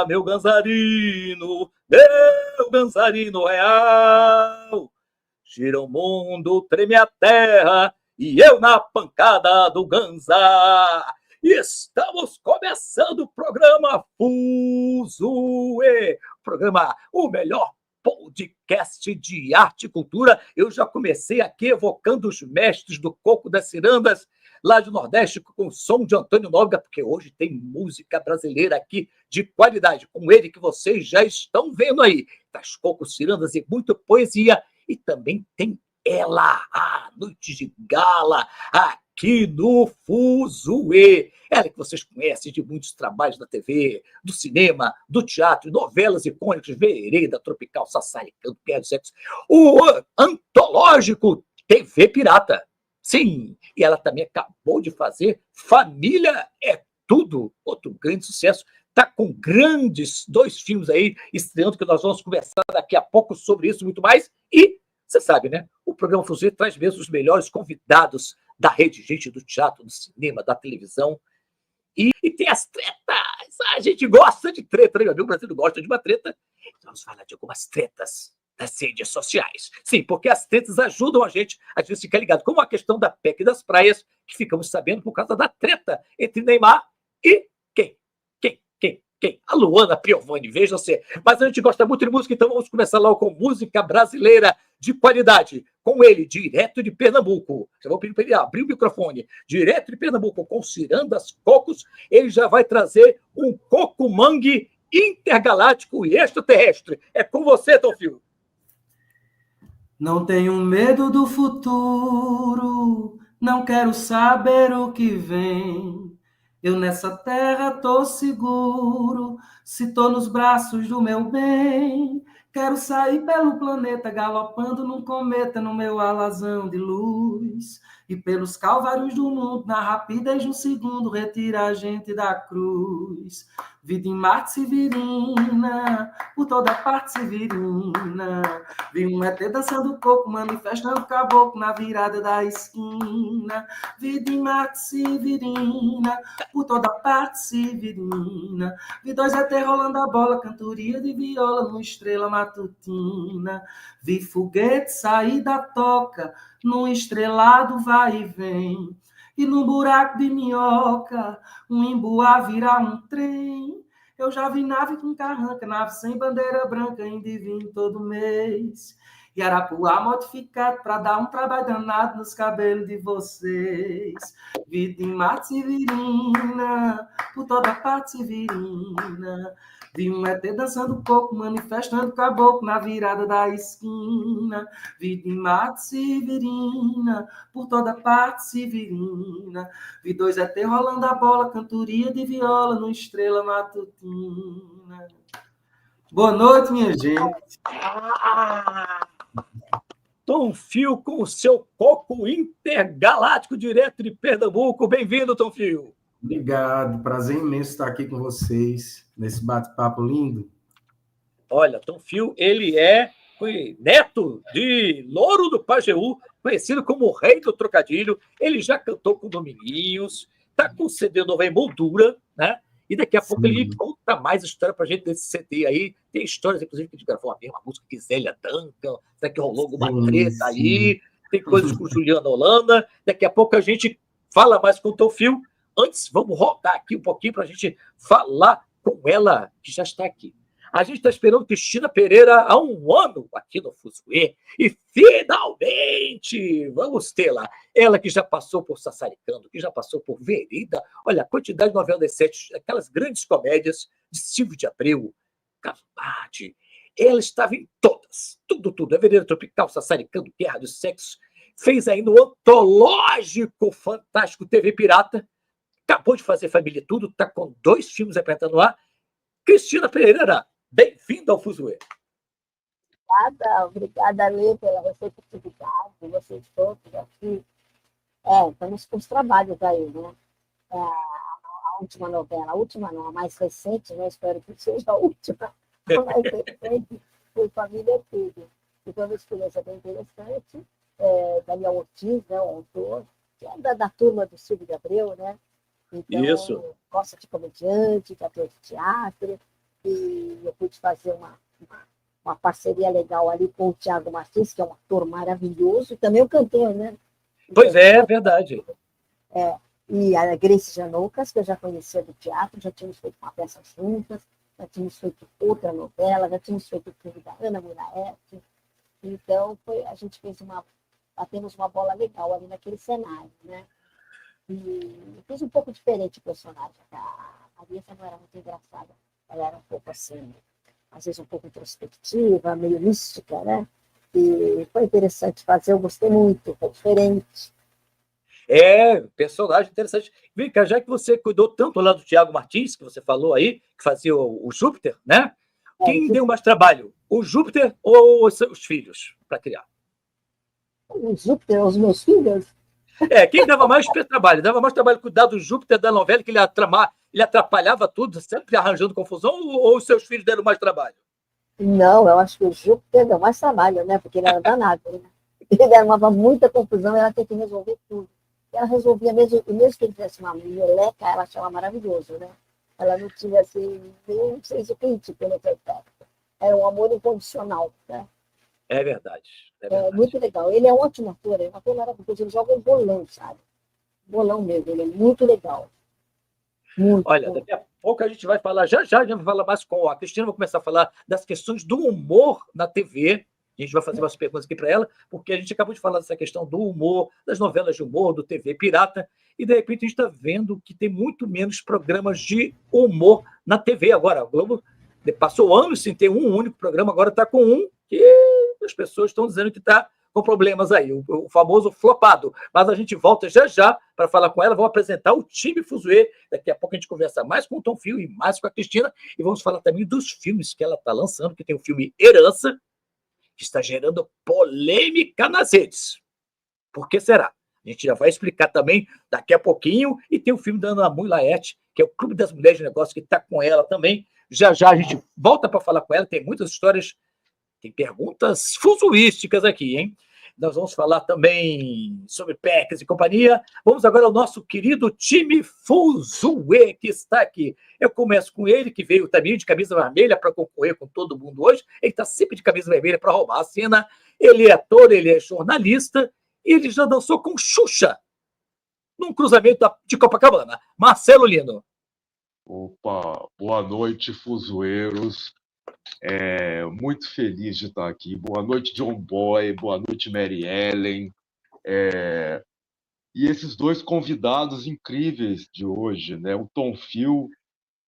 Meu ganzarino, meu ganzarino real. Gira o mundo, treme a terra, e eu na pancada do ganza. E estamos começando o programa Fuzue, programa o melhor podcast de arte e cultura. Eu já comecei aqui evocando os mestres do coco das cirandas, lá do Nordeste, com o som de Antônio Nóbrega, porque hoje tem música brasileira aqui de qualidade, com ele que vocês já estão vendo aí. Das cocos, cirandas e muita poesia. E também tem ela, a Noite de Gala, aqui no Fuzue. Ela que vocês conhecem de muitos trabalhos da TV, do cinema, do teatro, novelas icônicas, Vereda, Tropical, Sassaricando, Guerra dos Sexos, o antológico TV Pirata. Sim, e ela também acabou de fazer Família é Tudo, outro grande sucesso. Está com grandes 2 filmes aí estreando, que nós vamos conversar daqui a pouco sobre isso e muito mais. E você sabe, né? O programa Fuzue traz mesmo os melhores convidados da rede, gente do teatro, do cinema, da televisão. E tem as tretas. A gente gosta de treta, né, meu amigo? O Brasil gosta de uma treta. Então, vamos falar de algumas tretas das redes sociais. Sim, porque as tretas ajudam a gente ficar ligado. Como a questão da PEC das praias, que ficamos sabendo por causa da treta entre Neymar e quem? A Luana Piovani, veja você. Mas a gente gosta muito de música, então vamos começar logo com música brasileira de qualidade. Com ele, direto de Pernambuco. Já vou pedir para ele abrir o microfone. Direto de Pernambuco, com Cirandas Cocos, ele já vai trazer um coco mangue intergaláctico e extraterrestre. É com você, Tom Fio. Não tenho medo do futuro, não quero saber o que vem. Eu nessa terra tô seguro, se tô nos braços do meu bem. Quero sair pelo planeta galopando num cometa no meu alazão de luz. E pelos calvários do mundo, na rapidez de um segundo, retira a gente da cruz. Vida em Marte Severina, por toda parte Severina. Vi um ET dançando coco, manifestando caboclo na virada da esquina. Vida em Marte Severina, por toda parte Severina. Vi 2 ET rolando a bola, cantoria de viola numa estrela matutina. Vi foguete sair da toca, num estrelado vai e vem. E num buraco de minhoca, um emboá virar um trem. Eu já vi nave com carranca, nave sem bandeira branca, indo e vindo todo mês. E Arapuá modificado para dar um trabalho danado nos cabelos de vocês. Vida em Marte Severina, por toda parte Severina. Vi um ET dançando coco, manifestando caboclo na virada da esquina. Vida em Marte Severina, por toda parte Severina. Vi 2 ET rolando a bola, cantoria de viola no estrela matutina. Boa noite, minha gente. Tom Fio com o seu coco intergaláctico direto de Pernambuco. Bem-vindo, Tom Fio. Obrigado, prazer imenso estar aqui com vocês, nesse bate-papo lindo. Olha, Tom Fio, ele foi neto de Louro do Pajeú, conhecido como o Rei do Trocadilho. Ele já cantou com Dominguinhos, está com o CD novo em moldura, né? E daqui a pouco ele conta mais história pra gente desse CD aí. Tem histórias, inclusive, que a gente gravou a mesma música que Zélia Duncan, será que rolou alguma treta aí? Tem coisas com Juliana Holanda. Daqui a pouco a gente fala mais com o Tom Fio. Antes, vamos rodar aqui um pouquinho para a gente falar com ela, que já está aqui. A gente está esperando Cristina Pereira há um ano aqui no Fuzue. E, finalmente, vamos tê-la. Ela que já passou por Sassaricando, que já passou por Vereda. Olha, a quantidade de novelas das 7, aquelas grandes comédias de Silvio de Abreu, Cavati. Ela estava em todas. tudo. A Vereda Tropical, Sassaricando, Guerra dos Sexos. Fez ainda o antológico fantástico TV Pirata. Acabou de fazer Família e Tudo, está com 2 filmes apresentando lá. Cristina Pereira, bem-vinda ao Fuzuê. Obrigada, Lê, pela receptividade, vocês todos aqui. Estamos com os trabalhos aí, né? A última novela, a última não, a mais recente, né? Espero que seja a última, a mais recente, foi Família Tudo. Então, uma experiência bem interessante. Daniel Ortiz, né, o autor, que é da turma do Silvio de Abreu, né? Então, Isso. Gosta de comediante, de ator de teatro, e eu pude fazer uma parceria legal ali com o Thiago Martins, que é um ator maravilhoso, e também o cantor, né? Pois é verdade. E a Grace Janoucas, que eu já conhecia do teatro, já tínhamos feito uma peça juntas, já tínhamos feito outra novela, já tínhamos feito o filme da Ana Muraete. Então, a gente batemos uma bola legal ali naquele cenário, né? E fiz um pouco diferente o personagem. A Marisa não era muito engraçada, ela era um pouco assim, às vezes um pouco introspectiva, meio mística, né? E foi interessante fazer, eu gostei muito, foi diferente. Personagem interessante. Vem cá, já que você cuidou tanto lá do Thiago Martins, que você falou aí, que fazia o Júpiter, né? Quem deu mais trabalho? O Júpiter ou os filhos para criar? O Júpiter, os meus filhos? Quem dava mais trabalho? Dava mais trabalho cuidar do Júpiter da novela, que ele atrapalhava tudo, sempre arranjando confusão, ou os seus filhos deram mais trabalho? Não, eu acho que o Júpiter deu mais trabalho, né? Porque ele era danado, né? Ele arrumava muita confusão, ela tinha que resolver tudo. Ela resolvia mesmo, e mesmo que ele tivesse uma meleca, ela achava maravilhoso, né? Ela não tinha, assim, nenhum senso crítico pelo aspecto. Era um amor incondicional, né? É verdade. Muito legal. Ele é um ótimo ator, é um ator maravilhoso. Ele joga um bolão, sabe? Bolão mesmo, ele é muito legal. Muito. Olha, daqui a pouco a gente vai falar, já vai falar mais com a Cristina, vou começar a falar das questões do humor na TV. A gente vai fazer umas perguntas aqui para ela, porque a gente acabou de falar dessa questão do humor, das novelas de humor, do TV Pirata, e de repente a gente está vendo que tem muito menos programas de humor na TV agora. A Globo passou anos sem ter um único programa, agora está com um que as pessoas estão dizendo que está com problemas aí, o famoso flopado. Mas a gente volta já para falar com ela, vou apresentar o time Fuzuê. Daqui a pouco a gente conversa mais com o Tom Fio e mais com a Cristina, e vamos falar também dos filmes que ela está lançando, que tem o filme Herança, que está gerando polêmica nas redes. Por que será? A gente já vai explicar também daqui a pouquinho, e tem o filme da Ana Mui Laerte, que é o Clube das Mulheres de Negócio, que está com ela também. Já a gente volta para falar com ela, tem muitas histórias, tem perguntas fuzuísticas aqui, hein? Nós vamos falar também sobre PECs e companhia. Vamos agora ao nosso querido time Fuzuê, que está aqui. Eu começo com ele, que veio também de camisa vermelha para concorrer com todo mundo hoje. Ele está sempre de camisa vermelha para roubar a cena. Ele é ator, ele é jornalista, e ele já dançou com Xuxa num cruzamento de Copacabana. Marcelo Lino. Opa, boa noite, fuzueiros. Muito feliz de estar aqui. Boa noite, John Boy. Boa noite, Mary Ellen. E esses 2 convidados incríveis de hoje, né? O Tom Fio,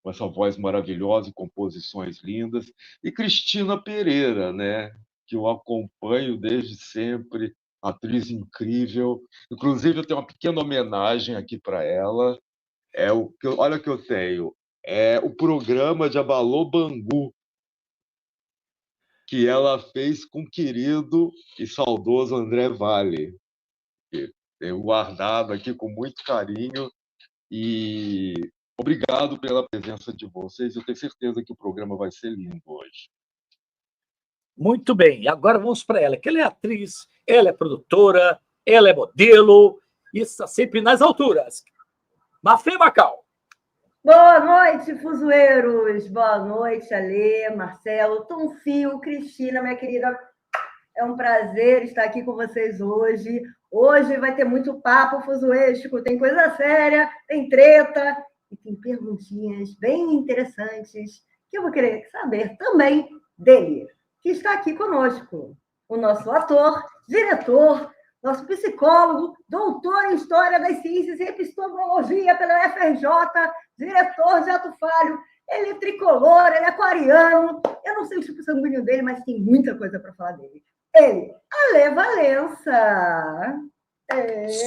com essa voz maravilhosa e composições lindas, e Cristina Pereira, né? Que eu acompanho desde sempre, atriz incrível. Inclusive, eu tenho uma pequena homenagem aqui para ela. Olha o que eu tenho. É o programa de Abalô Bangu, que ela fez com o querido e saudoso André Valle, que tenho guardado aqui com muito carinho. E obrigado pela presença de vocês. Eu tenho certeza que o programa vai ser lindo hoje. Muito bem, agora vamos para ela, que ela é atriz, ela é produtora, ela é modelo, e está sempre nas alturas. Mafê Macau. Boa noite, fuzueiros. Boa noite, Alê, Marcelo, Tom Fio, Cristina, minha querida. É um prazer estar aqui com vocês hoje. Hoje vai ter muito papo fuzuístico, tem coisa séria, tem treta e tem perguntinhas bem interessantes que eu vou querer saber também dele, que está aqui conosco. O nosso ator, diretor, nosso psicólogo, doutor em História das Ciências e Epistemologia pela UFRJ, diretor de Ato Falho, Ele é tricolor, ele é aquariano. Eu não sei o tipo sanguíneo dele, mas tem muita coisa para falar dele. Ele, Ale Valença.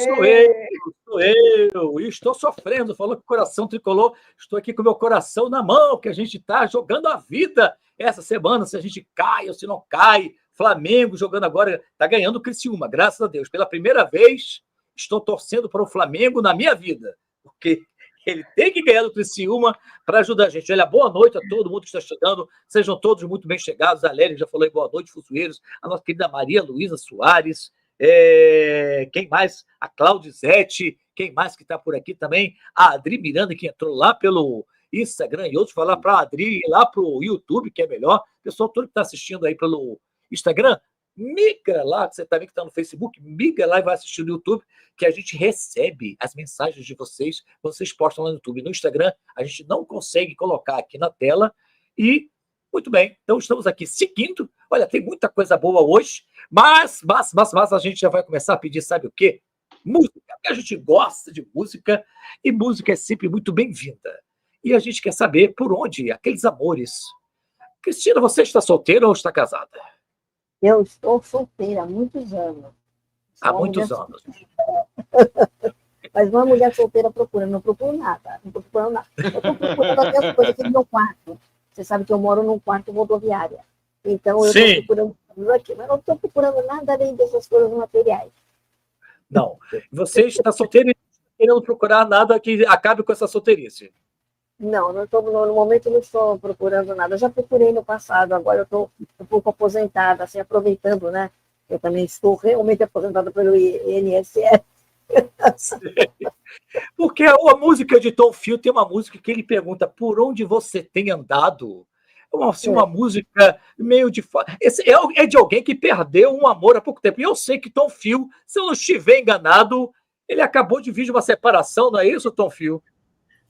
Sou eu, sou eu. E estou sofrendo. Falou que o coração tricolor. Estou aqui com o meu coração na mão, que a gente está jogando a vida essa semana, se a gente cai ou se não cai. Flamengo jogando agora, está ganhando o Criciúma, graças a Deus. Pela primeira vez, estou torcendo para o Flamengo na minha vida, porque ele tem que ganhar do Criciúma para ajudar a gente. Olha, boa noite a todo mundo que está chegando. Sejam todos muito bem chegados. A Lélia já falou aí, boa noite, Fuzueiros. A nossa querida Maria Luísa Soares. Quem mais? A Claudizete. Quem mais que está por aqui também? A Adri Miranda, que entrou lá pelo Instagram e outros. Falar para a Adri ir lá para o YouTube, que é melhor. Pessoal todo que está assistindo aí pelo Instagram, migra lá, você também que está no Facebook, migra lá e vai assistir no YouTube, que a gente recebe as mensagens de vocês, vocês postam lá no YouTube. No Instagram, a gente não consegue colocar aqui na tela. E, muito bem, então estamos aqui seguindo. Olha, tem muita coisa boa hoje, mas a gente já vai começar a pedir, sabe o quê? Música, porque a gente gosta de música, e música é sempre muito bem-vinda. E a gente quer saber por onde aqueles amores. Cristina, você está solteira ou está casada? Eu estou solteira há muitos anos. Há muitos anos. Mas uma mulher solteira procura, não procuro nada. Não estou procurando nada. Eu estou procurando até as coisas aqui no meu quarto. Você sabe que eu moro num quarto rodoviária. Então eu estou procurando tudo aqui, mas não estou procurando nada além dessas coisas materiais. Não. Você está solteira e não está querendo procurar nada que acabe com essa solteirice. Não, no momento não estou procurando nada. Eu já procurei no passado, agora eu estou um pouco aposentada, assim, aproveitando, né? Eu também estou realmente aposentada pelo INSS. Porque a música de Tom Fio tem uma música que ele pergunta por onde você tem andado. Uma música meio de... É de alguém que perdeu um amor há pouco tempo. E eu sei que Tom Fio, se eu não estiver enganado, ele acabou de vir de uma separação, não é isso, Tom Fio?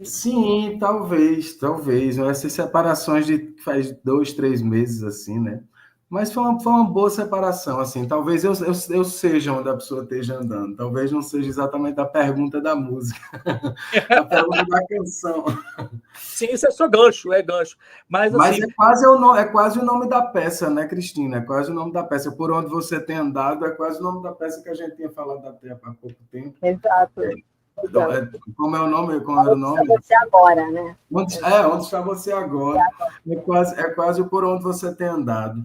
Sim, talvez. Essas separações de faz 2, 3 meses, assim, né? Mas foi uma boa separação, assim. Talvez eu seja onde a pessoa esteja andando. Talvez não seja exatamente a pergunta da música. A pergunta da canção. Sim, isso é só gancho, é gancho. Mas assim, é quase o nome da peça, né, Cristina? É quase o nome da peça. Por onde você tem andado, é quase o nome da peça que a gente tinha falado até há pouco tempo. Exato. Como é o nome? Como era o nome? Onde está você agora, né? Onde está você agora? É quase por onde você tem andado.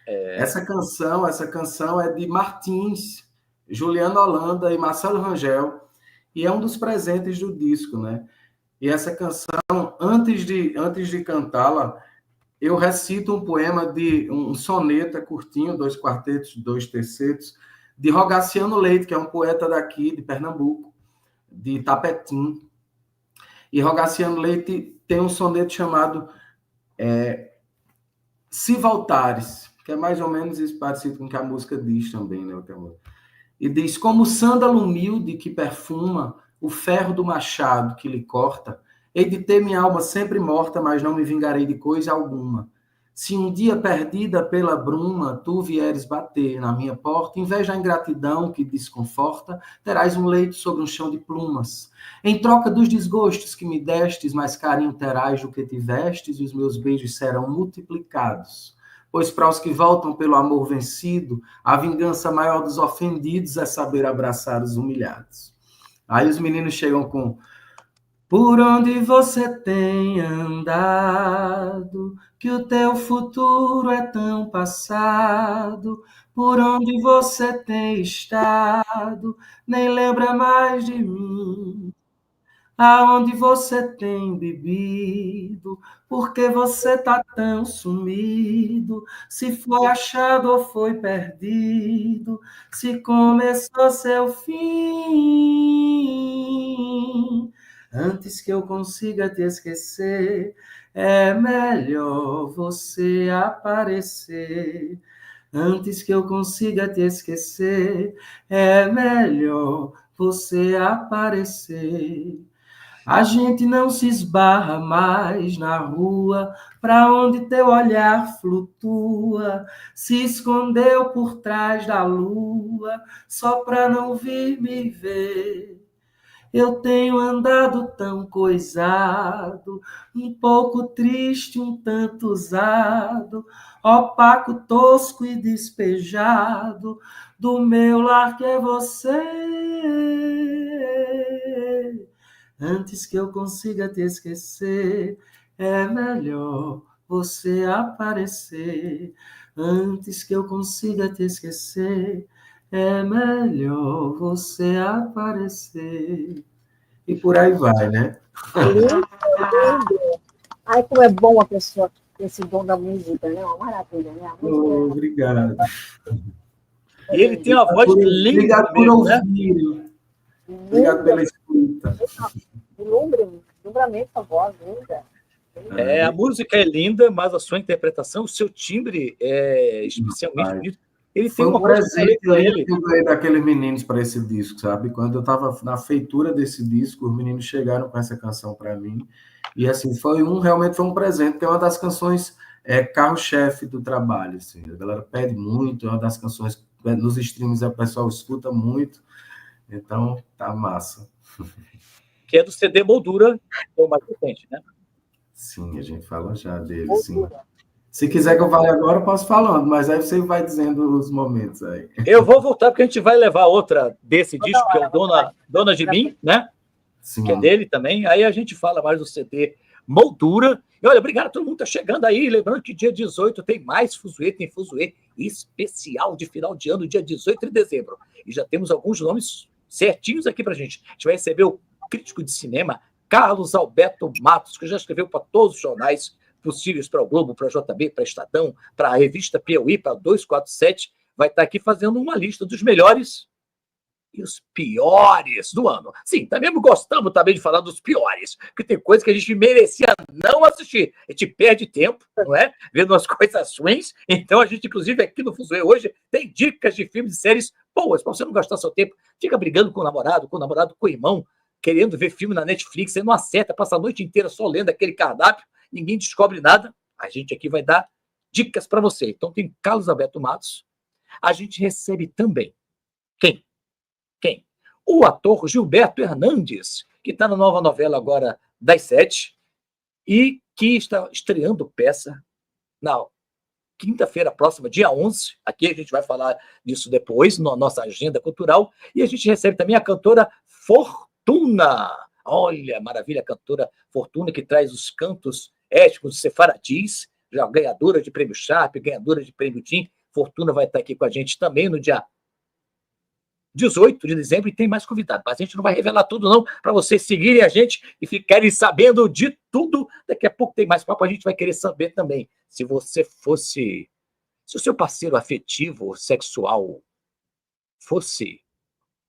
Essa canção é de Martins, Juliano Holanda e Marcelo Rangel, e é um dos presentes do disco, né? E essa canção, antes de cantá-la, eu recito um poema de um soneto curtinho, 2 quartetos, 2 tercetos, de Rogaciano Leite, que é um poeta daqui de Pernambuco, de Itapetim. E Rogaciano Leite tem um soneto chamado Se Voltares, que é mais ou menos isso, parecido com o que a música diz também, né? E diz, como sândalo humilde que perfuma o ferro do machado que lhe corta, hei de ter minha alma sempre morta, mas não me vingarei de coisa alguma. Se um dia perdida pela bruma, tu vieres bater na minha porta, em vez da ingratidão que desconforta, terás um leito sobre um chão de plumas. Em troca dos desgostos que me destes, mais carinho terás do que tivestes, e os meus beijos serão multiplicados. Pois para os que voltam pelo amor vencido, a vingança maior dos ofendidos é saber abraçar os humilhados. Aí os meninos chegam com: por onde você tem andado, que o teu futuro é tão passado, por onde você tem estado, nem lembra mais de mim. Aonde você tem bebido, porque você tá tão sumido, se foi achado ou foi perdido, se começou seu fim. Antes que eu consiga te esquecer, é melhor você aparecer. Antes que eu consiga te esquecer, é melhor você aparecer. A gente não se esbarra mais na rua, pra onde teu olhar flutua, se escondeu por trás da lua, só pra não vir me ver. Eu tenho andado tão coisado, um pouco triste, um tanto usado, opaco, tosco e despejado, do meu lar que é você. Antes que eu consiga te esquecer, é melhor você aparecer. Antes que eu consiga te esquecer, é melhor você aparecer. E por aí vai, né? Lindo, lindo. Ai, como é bom a pessoa ter esse dom da música, né? Uma maravilha, né? A música Oh, obrigado. é E ele tem uma voz linda Obrigado por mesmo, né? ouvir. Obrigado linda, pela escuta. deslumbramento a voz, linda. A música é linda, mas a sua interpretação, o seu timbre é especialmente Pai. bonito. Ele tem Foi um uma voz que eu falei presente para lindo ele. que eu ganhei daqueles meninos para esse disco, sabe? Quando eu estava na feitura desse disco, os meninos chegaram com essa canção para mim. E assim, realmente foi um presente, que é uma das canções carro-chefe do trabalho. Assim. A galera pede muito, é uma das canções nos streams o pessoal escuta muito. Então, tá massa. Que é do CD Moldura, que é o mais recente, né? Sim, a gente fala já dele, sim. Se quiser que eu fale agora, eu posso falando, mas aí você vai dizendo os momentos aí. Eu vou voltar, porque a gente vai levar outra desse disco, que é o Dona de Mim, né? Sim. Que é dele também. Aí a gente fala mais do CD Moldura. E olha, obrigado a todo mundo que está chegando aí. Lembrando que dia 18 tem mais Fuzuê, tem Fuzuê especial de final de ano, dia 18 de dezembro. E já temos alguns nomes certinhos aqui para a gente. A gente vai receber o crítico de cinema Carlos Alberto Matos, que já escreveu para todos os jornais possíveis, para o Globo, para a JB, para Estadão, para a revista Piauí, para 247. Vai estar aqui fazendo uma lista dos melhores e os piores do ano. Sim, também gostamos também de falar dos piores, porque tem coisa que a gente merecia não assistir. A gente perde tempo, não é? Vendo as coisas ruins. Então a gente, inclusive, aqui no Fuzuê hoje, tem dicas de filmes e séries boas, para você não gastar seu tempo. Fica brigando com o namorado, com o irmão, querendo ver filme na Netflix, você não acerta, passa a noite inteira só lendo aquele cardápio, ninguém descobre nada. A gente aqui vai dar dicas para você. Então tem Carlos Alberto Matos. A gente recebe também quem? O ator Gilberto Hernandes, que está na nova novela agora das 7 e que está estreando peça na quinta-feira próxima, dia 11. Aqui a gente vai falar disso depois, na nossa agenda cultural. E a gente recebe também a cantora Fortuna. Olha, maravilha, a cantora Fortuna, que traz os cantos étnicos sefaradis, já ganhadora de prêmio Sharp, ganhadora de prêmio Tim. Fortuna vai estar aqui com a gente também no dia 18 de dezembro, e tem mais convidados, mas a gente não vai revelar tudo não, para vocês seguirem a gente e ficarem sabendo de tudo. Daqui a pouco tem mais papo, a gente vai querer saber também se o seu parceiro afetivo, sexual, fosse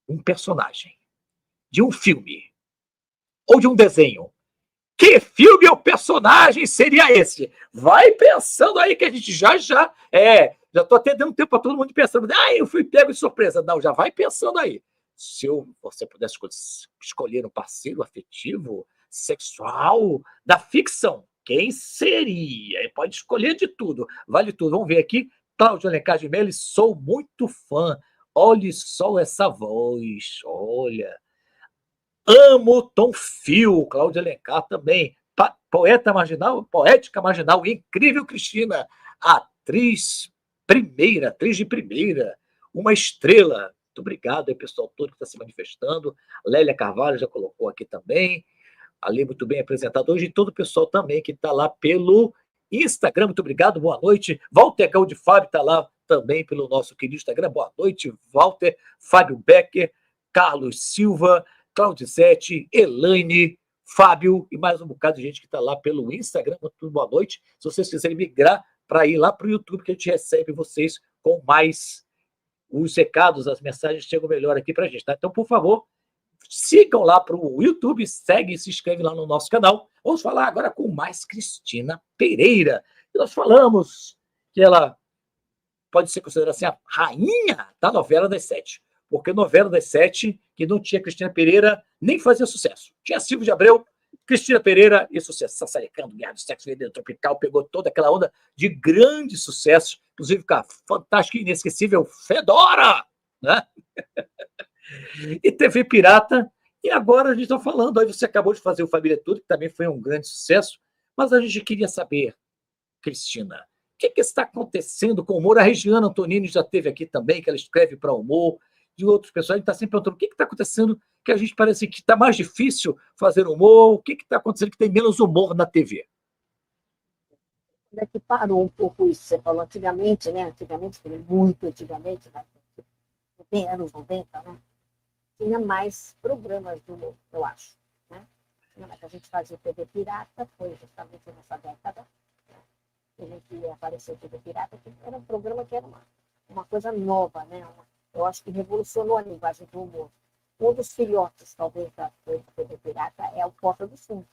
um personagem de um filme ou de um desenho, que filme ou personagem seria esse? Vai pensando aí que a gente já estou até dando tempo para todo mundo pensando. Eu fui pego de surpresa. Não, já vai pensando aí. Se você pudesse escolher um parceiro afetivo, sexual, da ficção, quem seria? E pode escolher de tudo. Vale tudo. Vamos ver aqui. Cláudio Alencar de Mello, sou muito fã. Olhe só essa voz. Olha. Amo Tom Fio, Cláudio Alencar também. Poética marginal, incrível Cristina. Atriz de primeira, uma estrela. Muito obrigado aí, pessoal todo que está se manifestando. Lélia Carvalho já colocou aqui também. Ali, muito bem apresentado hoje. E todo o pessoal também que está lá pelo Instagram. Muito obrigado, boa noite. Walter Gaudi Fábio está lá também pelo nosso querido Instagram. Boa noite, Walter. Fábio Becker, Carlos Silva, Claudizete, Elaine, Fábio e mais um bocado de gente que está lá pelo Instagram. Muito boa noite. Se vocês quiserem migrar para ir lá para o YouTube, que a gente recebe vocês com mais os recados, as mensagens chegam melhor aqui para a gente. Tá? Então, por favor, sigam lá para o YouTube, segue e se inscreve lá no nosso canal. Vamos falar agora com mais Cristina Pereira. E nós falamos que ela pode ser considerada assim a rainha da novela das 7. Porque novela das 7, que não tinha Cristina Pereira, nem fazia sucesso. Tinha Silvio de Abreu, Cristina Pereira e sucesso. Sassaricando, Guerra do Sexo, Veneno Tropical, pegou toda aquela onda de grande sucesso, inclusive com a fantástica e inesquecível Fedora, né? E TV Pirata, E agora a gente está falando, aí você acabou de fazer o Família Tudo, que também foi um grande sucesso, mas a gente queria saber, Cristina, o que está acontecendo com o humor? A Regiana Antonini já esteve aqui também, que ela escreve para humor, de outros pessoas, a gente está sempre perguntando o que está acontecendo, que a gente parece que está mais difícil fazer humor, o que está acontecendo que tem menos humor na TV? Onde é que parou um pouco isso? Você falou antigamente, né? Antigamente, muito antigamente, né? Anos 90, né? Tinha mais programas do humor, eu acho. Né? A gente fazia TV Pirata, foi justamente nessa década, né? A gente apareceu TV Pirata, que era um programa que era uma coisa nova, né? Eu acho que revolucionou a linguagem do humor. Um dos filhotes, talvez, da TV Pirata é o Porta dos Fundos.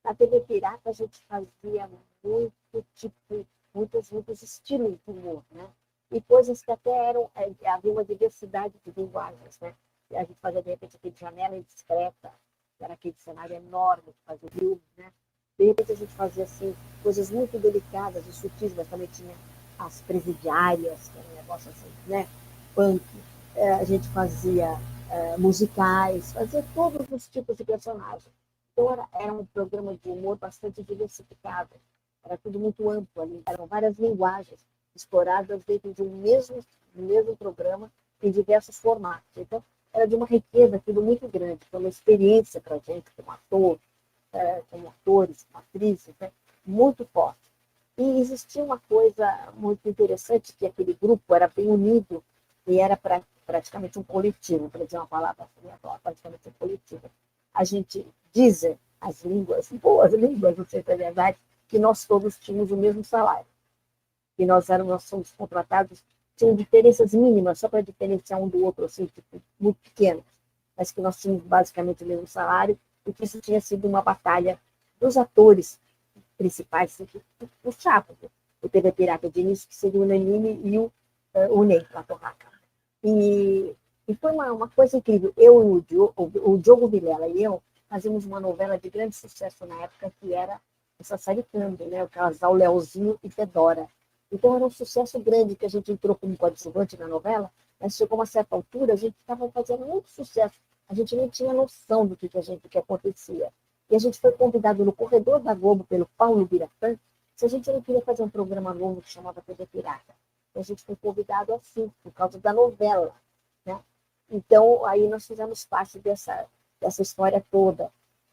Na TV Pirata, a gente fazia muito tipo, muitos estilos de humor, né? E coisas que até eram, havia uma diversidade de linguagens, né? E a gente fazia, de repente, aquele Janela Indiscreta, que era aquele cenário enorme que fazia filme, né? De repente, a gente fazia, assim, coisas muito delicadas e sutis, mas também tinha as presidiárias, que era um negócio assim, né? Punk. A gente fazia musicais, fazia todos os tipos de personagens. Então, era um programa de humor bastante diversificado. Era tudo muito amplo ali. Eram várias linguagens exploradas dentro de um mesmo programa em diversos formatos. Então, era de uma riqueza tudo muito grande. Foi uma experiência para a gente, como ator, como atores, como atrizes, né? Muito forte. E existia uma coisa muito interessante, que aquele grupo era bem unido e era praticamente um coletivo, para dizer uma palavra assim, praticamente um coletivo. A gente dizem, as línguas, boas línguas, não sei se é verdade, que nós todos tínhamos o mesmo salário. E nós somos contratados, tinham diferenças mínimas, só para diferenciar um do outro, assim, tipo, muito pequenas, mas que nós tínhamos basicamente o mesmo salário, e que isso tinha sido uma batalha dos atores principais, assim, o Chapo, o TV Pirata de início, que seria o Nanini e o Ney, lá Torraca. E foi uma coisa incrível. Eu e o Diogo Vilela e eu fazíamos uma novela de grande sucesso na época, que era o Sassaricando, né? O casal Leozinho e Fedora. Então era um sucesso grande, que a gente entrou como coadjuvante na novela, mas chegou a uma certa altura, a gente estava fazendo muito sucesso. A gente nem tinha noção do que acontecia. E a gente foi convidado no corredor da Globo pelo Paulo Biratã, se a gente não queria fazer um programa novo que chamava TV Pirata. E a gente foi convidado assim, por causa da novela, né? Então, aí nós fizemos parte dessa história toda.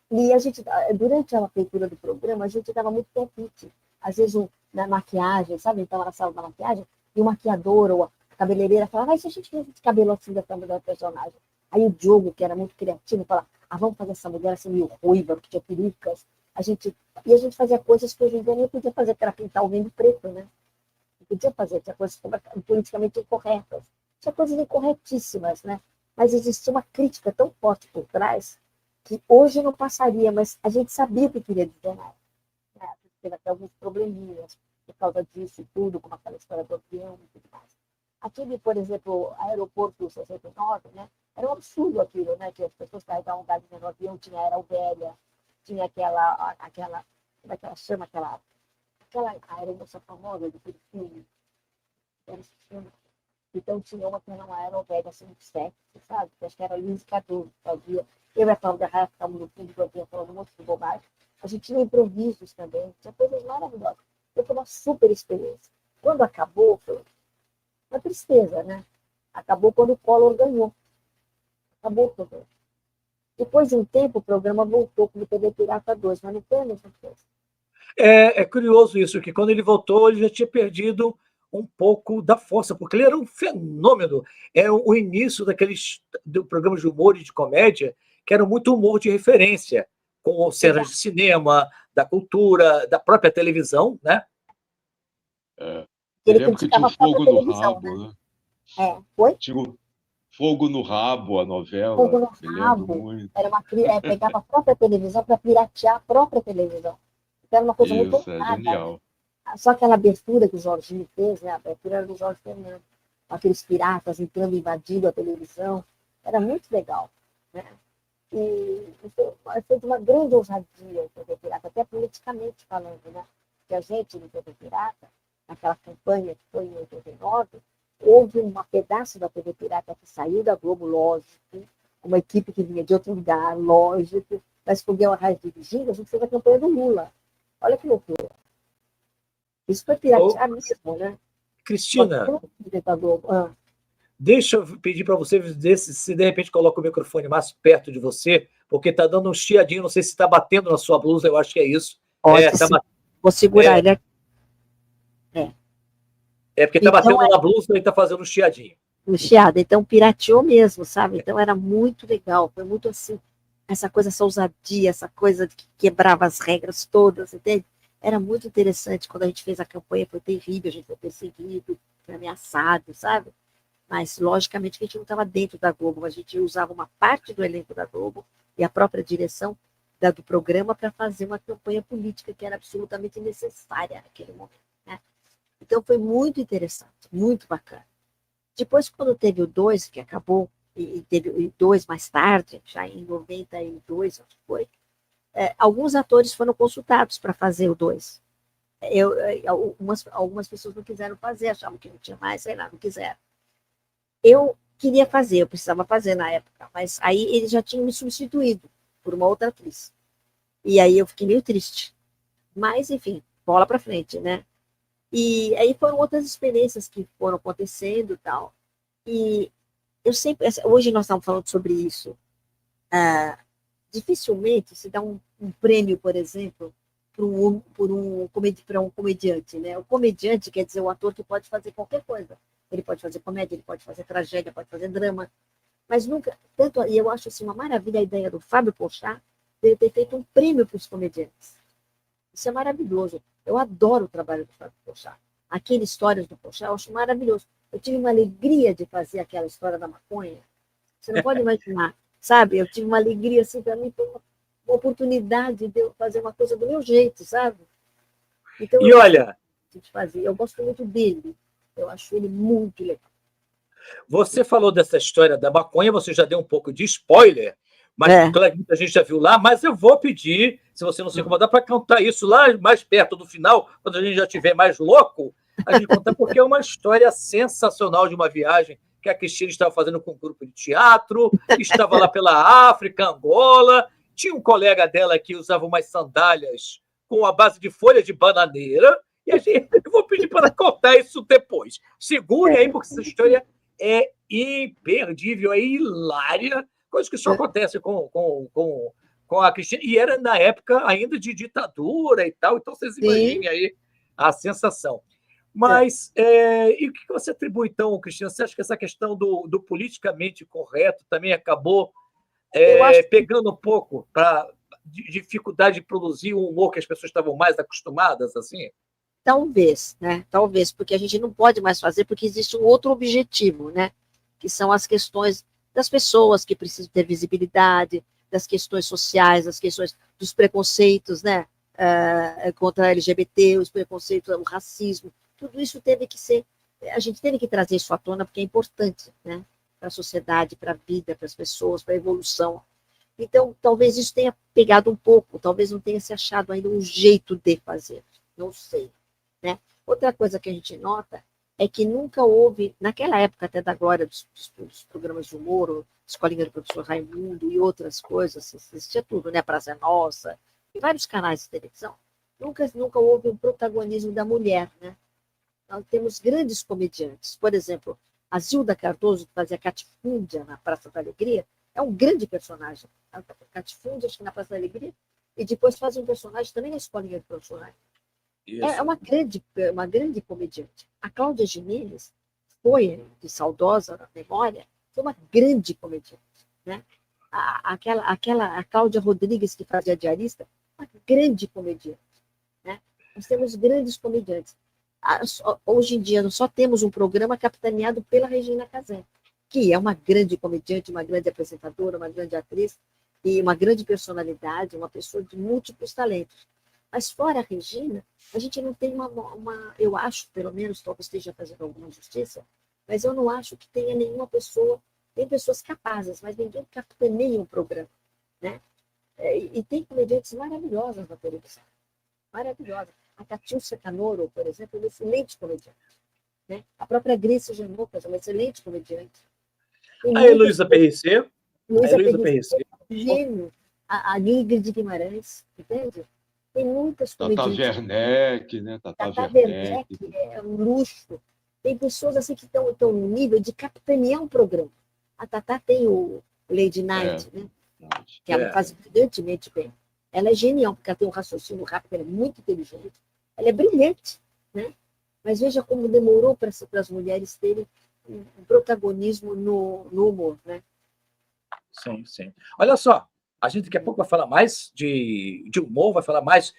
E a gente, durante a feitura do programa, a gente dava muito palpite. Às vezes, na maquiagem, sabe? Então, na sala da maquiagem, e o maquiador ou a cabeleireira falava, se a gente fez esse cabelo assim da personagem. Aí o Diogo, que era muito criativo, falava, vamos fazer essa mulher assim meio ruiva, porque tinha perucas. E a gente fazia coisas que hoje em dia nem podia fazer, que era pintar o vento preto, né? Não podia fazer, tinha coisas politicamente incorretas. Tinha coisas incorretíssimas, né? Mas existia uma crítica tão forte por trás, que hoje não passaria, mas a gente sabia o que queria dizer na época. Né? Teve até alguns probleminhas por causa disso e tudo, como aquela história do avião e tudo mais. Aquele, por exemplo, aeroporto 69, né? Era um absurdo aquilo, né? Que as pessoas carregavam galinha no avião, tinha a aerovelha, tinha aquela, como é que ela chama, aquela aeromoça famosa do filme, era esse filme. Então tinha uma que era uma aerovelha assim, muito sexy, sabe? Acho que era Luiz Cardoso que fazia. Eu e a Cláudia Raia ficávamos no fundo do avião falando um monte de bobagem. A gente tinha improvisos também, tinha coisas maravilhosas. Foi uma super experiência. Quando acabou, foi uma tristeza, né? Acabou quando o Collor ganhou. Acabou o programa. Depois de um tempo, o programa voltou como TV Pirata 2, mas não foi a mesma coisa. É curioso isso, que quando ele voltou, ele já tinha perdido um pouco da força, porque ele era um fenômeno. É o início do programa de humor e de comédia, que era muito humor de referência, com cenas de cinema, da cultura, da própria televisão, né? Eu Ele lembro que tinha criticava o a própria Fogo no televisão, Rabo, né? né? Foi? Tinha o Fogo no Rabo, a Fogo novela, no me lembro rabo. muito. Pegava a própria televisão para piratear a própria televisão. Então, era uma coisa muito Isso, é ousada, né? genial. Só aquela abertura que o Jorginho fez, né? A abertura era do Jorge Fernando. Aqueles piratas entrando, invadindo a televisão. Era muito legal, né? E foi de uma grande ousadia o TV Pirata, até politicamente falando, né? Que a gente, no TV Pirata, naquela campanha que foi em 89, houve um pedaço da TV Pirata que saiu da Globo, lógico, uma equipe que vinha de outro lugar, lógico, mas com Guilherme Arraes dirigindo, a gente fez a campanha do Lula. Olha que loucura. Isso foi piratear mesmo, né? Cristina, deixa eu pedir para você ver se de repente coloca o microfone mais perto de você, porque está dando um chiadinho, não sei se está batendo na sua blusa, eu acho que é isso. Vou segurar ele aqui. Porque está batendo na blusa e está fazendo um chiadinho. Um chiado, então pirateou mesmo, sabe? Então era muito legal, foi muito assim, essa coisa, essa ousadia, essa coisa que quebrava as regras todas, entende? Era muito interessante quando a gente fez a campanha, foi terrível, a gente foi perseguido, foi ameaçado, sabe? Mas, logicamente, que a gente não estava dentro da Globo, a gente usava uma parte do elenco da Globo e a própria direção do programa para fazer uma campanha política que era absolutamente necessária naquele momento, né? Então, foi muito interessante, muito bacana. Depois, quando teve o 2, que acabou, e teve o 2 mais tarde, já em 92, acho que foi, alguns atores foram consultados para fazer o 2. Algumas pessoas não quiseram fazer, achavam que não tinha mais, sei lá, não quiseram. Eu queria fazer, eu precisava fazer na época, mas aí eles já tinham me substituído por uma outra atriz. E aí eu fiquei meio triste. Mas, enfim, bola para frente, né? E aí foram outras experiências que foram acontecendo e tal. E eu sempre... Hoje nós estamos falando sobre isso. Dificilmente se dá um prêmio, por exemplo, para um comediante, né? O comediante quer dizer o ator que pode fazer qualquer coisa. Ele pode fazer comédia, ele pode fazer tragédia, pode fazer drama, mas nunca, e eu acho assim uma maravilha a ideia do Fábio Porchat de ele ter feito um prêmio para os comediantes. Isso é maravilhoso. Eu adoro o trabalho do Fábio Porchat. Aquele Histórias do Porchat eu acho maravilhoso. Eu tive uma alegria de fazer aquela história da maconha. Você não pode imaginar, sabe? Eu tive uma alegria, assim, para mim foi uma oportunidade de eu fazer uma coisa do meu jeito, sabe? Então, e olha, eu gosto muito dele. Eu acho ele muito legal. Você falou dessa história da maconha, você já deu um pouco de spoiler, mas claramente a gente já viu lá, mas eu vou pedir, se você não se incomodar, para contar isso lá mais perto do final, quando a gente já estiver mais louco, a gente contar, porque é uma história sensacional de uma viagem que a Cristina estava fazendo com um grupo de teatro, estava lá pela África, Angola, tinha um colega dela que usava umas sandálias com a base de folha de bananeira, e eu vou pedir para contar isso depois. Segure aí, porque essa história é imperdível, é hilária, coisa que só acontece com a Cristina, e era na época ainda de ditadura e tal, então vocês imaginem aí a sensação. Mas, e o que você atribui, então, Cristina? Você acha que essa questão do politicamente correto também acabou pegando um pouco para dificuldade de produzir um humor que as pessoas estavam mais acostumadas, assim? Talvez, né? Talvez, porque a gente não pode mais fazer, porque existe um outro objetivo, né? Que são as questões das pessoas que precisam ter visibilidade, das questões sociais, das questões dos preconceitos, né? Contra a LGBT, os preconceitos, o racismo, tudo isso teve que ser, a gente teve que trazer isso à tona, porque é importante, né? Para a sociedade, para a vida, para as pessoas, para a evolução. Então, talvez isso tenha pegado um pouco, talvez não tenha se achado ainda um jeito de fazer, não sei. Né? Outra coisa que a gente nota é que nunca houve, naquela época até da glória dos programas de humor, o Escolinha do Professor Raimundo e outras coisas, existia tudo, né? Praça Nossa, e vários canais de televisão, nunca houve um protagonismo da mulher, né? Nós temos grandes comediantes, por exemplo, a Zilda Cardoso, que fazia Catifúndia na Praça da Alegria, é um grande personagem. Catifúndia, acho que na Praça da Alegria, e depois faz um personagem também na Escolinha do Professor Raimundo. É uma grande comediante. A Cláudia Gimenez foi, de saudosa na memória, foi uma grande comediante. Né? A Cláudia Rodrigues, que fazia diarista, uma grande comediante. Né? Nós temos grandes comediantes. Hoje em dia, nós só temos um programa capitaneado pela Regina Casé, que é uma grande comediante, uma grande apresentadora, uma grande atriz, e uma grande personalidade, uma pessoa de múltiplos talentos. Mas fora a Regina, a gente não tem eu acho, pelo menos, talvez esteja fazendo alguma justiça, mas eu não acho que tenha nenhuma pessoa, tem pessoas capazes, mas ninguém capitaneia um programa, né? E tem comediantes maravilhosas na televisão, maravilhosas. A Catiúcia Canoro, por exemplo, é uma excelente comediante, né? A própria Grace Janocas é uma excelente comediante. A Heloísa PRC? Luísa Luísa Perrice, Perrice. gênio. A Ingrid Guimarães, entende? Tem muitas Tata comediantes. Werneck, né? Tata Werneck é um luxo. Tem pessoas assim que estão no nível de capitanear um programa. A Tata tem o Lady Night, né? Que ela faz brilhantemente bem. Ela é genial, porque ela tem um raciocínio rápido, ela é muito inteligente, ela é brilhante, né? Mas veja como demorou para as mulheres terem um protagonismo no humor, né? Sim, sim. Olha só, a gente daqui a pouco vai falar mais de humor, vai falar mais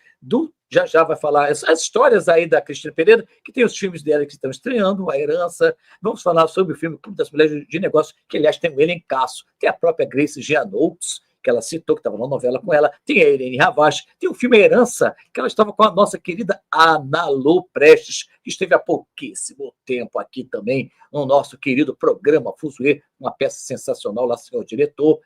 já vai falar as histórias aí da Cristina Pereira, que tem os filmes dela que estão estreando, A Herança. Vamos falar sobre o filme Clube das Mulheres de Negócio, que aliás tem o elencaço. Tem a própria Grace Gianouks, que ela citou, que estava na novela com ela. Tem a Irene Ravache. Tem o filme A Herança, que ela estava com a nossa querida Ana Lu Prestes, que esteve há pouquíssimo tempo aqui também no nosso querido programa Fuzuê, uma peça sensacional lá, senhor diretor.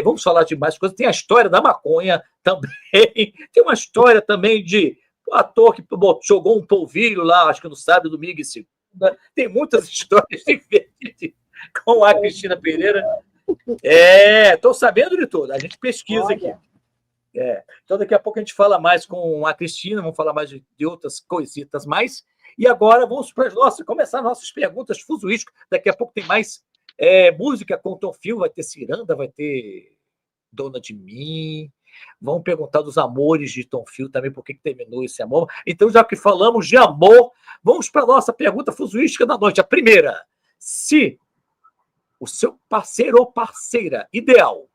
Vamos falar de mais coisas. Tem a história da maconha também. Tem uma história também de um ator que jogou um polvilho lá, acho que no sábado, domingo e segunda. Tem muitas histórias diferentes com a Cristina Pereira. Estou sabendo de tudo. A gente pesquisa aqui. Então, daqui a pouco a gente fala mais com a Cristina, vamos falar mais de outras coisitas mais. E agora vamos para começar nossas perguntas fuzuísticas. Daqui a pouco tem mais música com Tom Fio, vai ter Ciranda, vai ter Dona de Mim. Vamos perguntar dos amores de Tom Fio também, por que terminou esse amor. Então, já que falamos de amor, vamos para a nossa pergunta fuzuística da noite. A primeira: se o seu parceiro ou parceira ideal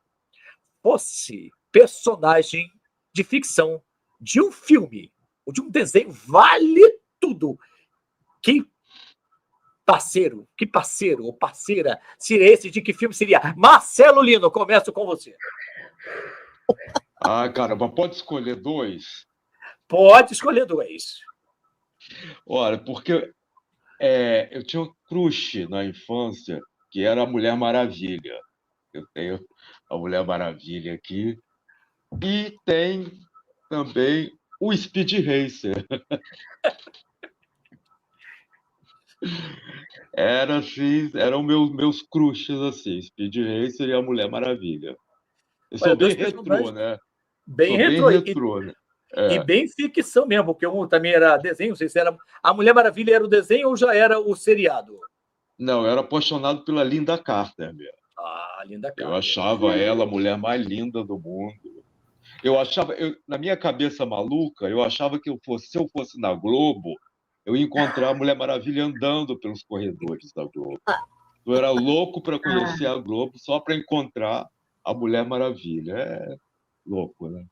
fosse personagem de ficção de um filme ou de um desenho, vale tudo. Que parceiro ou parceira seria esse? De que filme seria? Marcelo Lino, começo com você. Caramba, pode escolher 2? Pode escolher 2. Olha, porque eu tinha um crush na infância, que era a Mulher Maravilha. Eu tenho a Mulher Maravilha aqui. E tem também o Speed Racer. Eram meus crushes, assim, Speed Racer e a Mulher Maravilha. Eu sou bem retrô, né? Bem retrô, né? E bem ficção mesmo, porque um também era desenho, não sei se era... A Mulher Maravilha era o desenho ou já era o seriado? Não, eu era apaixonado pela Linda Carter mesmo. Linda Carter. Eu achava ela a mulher mais linda do mundo. Na minha cabeça maluca, eu achava que se eu fosse na Globo, eu ia encontrar a Mulher Maravilha andando pelos corredores da Globo. Eu era louco para conhecer a Globo só para encontrar a Mulher Maravilha. É louco, né?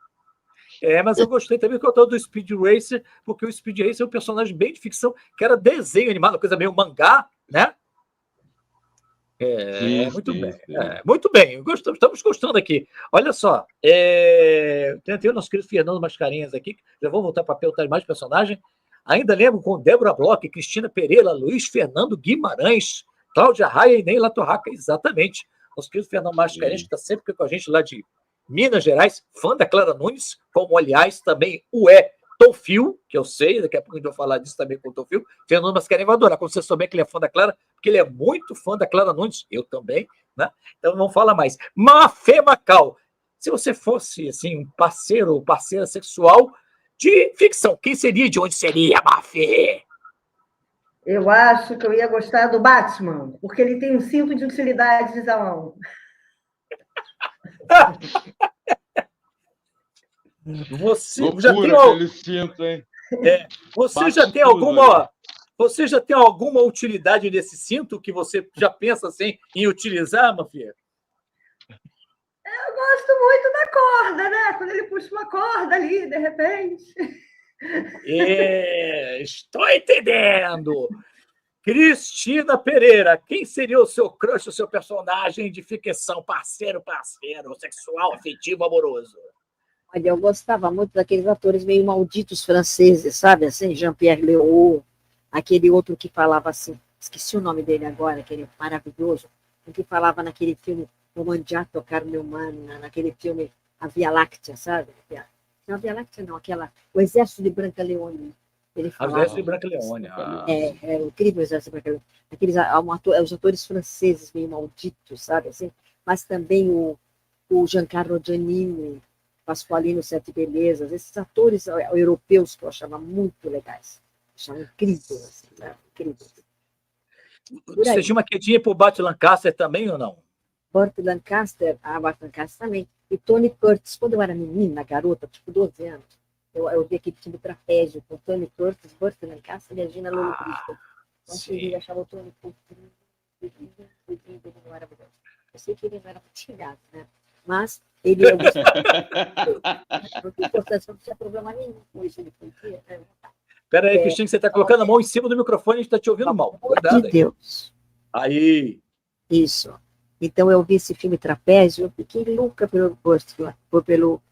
Mas eu gostei também do Speed Racer, porque o Speed Racer é um personagem bem de ficção, que era desenho animado, coisa meio mangá, né? Muito bem. Muito bem, estamos gostando aqui. Olha só, tem o nosso querido Fernando Mascarenhas aqui, já vou voltar para perguntar mais personagem. Ainda lembro com Débora Bloch, Cristina Pereira, Luiz Fernando Guimarães, Cláudia Raia e Neila Torraca, exatamente. Nosso querido Fernando Mascarenhas, que está sempre com a gente lá de Minas Gerais, fã da Clara Nunes, como, aliás, também Tom Fio, que eu sei, daqui a pouco a gente vai falar disso também com o Tom Fio. Fernando Mascarenhas vai adorar, quando você souber que ele é fã da Clara, porque ele é muito fã da Clara Nunes, eu também, né? Então não fala mais. Mafê Macau, se você fosse assim, um parceiro ou parceira sexual de ficção, quem seria e de onde seria, Mafê? Eu acho que eu ia gostar do Batman, porque ele tem um cinto de utilidades à mão. Você Loucura, já tem aquele cinto, hein? Você já tem alguma utilidade nesse cinto que você já pensa assim, em utilizar, Mafia? Eu gosto muito da corda, né? Quando ele puxa uma corda ali, de repente. Estou entendendo. Cristina Pereira, quem seria o seu crush, o seu personagem de ficção, parceiro, sexual, afetivo, amoroso? Olha, eu gostava muito daqueles atores meio malditos franceses, sabe? Assim, Jean-Pierre Léaud, aquele outro que falava assim, esqueci o nome dele agora, aquele maravilhoso, o que falava naquele filme O Mandiá Tocar Meu Mano, naquele filme A Via Láctea, sabe? Não, a Via Láctea não, o Exército de Branca Leone. Ele A falava, Véspera de Branca Leone. é incrível o Exército Branco, os atores franceses meio malditos, sabe, assim, mas também o Giancarlo Giannini, Pasqualino Sete Belezas, esses atores europeus que eu achava muito legais, achava incrível, assim, né? Incrível. Você tinha uma quedinha por Burt Lancaster também ou não? Burt Lancaster também, e Tony Curtis, quando eu era menina, garota, tipo 12 anos, eu vi aquele time Trapézio com Tony Curtis, Burt Lancaster e a Gina Lollobrigida. Então, eu achava o Tony Curtis ele não era melhor. Eu sei que ele não era muito gato, né? Mas ele é porque importante, não tinha problema nenhum com isso, ele podia, né? Espera aí, Cristina, você está colocando a mão em cima do microfone e a gente está te ouvindo mal. Cuidado de aí. Deus. Aí. Isso. Então eu vi esse filme Trapézio, eu fiquei louca pelo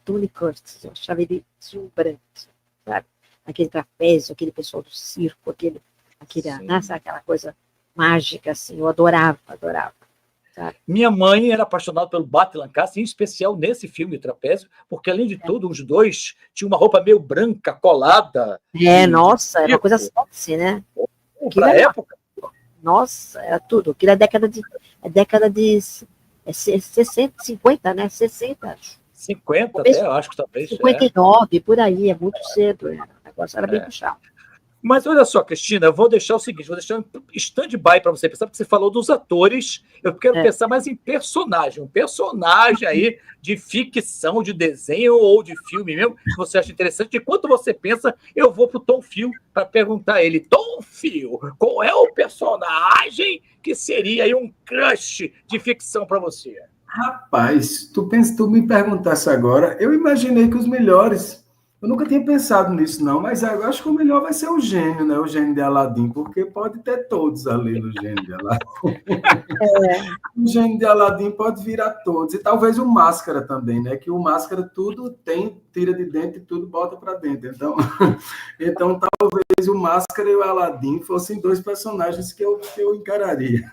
Tony Curtis, eu achava ele exuberante, sabe? Aquele trapézio, aquele pessoal do circo, aquela coisa mágica, assim, eu adorava. Sabe? Minha mãe era apaixonada pelo Burt Lancaster, em especial nesse filme Trapézio, porque além de tudo, os dois tinham uma roupa meio branca, colada. Nossa, era uma coisa sexy, né? Para a época. Nossa, era tudo. Aquilo é década de 60, 50, né? 60, acho. 50 até, eu acho que talvez. 59, por aí, é muito cedo. O negócio era bem puxado. Mas olha só, Cristina, eu vou deixar o seguinte, vou deixar um stand-by para você pensar, porque você falou dos atores, eu quero pensar mais em personagem, um personagem aí de ficção, de desenho ou de filme mesmo, que você acha interessante. Enquanto você pensa, eu vou para o Tom Fio para perguntar a ele, Tom Fio, qual é o personagem que seria aí um crush de ficção para você? Rapaz, tu me perguntasse agora, eu imaginei que os melhores... Eu nunca tinha pensado nisso, não, mas eu acho que o melhor vai ser o gênio, né? O gênio de Aladim, porque pode ter todos ali no gênio de Aladim. O gênio de Aladim pode virar todos. E talvez o Máscara também, né? Que o Máscara tudo tem, tira de dentro e tudo bota para dentro. Então talvez o Máscara e o Aladim fossem dois personagens que eu encararia.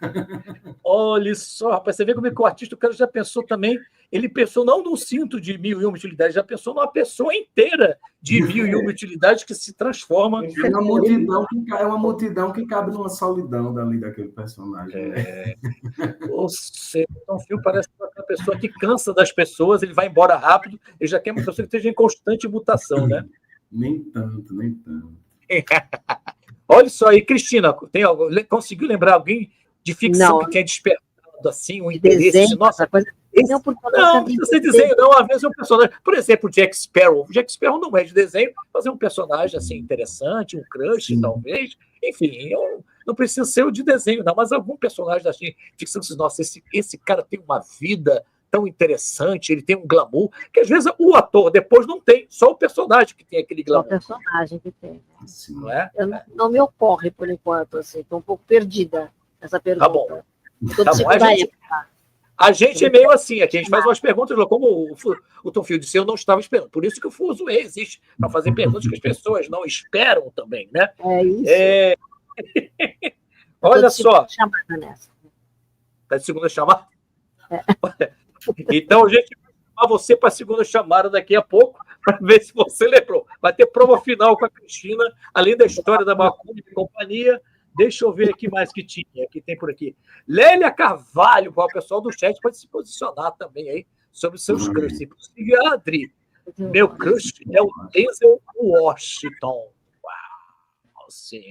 Olha só, rapaz, você vê como é que o artista, o cara já pensou também, ele pensou não num cinto de 1001 utilidades, já pensou numa pessoa inteira de 1001 utilidades que se transforma. É uma multidão que cabe numa solidão dali daquele personagem. Né? Ou seja, então, o filme parece uma pessoa que cansa das pessoas, ele vai embora rápido, ele já quer uma pessoa que esteja em constante mutação, né? Nem tanto. Olha só aí, Cristina, conseguiu lembrar alguém de ficção que tenha despertado assim um interesse? Desenho, Nossa, coisa... não precisa desenho, não. Às vezes é um personagem. Por exemplo, Jack Sparrow. O Jack Sparrow não é de desenho, mas é um personagem assim, interessante, um crush, talvez. Enfim, não precisa ser o de desenho, não, mas algum personagem da ficção que nossa, esse cara tem uma vida tão interessante, ele tem um glamour, que às vezes o ator depois não tem, só o personagem que tem aquele glamour. Só o personagem que tem. Assim, não é? Não me ocorre por enquanto, assim, estou um pouco perdida nessa pergunta. Tá bom. A gente é meio assim, aqui a gente faz umas perguntas, como o Tom Field disse, eu não estava esperando. Por isso que o Fuso existe, para fazer perguntas que as pessoas não esperam também, né? É isso. Olha só. Chamada nessa. Tá de segunda chamada? Então a gente vai chamar você para a segunda chamada daqui a pouco, para ver se você lembrou. Vai ter prova final com a Cristina, além da história da Macumba e companhia. Deixa eu ver aqui mais que tinha, que tem por aqui. Lélia Carvalho, o pessoal do chat pode se posicionar também aí sobre os seus crushes. Se possível, Adri, meu crush é o Denzel Washington. Uau, sim.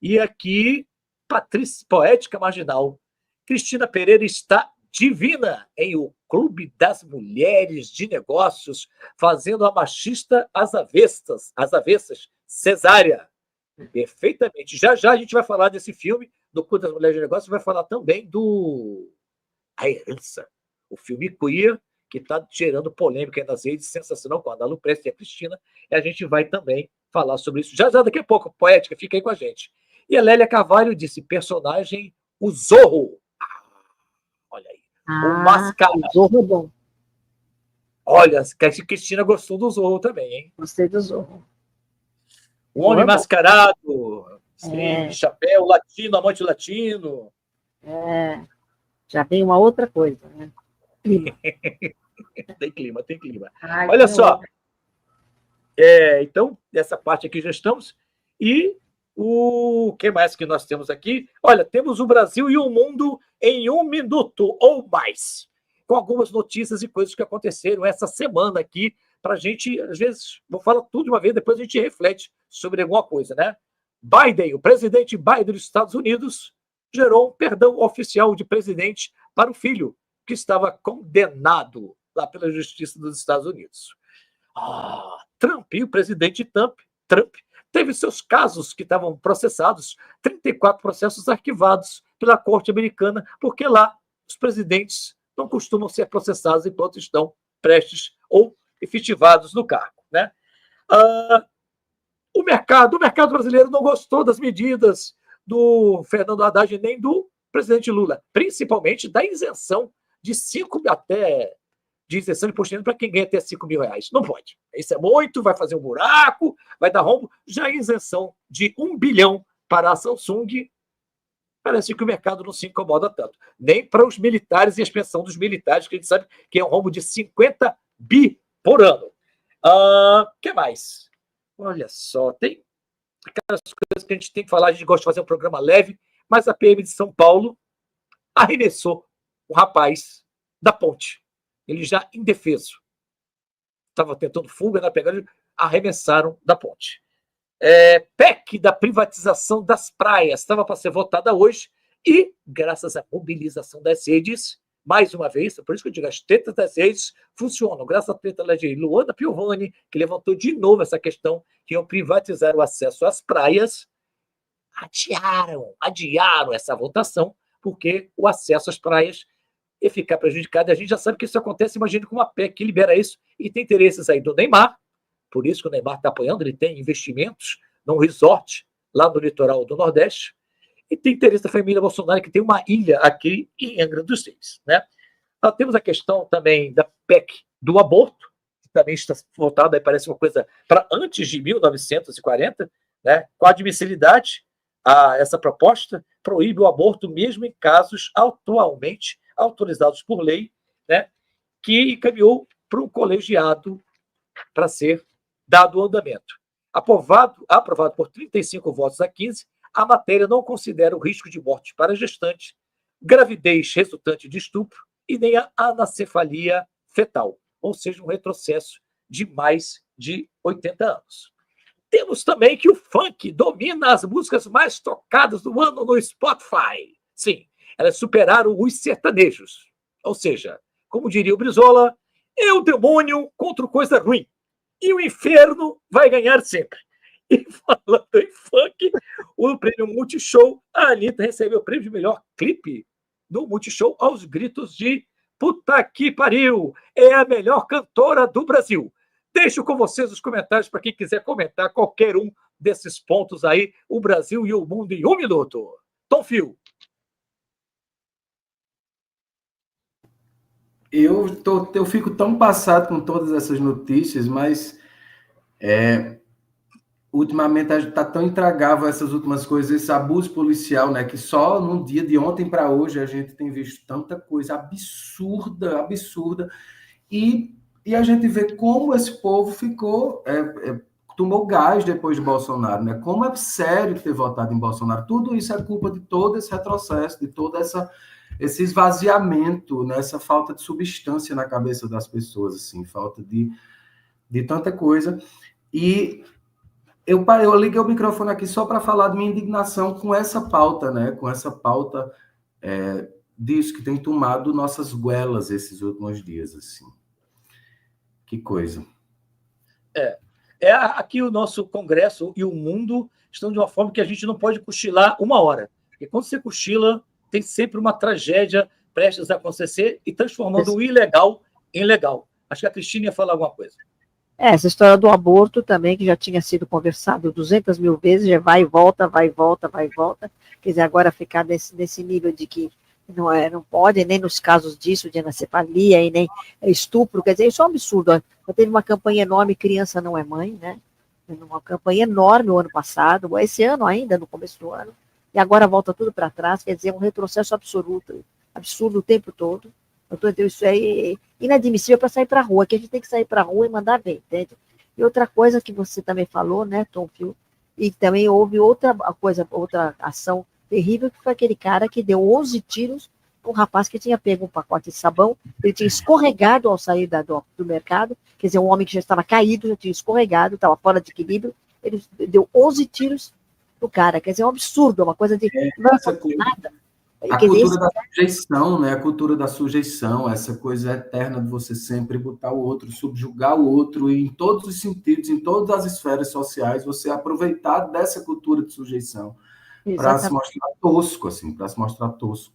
E aqui, Patrícia, Poética Marginal. Cristina Pereira está divina em O Clube das Mulheres de Negócios, fazendo a machista às avessas, Cesária. Perfeitamente. Já a gente vai falar desse filme, do Clube das Mulheres de Negócios, vai falar também do A Herança, o filme queer, que está gerando polêmica nas redes, sensacional com a Ana Lupresta e a Cristina, e a gente vai também falar sobre isso. Já daqui a pouco, Poética, fica aí com a gente. E a Lélia Carvalho disse, personagem, o Zorro. Olha aí. O Mascarado. O Zorro é bom. Olha, a Cristina gostou do Zorro também, hein? Gostei do Zorro. O Homem Mascarado, sim, chapéu latino, amante latino. Já vem uma outra coisa, né? Tem clima. Ai, olha só. Então, nessa parte aqui já estamos. E o que mais que nós temos aqui? Olha, temos o Brasil e o mundo em 1 minuto ou mais, com algumas notícias e coisas que aconteceram essa semana aqui, para a gente, às vezes, vou falar tudo de uma vez, depois a gente reflete sobre alguma coisa, né? Biden, o presidente Biden dos Estados Unidos, gerou um perdão oficial de presidente para o filho, que estava condenado lá pela Justiça dos Estados Unidos. Trump, e o presidente Trump teve seus casos que estavam processados, 34 processos arquivados pela Corte Americana, porque lá os presidentes não costumam ser processados enquanto estão prestes ou efetivados no cargo, né? O mercado brasileiro não gostou das medidas do Fernando Haddad nem do presidente Lula, principalmente da isenção de 5 até de isenção de imposto para quem ganha até R$5.000. Não pode. Isso é muito, vai fazer um buraco, vai dar rombo. Já a isenção de 1 bilhão para a Samsung, parece que o mercado não se incomoda tanto. Nem para os militares e a pensão dos militares, que a gente sabe que é um rombo de 50 bi por ano. Que mais? Olha só, tem aquelas coisas que a gente tem que falar, a gente gosta de fazer um programa leve, mas a PM de São Paulo arremessou o rapaz da ponte. Ele já indefeso. Estava tentando fuga na pegada, arremessaram da ponte. PEC da privatização das praias estava para ser votada hoje e, graças à mobilização das redes, mais uma vez, por isso que eu digo, as tretas das redes funcionam. Graças à treta de Luana Piovani, que levantou de novo essa questão que iam privatizar o acesso às praias, adiaram essa votação, porque o acesso às praias ia ficar prejudicado. A gente já sabe que isso acontece, imagina com uma PEC que libera isso, e tem interesses aí do Neymar, por isso que o Neymar está apoiando, ele tem investimentos num resort lá no litoral do Nordeste, e tem interesse da família Bolsonaro, que tem uma ilha aqui em Angra dos Reis, né? Nós temos a questão também da PEC do aborto, que também está voltada, aí parece uma coisa para antes de 1940, né? Com a admissibilidade, essa proposta proíbe o aborto mesmo em casos atualmente autorizados por lei, né? Que encaminhou para um colegiado para ser dado o andamento. Aprovado por 35 votos a 15, a matéria não considera o risco de morte para gestante, gravidez resultante de estupro e nem a anencefalia fetal, ou seja, um retrocesso de mais de 80 anos. Temos também que o funk domina as músicas mais tocadas do ano no Spotify. Sim, elas superaram os sertanejos. Ou seja, como diria o Brizola, é o demônio contra coisa ruim. E o inferno vai ganhar sempre. E falando em funk, o prêmio Multishow, a Anitta recebeu o prêmio de melhor clipe no Multishow aos gritos de puta que pariu, é a melhor cantora do Brasil. Deixo com vocês os comentários para quem quiser comentar qualquer um desses pontos aí, o Brasil e o mundo em 1 minuto. Tom Fio. Eu fico tão passado com todas essas notícias, mas ultimamente está tão intragável essas últimas coisas, esse abuso policial, né? Que só no dia de ontem para hoje a gente tem visto tanta coisa absurda, e a gente vê como esse povo ficou, tomou gás depois de Bolsonaro, né? Como é sério ter votado em Bolsonaro. Tudo isso é culpa de todo esse retrocesso, de todo esse esvaziamento, né? Essa falta de substância na cabeça das pessoas, assim, falta de tanta coisa. E eu liguei o microfone aqui só para falar de minha indignação com essa pauta, né? Com essa pauta disso que tem tomado nossas goelas esses últimos dias, assim. Que coisa. Aqui o nosso Congresso e o mundo estão de uma forma que a gente não pode cochilar 1 hora. Porque quando você cochila, tem sempre uma tragédia prestes a acontecer e transformando o ilegal em legal. Acho que a Cristina ia falar alguma coisa. Essa história do aborto também, que já tinha sido conversado 200 mil vezes, já vai e volta. Quer dizer, agora ficar nesse nível de que não pode, nem nos casos disso, de anencefalia e nem estupro, quer dizer, isso é um absurdo. Eu teve uma campanha enorme, Criança Não é Mãe, né? Uma campanha enorme o ano passado, esse ano ainda, no começo do ano, e agora volta tudo para trás, quer dizer, um retrocesso absurdo o tempo todo. Então, isso é inadmissível para sair para a rua, que a gente tem que sair para a rua e mandar ver, entende? E outra coisa que você também falou, né, Tom Fio, e também houve outra coisa, outra ação terrível, que foi aquele cara que deu 11 tiros um rapaz que tinha pego um pacote de sabão, ele tinha escorregado ao sair do mercado, quer dizer, um homem que já estava caído, já tinha escorregado, estava fora de equilíbrio, ele deu 11 tiros no cara, quer dizer, é um absurdo, uma coisa de não acontece nada. A cultura da sujeição, né? A cultura da sujeição, essa coisa eterna de você sempre botar o outro, subjugar o outro, e em todos os sentidos, em todas as esferas sociais, você aproveitar dessa cultura de sujeição para se mostrar tosco, assim, para se mostrar tosco.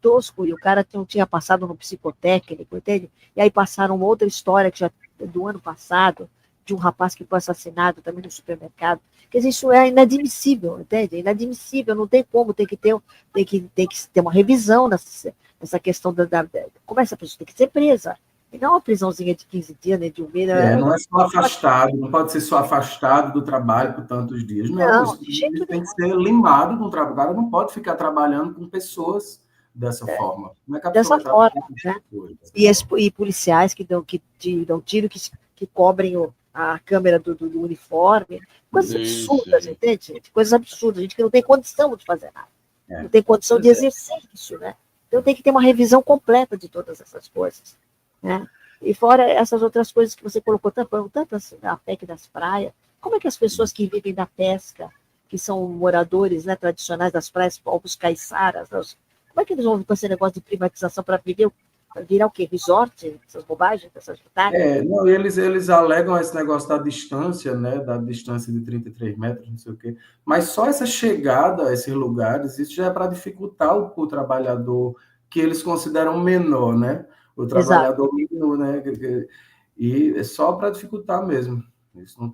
Tosco, e o cara tinha passado no psicotécnico, entende? E aí passaram uma outra história que já do ano passado, de um rapaz que foi assassinado também no supermercado. Quer dizer, isso é inadmissível, entende? É inadmissível, não tem como, tem que ter uma revisão nessa questão como essa pessoa tem que ser presa. E não uma prisãozinha de 15 dias, nem de um mês. Não é só afastado, não pode ser só afastado do trabalho por tantos dias. Não, de jeito tem que ser limado do trabalho. O cara não pode ficar trabalhando com pessoas dessa forma. Dessa forma, né? E policiais que dão tiro, que cobrem a câmera do uniforme, coisas absurdas, entende, gente? Coisas absurdas, gente que não tem condição de fazer nada, não tem condição de exercer isso, né? Então tem que ter uma revisão completa de todas essas coisas, né? E fora essas outras coisas que você colocou, tanto a PEC das praias, como é que as pessoas que vivem da pesca, que são moradores, né, tradicionais das praias, povos caiçaras, como é que eles vão com esse negócio de privatização para virar o quê? Resort? Essas bobagens, essas vitárias? Não, eles alegam esse negócio da distância, né? Da distância de 33 metros, não sei o quê. Mas só essa chegada a esses lugares, isso já é para dificultar o trabalhador que eles consideram menor, né? O trabalhador menor, né? E é só para dificultar mesmo.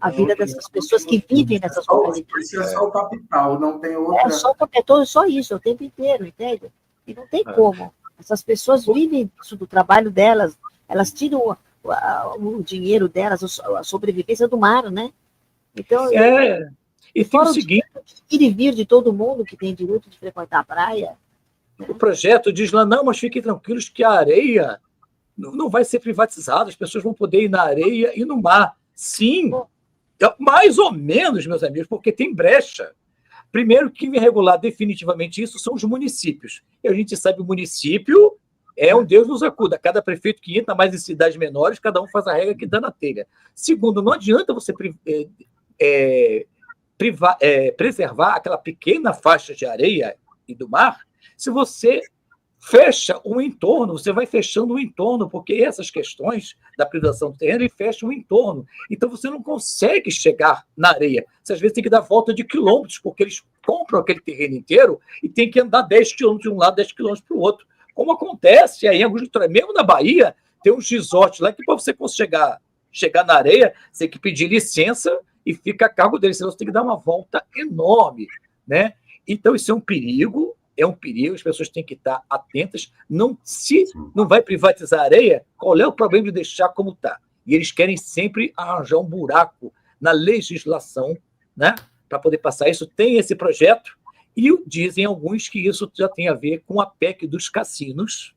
A vida dessas pessoas que vivem nessas localidades. Isso é só o capital, não tem outra... É só o capital, só isso, o tempo inteiro, entende? E não tem como. Essas pessoas vivem isso do trabalho delas, elas tiram o dinheiro delas, a sobrevivência do mar, né? Então, e tem o seguinte... Ir e vir de todo mundo que tem direito de frequentar a praia. Né? O projeto diz lá, não, mas fiquem tranquilos que a areia não vai ser privatizada, as pessoas vão poder ir na areia e no mar. Sim, mais ou menos, meus amigos, porque tem brecha. Primeiro, quem vai regular definitivamente isso são os municípios. E a gente sabe que o município é um Deus nos acuda. Cada prefeito que entra, mais em cidades menores, cada um faz a regra que dá na telha. Segundo, não adianta você preservar aquela pequena faixa de areia e do mar se você fecha o entorno, você vai fechando o entorno, porque essas questões da predação do terreno, ele fecha o entorno. Então, você não consegue chegar na areia. Você, às vezes, tem que dar volta de quilômetros, porque eles compram aquele terreno inteiro e tem que andar 10 quilômetros de um lado, 10 quilômetros para o outro. Como acontece aí em alguns litorais, mesmo na Bahia, tem uns resorts lá que, para você chegar na areia, você tem que pedir licença e fica a cargo deles, senão você tem que dar uma volta enorme, né? Então, isso é um perigo, as pessoas têm que estar atentas. Se não vai privatizar a areia, qual é o problema de deixar como está? E eles querem sempre arranjar um buraco na legislação, né, para poder passar isso. Tem esse projeto, e dizem alguns que isso já tem a ver com a PEC dos cassinos,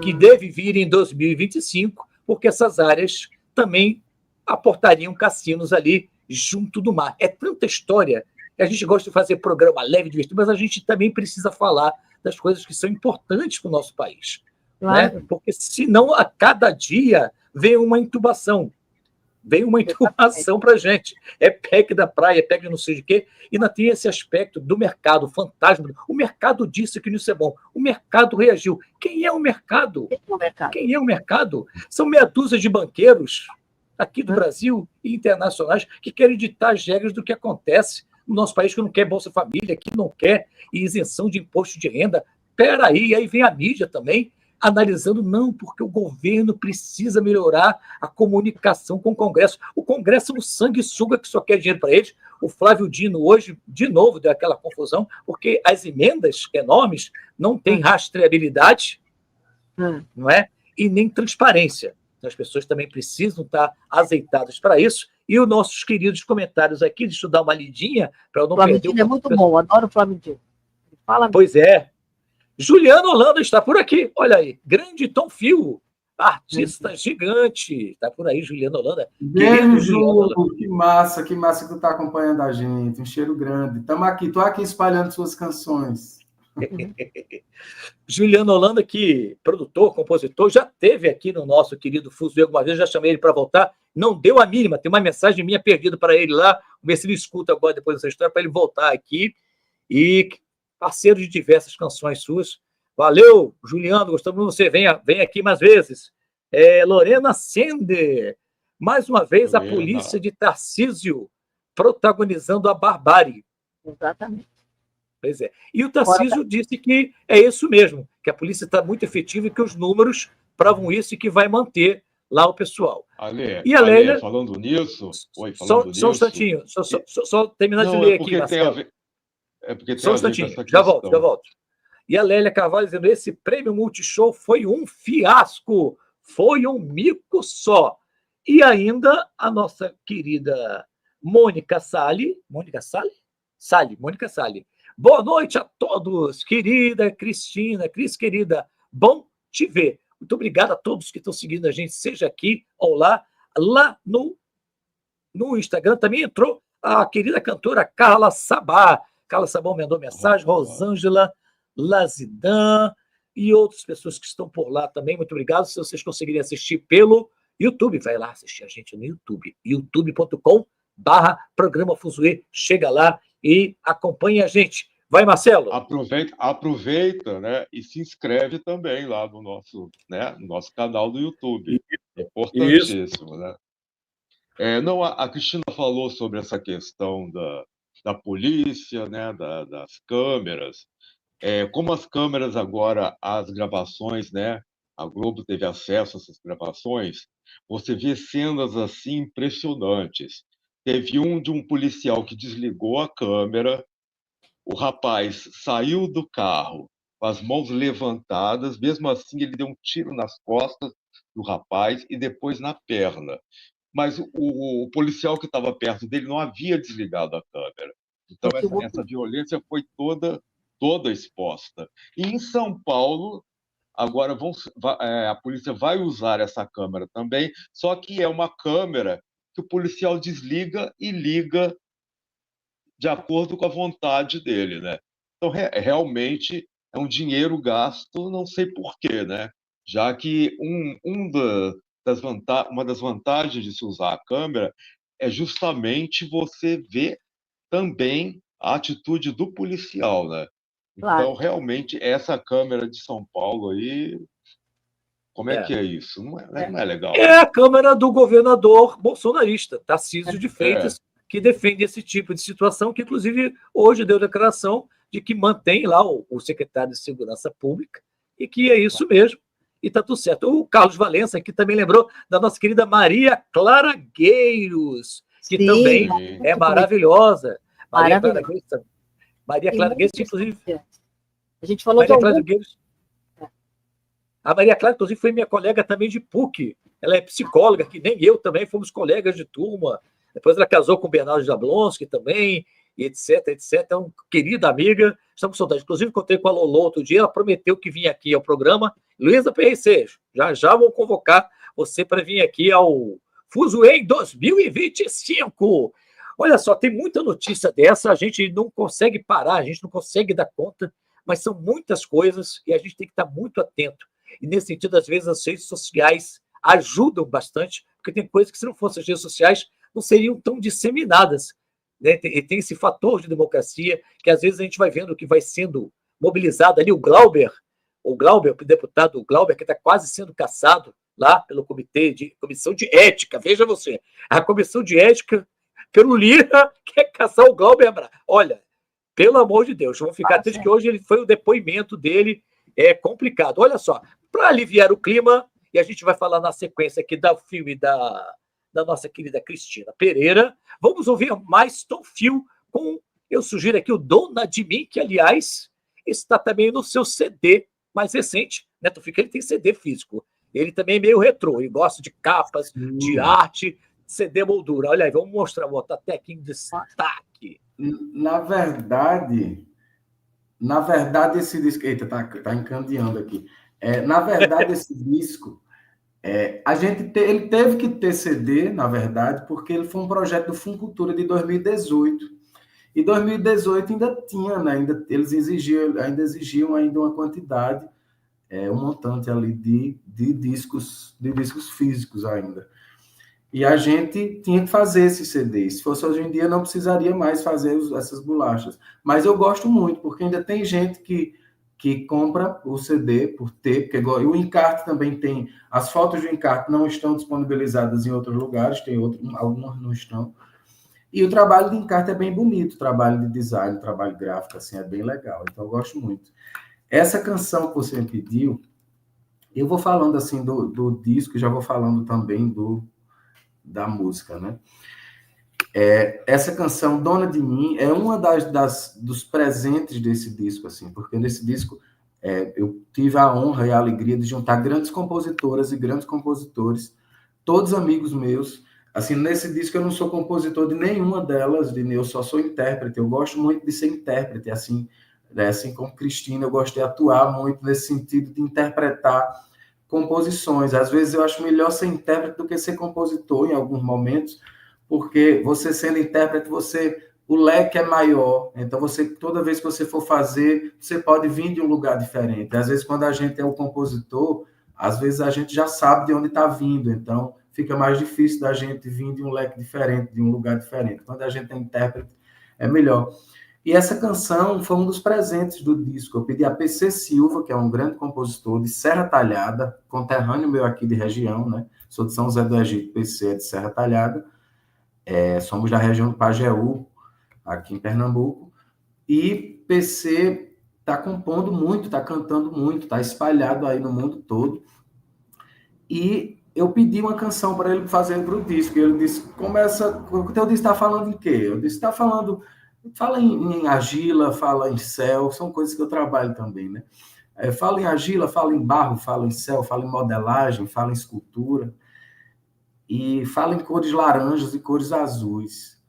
que deve vir em 2025, porque essas áreas também aportariam cassinos ali junto do mar. É tanta história. A gente gosta de fazer programa leve, divertido, mas a gente também precisa falar das coisas que são importantes para o nosso país. Claro. Né? Porque senão, a cada dia, vem uma intubação. Vem uma intubação para a gente. É PEC da praia, é PEC de não sei de quê, e ainda tem esse aspecto do mercado, fantasma. O mercado disse que isso é bom. O mercado reagiu. Quem é o mercado? Quem é o mercado? São meia dúzia de banqueiros aqui do Brasil e internacionais que querem ditar as regras do que acontece no nosso país, que não quer Bolsa Família, que não quer isenção de imposto de renda. Peraí, aí vem a mídia também analisando, não, porque o governo precisa melhorar a comunicação com o Congresso. O Congresso é um sanguessuga que só quer dinheiro para eles. O Flávio Dino hoje, de novo, deu aquela confusão, porque as emendas enormes não têm rastreabilidade, não é? E nem transparência. Então, as pessoas também precisam estar azeitadas para isso. E os nossos queridos comentários aqui, deixa eu dar uma lidinha para eu não perder. O é muito bom, adoro o Flamengo. Fala. Pois é. Juliano Holanda está por aqui. Olha aí, grande Tom Fio. artista gigante. Está por aí, Juliana Holanda. Beijo, Ju, que massa que tu está acompanhando a gente. Um cheiro grande. Estamos aqui, estou aqui espalhando suas canções. Juliana Holanda, que produtor, compositor, já teve aqui no nosso querido Fuso alguma vez, já chamei ele para voltar, não deu a mínima, tem uma mensagem minha perdida para ele lá, vamos ver se ele escuta agora depois dessa história, para ele voltar aqui, e parceiro de diversas canções suas. Valeu, Juliano, gostamos de você, vem aqui mais vezes. Lorena Sender, mais uma vez Lorena. A polícia de Tarcísio, protagonizando a barbárie. Exatamente. Pois é. E o Tarcísio disse que é isso mesmo, que a polícia está muito efetiva e que os números provam isso e que vai manter lá o pessoal. E a Lélia, falando nisso... Só um instantinho, só terminar de ler aqui, Marcelo. Porque só um instantinho, já volto. E a Lélia Carvalho dizendo, esse prêmio Multishow foi um fiasco, foi um mico só. E ainda a nossa querida Mônica Salles. Boa noite a todos, querida Cristina, Cris, querida, bom te ver. Muito obrigado a todos que estão seguindo a gente, seja aqui ou lá no Instagram. Também entrou a querida cantora Carla Sabá. Carla Sabá mandou mensagem, Rosângela Lazidan e outras pessoas que estão por lá também. Muito obrigado. Se vocês conseguirem assistir pelo YouTube, vai lá assistir a gente no YouTube, youtube.com/programa Fuzue. Chega lá e acompanhe a gente. Vai, Marcelo. Aproveita, né? E se inscreve também lá no nosso canal do YouTube. É importantíssimo, né? A Cristina falou sobre essa questão da polícia, né? Das câmeras. Como as câmeras agora, as gravações, né? A Globo teve acesso a essas gravações. Você vê cenas assim impressionantes. Teve de um policial que desligou a câmera, o rapaz saiu do carro com as mãos levantadas, mesmo assim ele deu um tiro nas costas do rapaz e depois na perna. Mas o policial que estava perto dele não havia desligado a câmera. Então essa violência foi toda exposta. E em São Paulo, agora a polícia vai usar essa câmera também, só que é uma câmera que o policial desliga e liga de acordo com a vontade dele, né? Então, realmente é um dinheiro gasto, não sei porquê, né? Já que uma das vantagens de se usar a câmera é justamente você ver também a atitude do policial, né? Claro. Então, realmente, essa câmera de São Paulo aí, como é que é isso? Não é legal. É a câmera do governador bolsonarista, Tarcísio de Freitas, que defende esse tipo de situação, que, inclusive, hoje deu declaração de que mantém lá o secretário de Segurança Pública e que é isso mesmo, e está tudo certo. O Carlos Valença, que também lembrou da nossa querida Maria Clara Gueiros, que também é maravilhosa. Maria Clara Gueiros, inclusive... A gente falou Maria Clara Gueiros. A Maria Clara, inclusive, foi minha colega também de PUC. Ela é psicóloga, que nem eu também, fomos colegas de turma. Depois ela casou com o Bernardo Jablonski também, e etc. É uma querida amiga. Estamos com saudade. Inclusive, encontrei com a Lolo outro dia, ela prometeu que vinha aqui ao programa. Luísa PRC, já vou convocar você para vir aqui ao Fuzue em 2025. Olha só, tem muita notícia dessa, a gente não consegue parar, a gente não consegue dar conta, mas são muitas coisas e a gente tem que estar muito atento. E, nesse sentido, às vezes, as redes sociais ajudam bastante, porque tem coisas que, se não fossem as redes sociais, não seriam tão disseminadas. Né? E tem esse fator de democracia, que às vezes a gente vai vendo que vai sendo mobilizado ali. O deputado Glauber, que está quase sendo cassado lá pelo comissão de ética. Veja você, a comissão de ética, pelo Lira, quer caçar o Glauber. Olha, pelo amor de Deus, vamos ficar atentos que hoje foi o depoimento dele, é complicado. Olha só, para aliviar o clima, e a gente vai falar na sequência aqui do filme da nossa querida Cristina Pereira, vamos ouvir mais Tom Fio com, eu sugiro aqui, o Dona de Mim, que, aliás, está também no seu CD mais recente, né, Tom Fio, que ele tem CD físico. Ele também é meio retrô, e gosta de capas, de arte, CD moldura. Olha aí, vamos mostrar, botar até aqui em destaque. Na verdade, esse disco... Eita, tá encandeando aqui. Na verdade, esse disco Ele teve que ter CD, na verdade, porque ele foi um projeto do Funcultura de 2018. E 2018 ainda tinha, né? Eles exigiam uma quantidade, um montante ali de discos físicos ainda. E a gente tinha que fazer esses CDs. Se fosse hoje em dia, não precisaria mais fazer essas bolachas. Mas eu gosto muito, porque ainda tem gente que compra o CD por ter, porque o encarte também tem. As fotos do encarte não estão disponibilizadas em outros lugares, algumas não estão. E o trabalho de encarte é bem bonito, o trabalho de design, o trabalho gráfico, assim, é bem legal. Então, eu gosto muito. Essa canção que você me pediu, eu vou falando assim do disco, já vou falando também da música, né? Essa canção, Dona de Mim, é uma dos presentes desse disco, assim, porque nesse disco eu tive a honra e a alegria de juntar grandes compositoras e grandes compositores, todos amigos meus. Assim, nesse disco eu não sou compositor de nenhuma delas, eu só sou intérprete. Eu gosto muito de ser intérprete, assim, né? Assim como Cristina, eu gosto de atuar muito nesse sentido de interpretar composições. Às vezes eu acho melhor ser intérprete do que ser compositor em alguns momentos, porque você sendo intérprete, o leque é maior. Então, toda vez que você for fazer, você pode vir de um lugar diferente. Às vezes, quando a gente é o compositor, às vezes a gente já sabe de onde está vindo. Então, fica mais difícil da gente vir de um leque diferente, de um lugar diferente. Quando a gente é intérprete, é melhor. E essa canção foi um dos presentes do disco. Eu pedi a PC Silva, que é um grande compositor de Serra Talhada, conterrâneo meu aqui de região, né? Sou de São José do Egito, PC é de Serra Talhada. Somos da região do Pajeú, aqui em Pernambuco. E PC está compondo muito, está cantando muito, está espalhado aí no mundo todo. E eu pedi uma canção para ele fazer para o disco. E ele disse, o teu disco está falando em quê? Eu disse, fala em argila, fala em céu, são coisas que eu trabalho também, né? Fala em argila, fala em barro, fala em céu, fala em modelagem, fala em escultura, e fala em cores laranjas e cores azuis.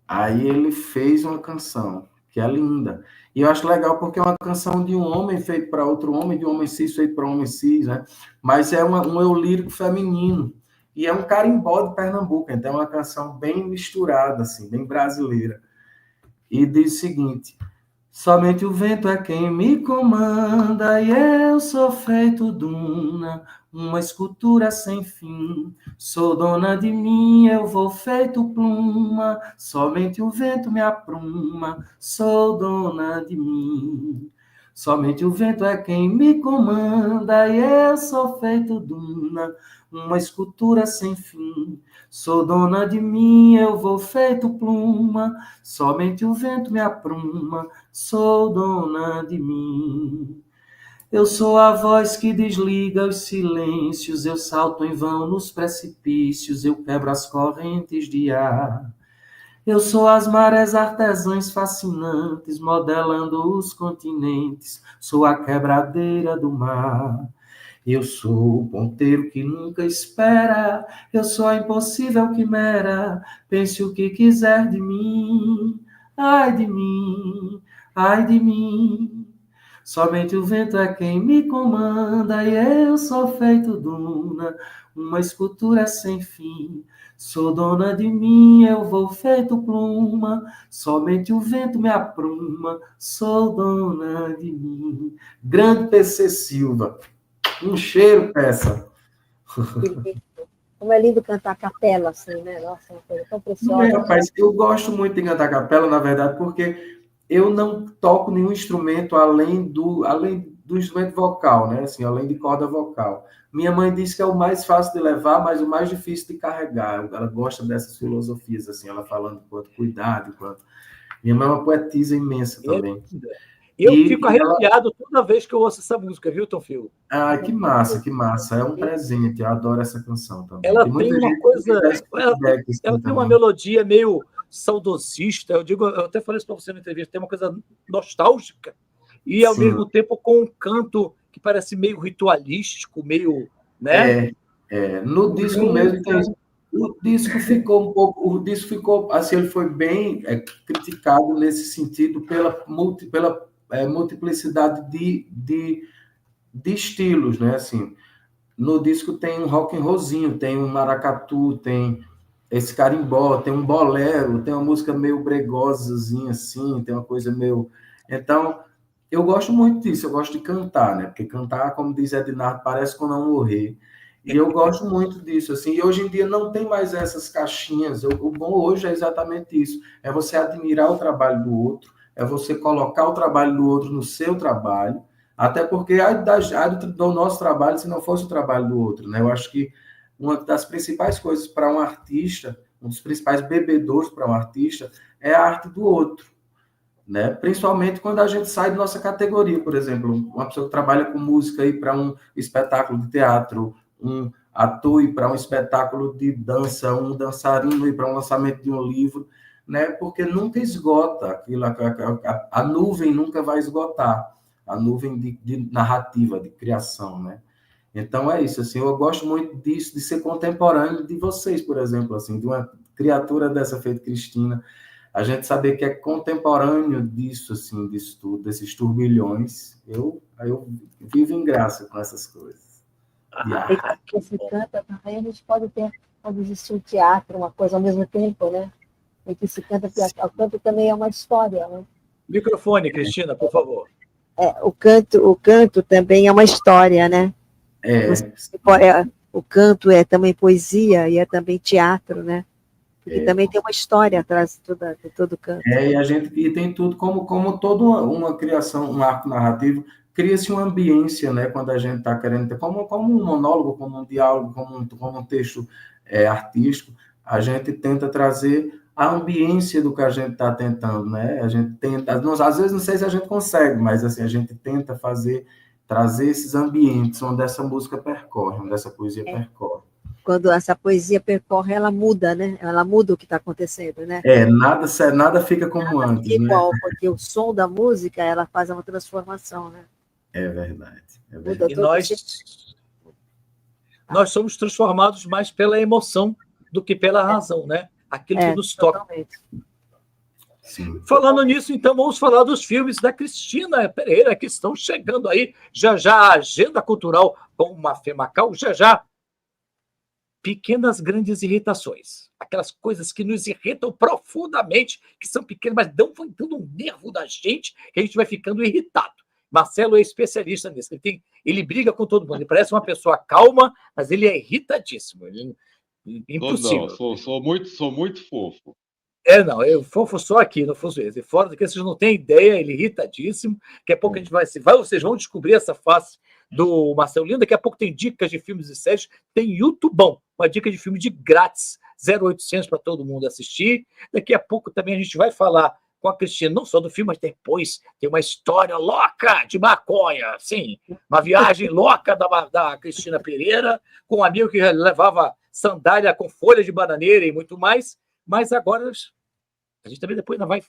Aí ele fez uma canção, que é linda. E eu acho legal porque é uma canção de um homem feito para outro homem, de um homem cis feito para um homem cis, né? Mas é um eu lírico feminino. E é um carimbó de Pernambuco, então é uma canção bem misturada, assim, bem brasileira. E diz o seguinte: somente o vento é quem me comanda, e eu sou feito duna, uma escultura sem fim. Sou dona de mim, eu vou feito pluma, somente o vento me apruma, sou dona de mim. Somente o vento é quem me comanda, e eu sou feito duna, uma escultura sem fim. Sou dona de mim, eu vou feito pluma, somente o vento me apruma, sou dona de mim. Eu sou a voz que desliga os silêncios, eu salto em vão nos precipícios, eu quebro as correntes de ar. Eu sou as marés artesãs fascinantes, modelando os continentes, sou a quebradeira do mar. Eu sou o ponteiro que nunca espera, eu sou a impossível quimera, pense o que quiser de mim, ai de mim, ai de mim. Somente o vento é quem me comanda, e eu sou feito duna, uma escultura sem fim. Sou dona de mim, eu vou feito pluma, somente o vento me apruma, sou dona de mim. Grande PC Silva. Um cheiro, peça. Como é lindo cantar a capela, assim, né? Nossa, uma coisa tão preciosa. Rapaz, eu gosto muito de cantar capela, na verdade, porque eu não toco nenhum instrumento além do instrumento vocal, né? Assim, além de corda vocal. Minha mãe diz que é o mais fácil de levar, mas o mais difícil de carregar. Ela gosta dessas filosofias, assim, ela falando quanto cuidado, quanto... Minha mãe é uma poetisa imensa também. Eu fico arrepiado toda vez que eu ouço essa música, viu, Tonfio? Ah, que massa, que massa. É um presente, eu adoro essa canção também. Ela tem uma coisa... Ela tem uma melodia meio saudosista, eu até falei isso para você na entrevista, tem uma coisa nostálgica, e ao mesmo tempo com um canto que parece meio ritualístico, meio... né? No disco mesmo tem... O disco ficou, assim, ele foi bem criticado nesse sentido pela multiplicidade de estilos, né? Assim, no disco tem um rock and rollzinho, tem um maracatu, tem esse carimbó, tem um bolero, tem uma música meio bregosazinha assim, tem uma coisa meio... Então, eu gosto muito disso, eu gosto de cantar, né? Porque cantar, como diz Ednardo, parece com não morrer. E eu gosto muito disso, assim, e hoje em dia não tem mais essas caixinhas. O bom hoje é exatamente isso, é você admirar o trabalho do outro, é você colocar o trabalho do outro no seu trabalho, até porque do nosso trabalho se não fosse o trabalho do outro, né? Eu acho que uma das principais coisas para um artista, um dos principais bebedouros para um artista, é a arte do outro, né? Principalmente quando a gente sai da nossa categoria, por exemplo, uma pessoa que trabalha com música ir para um espetáculo de teatro, um ator ir para um espetáculo de dança, um dançarino ir para um lançamento de um livro, né? Porque nunca esgota aquilo, a nuvem nunca vai esgotar, a nuvem de narrativa, de criação, né? Então é isso, assim, eu gosto muito disso, de ser contemporâneo de vocês, por exemplo, assim, de uma criatura dessa feita Cristina, a gente saber que é contemporâneo disso, assim, disso tudo, desses turbilhões, eu vivo em graça com essas coisas. Porque se canta também, a gente pode existir um teatro, uma coisa ao mesmo tempo, né? E que se canta, porque o canto também é uma história, né? Microfone, Cristina, por favor. O canto também é uma história, né? O canto é também poesia e é também teatro, né? Porque também tem uma história atrás de todo canto. E tem tudo como toda uma criação, um arco narrativo, cria-se uma ambiência, né? Quando a gente está querendo ter, como um monólogo, como um diálogo, como um texto artístico, a gente tenta trazer a ambiência do que a gente está tentando, né? A gente tenta, às vezes não sei se a gente consegue, mas assim, a gente tenta trazer esses ambientes onde essa música percorre, onde essa poesia percorre. Quando essa poesia percorre, ela muda, né? Ela muda o que está acontecendo, né? Nada fica como antes, fica igual, né? Porque o som da música, ela faz uma transformação, né? É verdade. E nós somos transformados mais pela emoção do que pela razão, né? Aquilo que nos toca. Totalmente. Sim. Falando nisso, então, vamos falar dos filmes da Cristina Pereira, que estão chegando aí. Já a agenda cultural com uma Mafê Macau, já. Pequenas, grandes irritações. Aquelas coisas que nos irritam profundamente, que são pequenas, mas dão um nervo da gente, que a gente vai ficando irritado. Marcelo é especialista nisso. Ele briga com todo mundo. Ele parece uma pessoa calma, mas ele é irritadíssimo. Impossível. Não, sou muito fofo. Não, eu fofo só aqui no Fuzuês. E fora daqui, vocês não têm ideia, ele é irritadíssimo. Daqui a pouco a gente vocês vão descobrir essa face do Marcelo Lino. Daqui a pouco tem dicas de filmes e séries. Tem YouTubão, uma dica de filme de grátis, 0800 para todo mundo assistir. Daqui a pouco também a gente vai falar com a Cristina, não só do filme, mas depois tem uma história louca de maconha, sim, uma viagem louca da Cristina Pereira, com um amigo que levava sandália com folha de bananeira e muito mais. Mas agora a gente também depois não vai...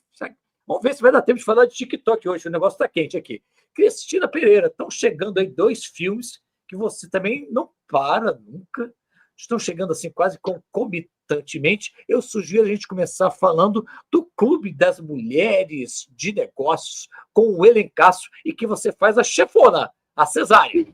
Vamos ver se vai dar tempo de falar de TikTok hoje, o negócio está quente aqui. Cristina Pereira, estão chegando aí 2 filmes que você também não para nunca, estão chegando assim quase concomitantemente. Eu sugiro a gente começar falando do Clube das Mulheres de Negócios, com o elencaço, e que você faz a chefona, a Cesária.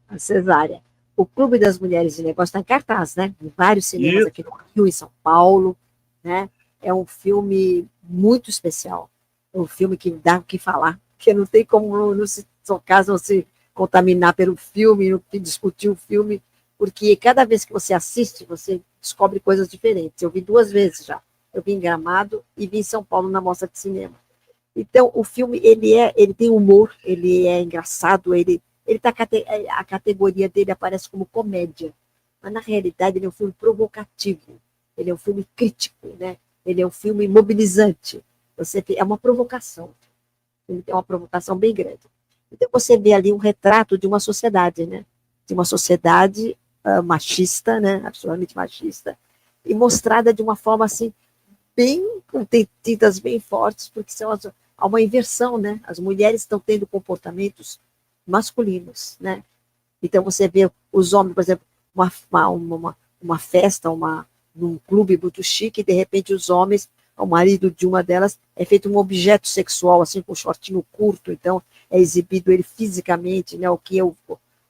A Cesária. O Clube das Mulheres de Negócios está em cartaz, né? Em vários cinemas aqui no Rio e São Paulo, né? É um filme muito especial. É um filme que dá o que falar, porque não tem como não se tocar, não se contaminar pelo filme, não discutir o filme, porque cada vez que você assiste, você descobre coisas diferentes. Eu vi 2 vezes já. Eu vi em Gramado e vi em São Paulo na mostra de cinema. Então, o filme, ele tem humor, ele é engraçado, a categoria dele aparece como comédia, mas na realidade ele é um filme provocativo, ele é um filme crítico, né? Ele é um filme mobilizante. É uma provocação. Ele tem uma provocação bem grande. Então você vê ali um retrato de uma sociedade, né? De uma sociedade machista, né? Absolutamente machista, e mostrada de uma forma assim, com tintas bem fortes, porque há uma inversão, né? As mulheres estão tendo comportamentos masculinos, né? Então você vê os homens, por exemplo, uma festa, num clube muito chique, e de repente os homens, o marido de uma delas é feito um objeto sexual, assim, com um shortinho curto, então é exibido ele fisicamente, né, o que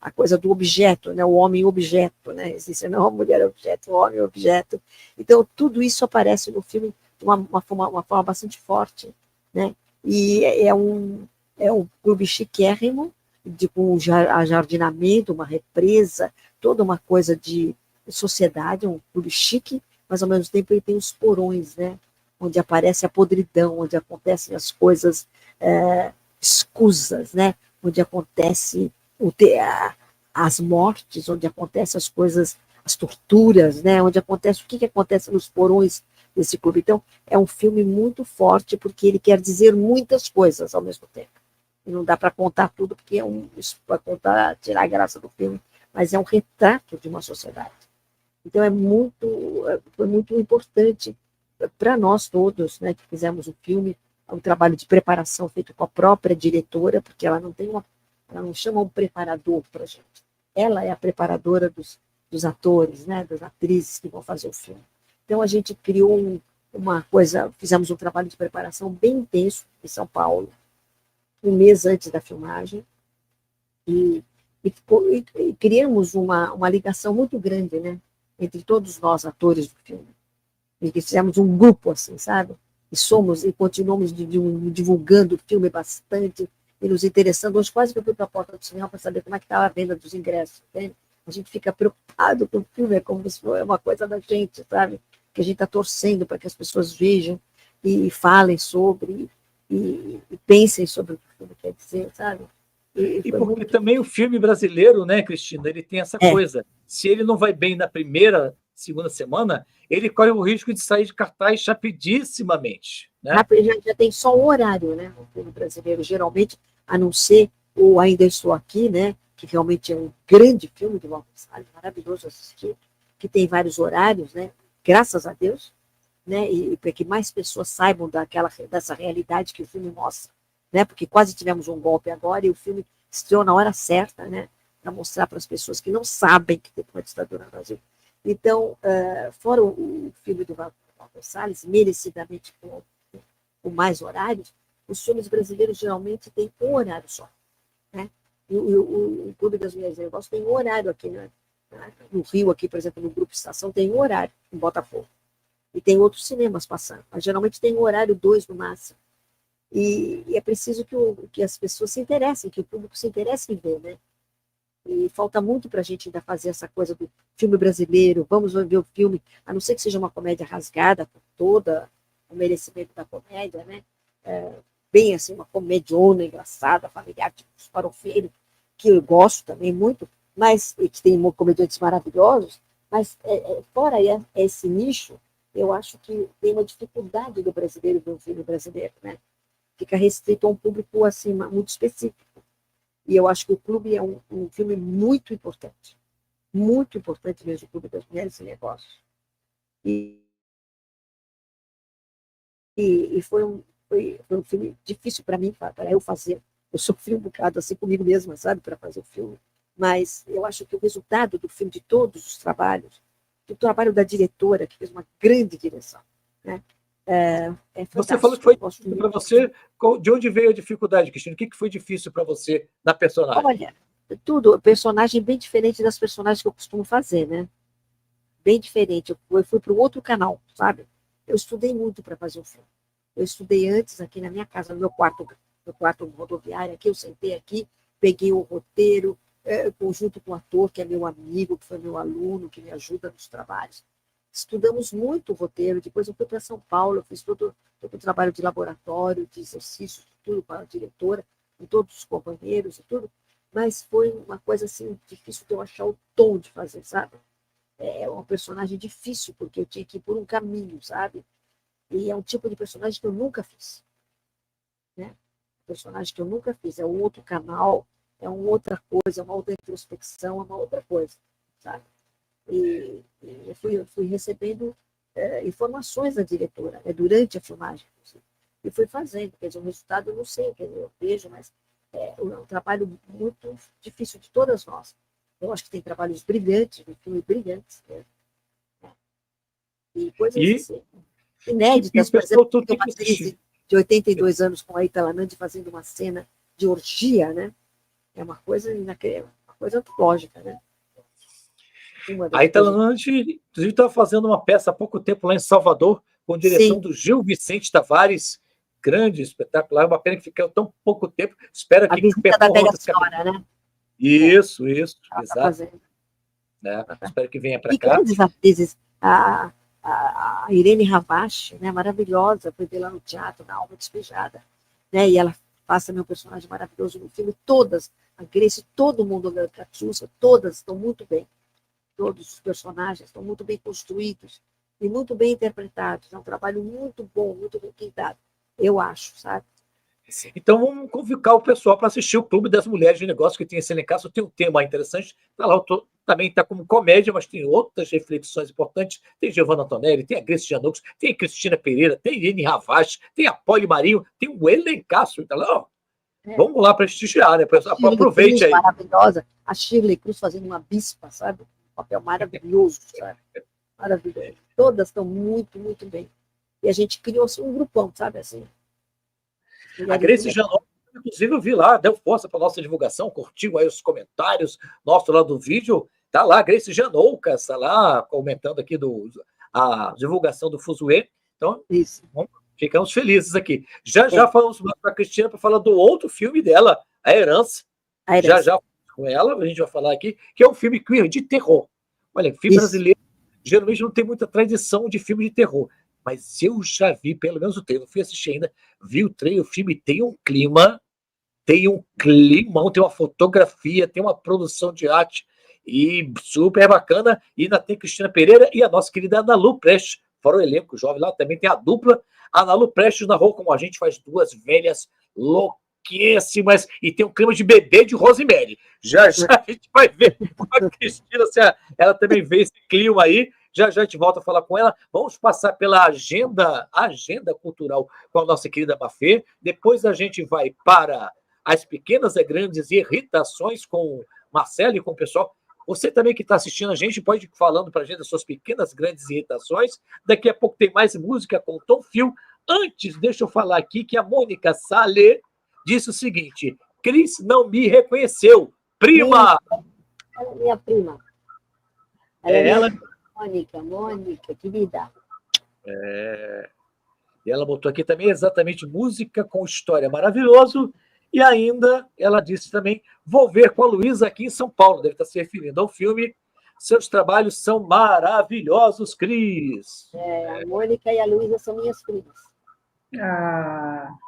a coisa do objeto, né? O homem-objeto, né? Existe não a mulher-objeto, o homem-objeto. Então, tudo isso aparece no filme de uma forma bastante forte, né? E é um clube chiquérrimo, com ajardinamento, uma represa, toda uma coisa de sociedade, um clube chique, mas ao mesmo tempo ele tem os porões, né? Onde aparece a podridão, onde acontecem as coisas escusas, né? Onde acontece as mortes, onde acontecem as coisas, as torturas, né? Onde acontece o que acontece nos porões desse clube. Então, é um filme muito forte, porque ele quer dizer muitas coisas ao mesmo tempo. E não dá para contar tudo, porque isso para contar, tirar a graça do filme, mas é um retrato de uma sociedade. Então, foi muito importante para nós todos, né, que fizemos o filme, um trabalho de preparação feito com a própria diretora, porque ela não chama um preparador para a gente. Ela é a preparadora dos atores, né, das atrizes que vão fazer o filme. Então, a gente criou fizemos um trabalho de preparação bem intenso em São Paulo, um mês antes da filmagem, e criamos uma ligação muito grande, né, entre todos nós, atores do filme. E fizemos um grupo, assim, sabe? E continuamos divulgando o filme bastante, e nos interessando. Hoje quase que eu fui para a porta do cinema para saber como é que estava a venda dos ingressos, entende? A gente fica preocupado com o filme, é como se fosse uma coisa da gente, sabe? Que a gente está torcendo para que as pessoas vejam e falem sobre, e pensem sobre o que o filme quer dizer, sabe? E porque também o filme brasileiro, né, Cristina, ele tem essa coisa. Se ele não vai bem na primeira, segunda semana, ele corre o risco de sair de cartaz rapidissimamente, né? Já tem só o horário, né? O filme brasileiro, geralmente, a não ser o Ainda Estou Aqui, né? Que realmente é um grande filme de Walter Salles, maravilhoso assistir, que tem vários horários, né? Graças a Deus, né? E para que mais pessoas saibam dessa realidade que o filme mostra, né? Porque quase tivemos um golpe agora e o filme estreou na hora certa, né? Para mostrar para as pessoas que não sabem que tem uma ditadura no Brasil. Então, fora o filme do Walter Salles, merecidamente com mais horários, os filmes brasileiros geralmente têm um horário só, né? E o Clube das Mulheres Negócios tem um horário aqui, né? No Rio, aqui, por exemplo, no Grupo Estação, tem um horário, em Botafogo. E tem outros cinemas passando, mas geralmente tem um horário 2 no máximo. E é preciso que as pessoas se interessem, que o público se interesse em ver, né? E falta muito para a gente ainda fazer essa coisa do filme brasileiro, vamos ver o filme, a não ser que seja uma comédia rasgada, com todo o merecimento da comédia, né? Bem assim, uma comediona engraçada, familiar, tipo Os Farofeiros, que eu gosto também muito, mas que tem comediantes maravilhosos, mas fora esse nicho, eu acho que tem uma dificuldade do brasileiro ver um filme brasileiro, né? Fica restrito a um público assim, muito específico. E eu acho que o Clube é um filme muito importante mesmo, o Clube das Mulheres e Negócios. E foi um filme difícil para mim, para eu fazer. Eu sofri um bocado assim comigo mesma, sabe, para fazer o filme. Mas eu acho que o resultado do filme, de todos os trabalhos, do trabalho da diretora, que fez uma grande direção, né? Você falou que foi difícil para você. De onde veio a dificuldade, Cristina? O que foi difícil para você na personagem? Olha, tudo, personagem bem diferente das personagens que eu costumo fazer, né? Bem diferente. Eu fui para um outro canal, sabe? Eu estudei muito para fazer o filme. Eu estudei antes aqui na minha casa, no meu quarto rodoviário, aqui, eu sentei aqui, peguei o roteiro, junto com o ator, que é meu amigo, que foi meu aluno, que me ajuda nos trabalhos. Estudamos muito o roteiro, depois eu fui para São Paulo, eu fiz todo o trabalho de laboratório, de exercícios, tudo com a diretora, com todos os companheiros e tudo, mas foi uma coisa assim, difícil de eu achar o tom de fazer, sabe? É um personagem difícil, porque eu tinha que ir por um caminho, sabe? E é um tipo de personagem que eu nunca fiz, né? Personagem que eu nunca fiz, é um outro canal, é uma outra coisa, é uma outra introspecção, é uma outra coisa, sabe? E eu fui recebendo informações da diretora, durante a filmagem, e fui fazendo, quer dizer, o resultado eu não sei, quer dizer, eu vejo, mas é um trabalho muito difícil de todas nós. Eu acho que tem trabalhos brilhantes, filmes brilhantes, né? E coisas assim, inéditas, por exemplo, tem uma atriz de 82 anos com a Ita Lanandi fazendo uma cena de orgia, né? É uma coisa coisa antológica, né? Aí a gente, inclusive, estava fazendo uma peça há pouco tempo lá em Salvador, com direção do Gil Vicente Tavares, grande espetáculo. É uma pena que ficou tão pouco tempo. Espero que Visita da Velha Senhora, né? Isso, exato. Né? Espero que venha para cá. E grandes atrizes, a Irene Ravache, né? Maravilhosa, foi ver lá no teatro, na Alma Despejada, né? E ela faz também um personagem maravilhoso no filme. Todas, a Grace, todo mundo, a Catiúcia, todas estão muito bem. Todos os personagens estão muito bem construídos e muito bem interpretados. É um trabalho muito bom, muito requintado, eu acho, sabe? Então vamos convocar o pessoal para assistir o Clube das Mulheres de Negócios, que tem esse elencaço, tem um tema interessante. Tá lá, também está como comédia, mas tem outras reflexões importantes. Tem Giovanna Antonelli, tem a Grace Janoucas, tem a Cristina Pereira, tem a Irene Ravache, tem a Poli Marinho, tem um elencaço. Então, vamos lá prestigiar, né? Aproveite aí. Maravilhosa. A Shirley Cruz fazendo uma bispa, sabe? Um papel maravilhoso, sabe? Maravilhoso. Todas estão muito, muito bem. E a gente criou assim, um grupão, sabe? Assim. A Grace Janoucas, inclusive, eu vi lá, deu força para a nossa divulgação, curtiu aí os comentários nossos lá do vídeo. Tá lá, a Grace Janoucas, tá lá comentando aqui a divulgação do Fuzue. Então, isso. Ficamos felizes aqui. Já falamos com a Cristina para falar do outro filme dela, A Herança. Já com ela, a gente vai falar aqui, que é um filme queer de terror. Olha, filme brasileiro geralmente não tem muita tradição de filme de terror. Mas eu já vi, pelo menos o trailer, não fui assistir ainda, vi o trailer, o filme tem um clima, tem uma fotografia, tem uma produção de arte e super bacana. E ainda tem Cristina Pereira e a nossa querida Ana Lu Prestes, fora o elenco jovem lá, também tem a dupla. A Ana Lu Prestes narrou como a gente faz duas velhas louquíssimas e tem um clima de bebê de Rosemary. Já a gente vai ver com a Cristina se ela também vê esse clima aí. Já a gente volta a falar com ela. Vamos passar pela agenda cultural com a nossa querida Mafê. Depois a gente vai para as pequenas e grandes irritações com Marcelo e com o pessoal. Você também que está assistindo a gente pode ir falando para a gente das suas pequenas, grandes irritações. Daqui a pouco tem mais música com Tom Fio. Antes, deixa eu falar aqui que a Mônica Salé disse o seguinte: Cris não me reconheceu. Prima! Ela é minha prima. Ela... Mônica, querida. E ela botou aqui também exatamente música com história maravilhoso. E ainda, ela disse também, vou ver com a Luísa aqui em São Paulo. Deve estar se referindo ao filme. Seus trabalhos são maravilhosos, Cris. A Mônica e a Luísa são minhas primas.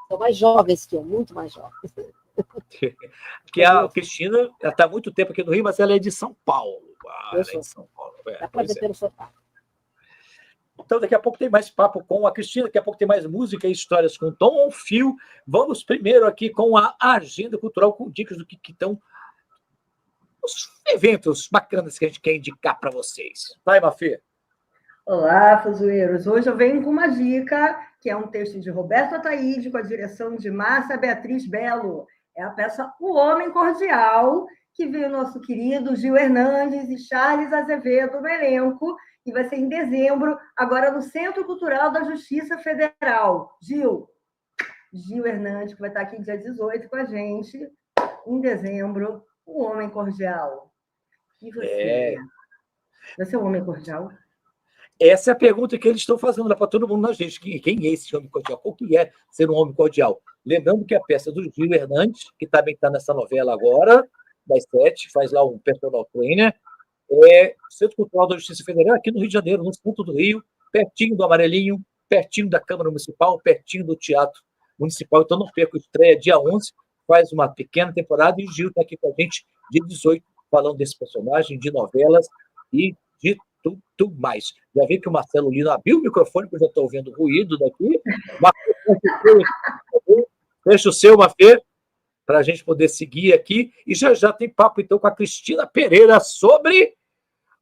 São mais jovens que eu, muito mais jovens. Porque a Cristina está há muito tempo aqui no Rio, mas ela é de São Paulo. Eu sou de São Paulo. Dá para ver pelo sotaque. Então, daqui a pouco tem mais papo com a Cristina, daqui a pouco tem mais música e histórias com Tom Fio. Vamos primeiro aqui com a agenda cultural, com dicas do que estão os eventos bacanas que a gente quer indicar para vocês. Vai, Mafê. Olá, fuzueiros. Hoje eu venho com uma dica, que é um texto de Roberto Ataíde, com a direção de Márcia Beatriz Belo. É a peça O Homem Cordial, que veio o nosso querido Gil Hernandes e Charles Azevedo no elenco, e vai ser em dezembro, agora no Centro Cultural da Justiça Federal. Gil Hernandes, que vai estar aqui dia 18 com a gente, em dezembro, O Homem Cordial. E você? Vai ser um homem cordial? Essa é a pergunta que eles estão fazendo lá para todo mundo na gente. Quem é esse homem cordial? O que é ser um homem cordial? Lembrando que a peça do Gil Hernandes, que também está nessa novela agora, das 7, faz lá um personal trainer, Centro Cultural da Justiça Federal, aqui no Rio de Janeiro, no centro do Rio, pertinho do Amarelinho, pertinho da Câmara Municipal, pertinho do Teatro Municipal. Então não perca, estreia dia 11, faz uma pequena temporada, e o Gil está aqui com a gente dia 18, falando desse personagem, de novelas e de tudo mais. Já vi que o Marcelo Lino abriu o microfone, porque eu já estou ouvindo ruído daqui. Deixa o seu, Mafê, para a gente poder seguir aqui. E já tem papo, então, com a Cristina Pereira sobre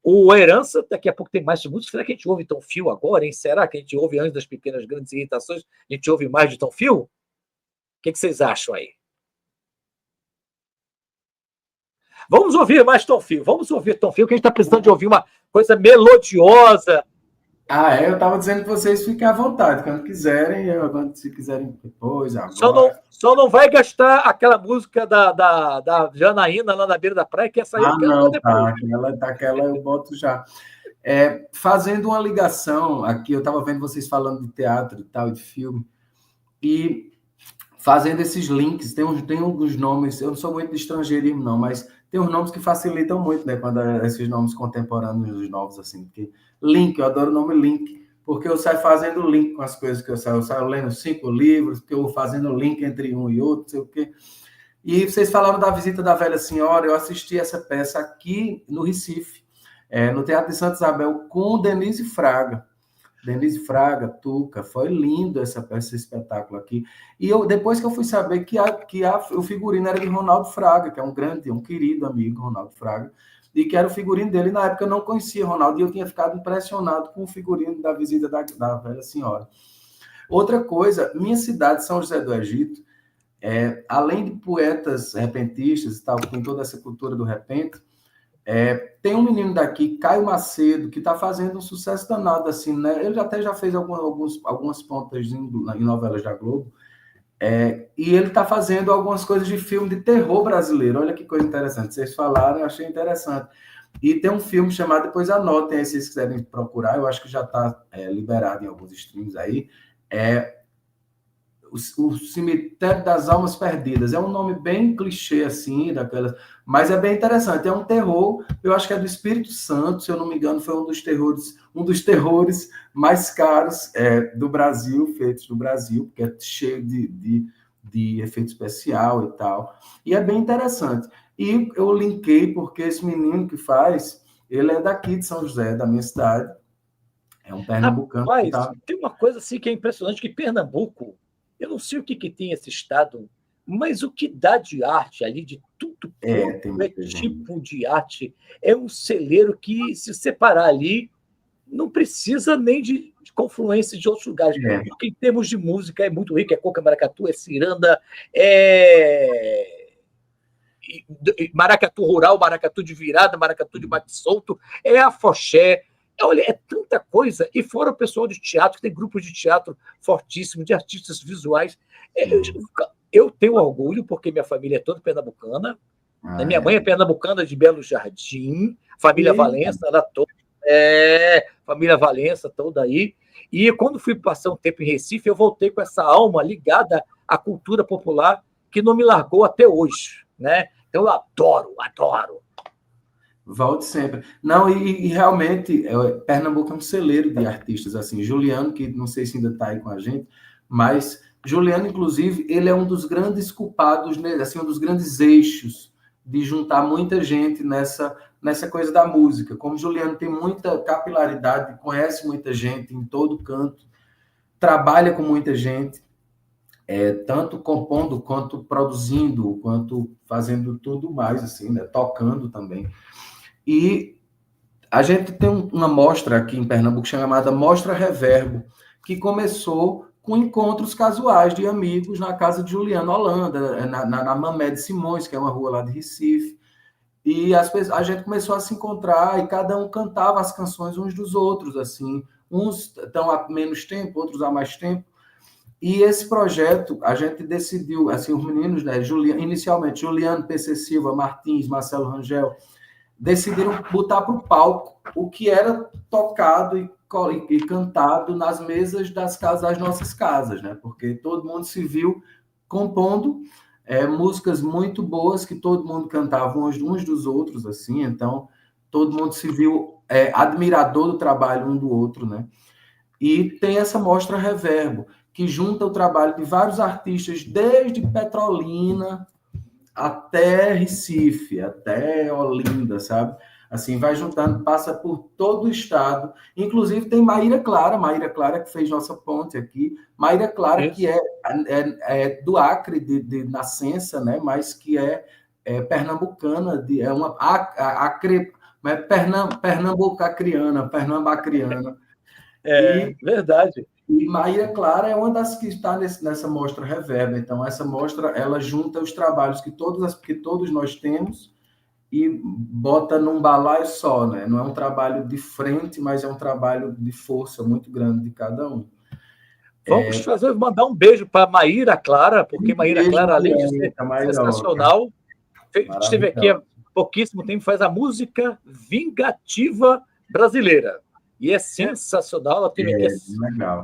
o Herança. Daqui a pouco tem mais música. Será que a gente ouve Tom Fio agora, hein? Será que a gente ouve antes das pequenas grandes irritações? A gente ouve mais de Tom Fio? O que vocês acham aí? Vamos ouvir mais Tom Fio. Vamos ouvir Tom Fio, que a gente está precisando de ouvir uma coisa melodiosa. Eu estava dizendo que vocês fiquem à vontade, quando quiserem, se quiserem depois, Só não, agora. só não vai gastar aquela música da Janaína lá na beira da praia, que essa aí eu quero ver Não, depois. aquela eu boto já. Fazendo uma ligação aqui, eu estava vendo vocês falando de teatro e tal, de filme, e fazendo esses links, tem alguns nomes, eu não sou muito de estrangeirismo, não, mas tem uns nomes que facilitam muito, né? Quando esses nomes contemporâneos, os novos, assim, porque link, eu adoro o nome link, porque eu saio fazendo link com as coisas que eu saio lendo 5 livros, porque eu vou fazendo link entre um e outro, não sei o quê. E vocês falaram da visita da Velha Senhora, eu assisti essa peça aqui no Recife, no Teatro de Santa Isabel, com Denise Fraga. Denise Fraga, Tuca, foi lindo esse espetáculo aqui. E depois que eu fui saber que o figurino era de Ronaldo Fraga, que é um querido amigo, Ronaldo Fraga, e que era o figurino dele. Na época eu não conhecia Ronaldo, e eu tinha ficado impressionado com o figurino da visita da Velha Senhora. Outra coisa, minha cidade, São José do Egito, além de poetas repentistas e tal, que tem toda essa cultura do repente, tem um menino daqui, Caio Macedo, que está fazendo um sucesso danado, assim, né? Ele até já fez algumas pontas em novelas da Globo, e ele está fazendo algumas coisas de filme de terror brasileiro. Olha que coisa interessante. Vocês falaram, eu achei interessante. E tem um filme chamado, depois anotem aí, se vocês quiserem procurar, eu acho que já está liberado em alguns streams aí, o Cemitério das Almas Perdidas. É um nome bem clichê, assim, mas é bem interessante. É um terror, eu acho que é do Espírito Santo, se eu não me engano, foi um dos terrores mais caros do Brasil, feitos no Brasil, porque é cheio de efeito especial e tal. E é bem interessante. E eu linkei porque esse menino que faz, ele é daqui de São José, da minha cidade. É um pernambucano. Rapaz, tem uma coisa assim que é impressionante, que Pernambuco, eu não sei o que tem esse estado, mas o que dá de arte ali, de tudo quanto tipo de arte, é um celeiro que, se separar ali, não precisa nem de confluência de outros lugares. Porque em termos de música é muito rico, é coca, maracatu, é ciranda, maracatu rural, maracatu de virada, maracatu de bate solto, é afoxé. Olha, é tanta coisa. E fora o pessoal de teatro, que tem grupos de teatro fortíssimos, de artistas visuais. Eu tenho orgulho, porque minha família é toda pernambucana. Minha mãe é pernambucana de Belo Jardim, família Valença, ela toda. Família Valença, toda aí. E quando fui passar um tempo em Recife, eu voltei com essa alma ligada à cultura popular, que não me largou até hoje, né? Então, eu adoro. Volte sempre. Não, e realmente, Pernambuco é um celeiro de artistas, assim, Juliano, que não sei se ainda está aí com a gente, mas Juliano, inclusive, ele é um dos grandes culpados, né, assim, um dos grandes eixos de juntar muita gente nessa coisa da música. Como Juliano tem muita capilaridade, conhece muita gente em todo canto, trabalha com muita gente, tanto compondo, quanto produzindo, quanto fazendo tudo mais, assim, né, tocando também. E a gente tem uma mostra aqui em Pernambuco chamada Mostra Reverbo, que começou com encontros casuais de amigos na casa de Juliano Holanda, na Mamé de Simões, que é uma rua lá de Recife. E a gente começou a se encontrar e cada um cantava as canções uns dos outros, assim. Uns estão há menos tempo, outros há mais tempo. E esse projeto, a gente decidiu, assim, os meninos, né, inicialmente Juliano, PC Silva, Martins, Marcelo Rangel, decidiram botar para o palco o que era tocado e cantado nas mesas das nossas casas, né? Porque todo mundo se viu compondo músicas muito boas que todo mundo cantava uns dos outros, assim, então todo mundo se viu admirador do trabalho um do outro, né? E tem essa mostra Reverbo, que junta o trabalho de vários artistas, desde Petrolina até Recife, até Olinda, sabe? Assim, vai juntando, passa por todo o estado. Inclusive tem Maíra Clara, que fez nossa ponte aqui. Maíra Clara, que é do Acre de nascença, né? Mas que é pernambucana, é uma pernambucacriana. Verdade. E Maíra Clara é uma das que está nessa mostra Reverbo. Então, essa mostra, ela junta os trabalhos que todos nós temos e bota num balaio só, né? Não é um trabalho de frente, mas é um trabalho de força muito grande de cada um. Vamos mandar um beijo para Maíra Clara, porque Maíra Clara, além de ser sensacional, esteve aqui há pouquíssimo tempo, faz a música vingativa brasileira. E é sensacional. Ela teve aqui,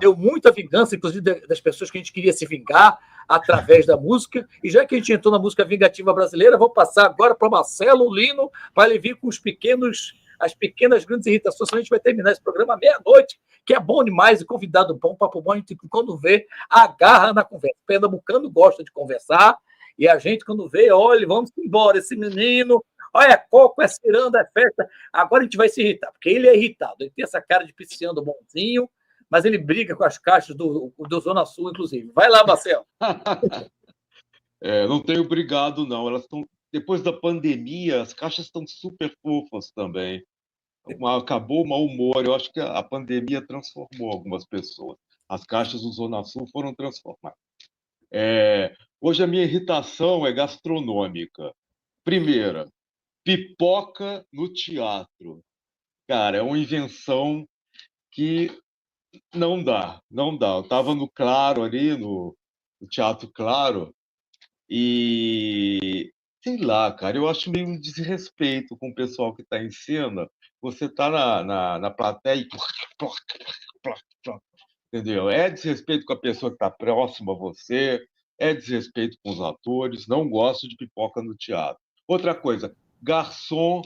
deu muita vingança, inclusive das pessoas que a gente queria se vingar através da música. E já que a gente entrou na música vingativa brasileira, vou passar agora para o Marcelo Lino, para ele vir com as pequenas grandes irritações. A gente vai terminar esse programa à meia-noite, que é bom demais, e convidado bom, papo bom, a gente, quando vê, agarra na conversa. O pernambucano gosta de conversar, e a gente, quando vê, olha, vamos embora, esse menino, olha, é coco, é ciranda, é festa. Agora a gente vai se irritar, porque ele é irritado, ele tem essa cara de pisciano bonzinho, mas ele briga com as caixas do Zona Sul, inclusive. Vai lá, Marcelo. Não tenho brigado, não. Elas estão, depois da pandemia, as caixas estão super fofas também. Acabou o mau humor. Eu acho que a pandemia transformou algumas pessoas. As caixas do Zona Sul foram transformadas. Hoje a minha irritação é gastronômica. Primeira, pipoca no teatro. Cara, é uma invenção que não dá. Eu estava no Claro ali, no Teatro Claro, e sei lá, cara, eu acho meio um desrespeito com o pessoal que está em cena. Você está na plateia e entendeu? É desrespeito com a pessoa que está próxima a você, é desrespeito com os atores. Não gosto de pipoca no teatro. Outra coisa, garçom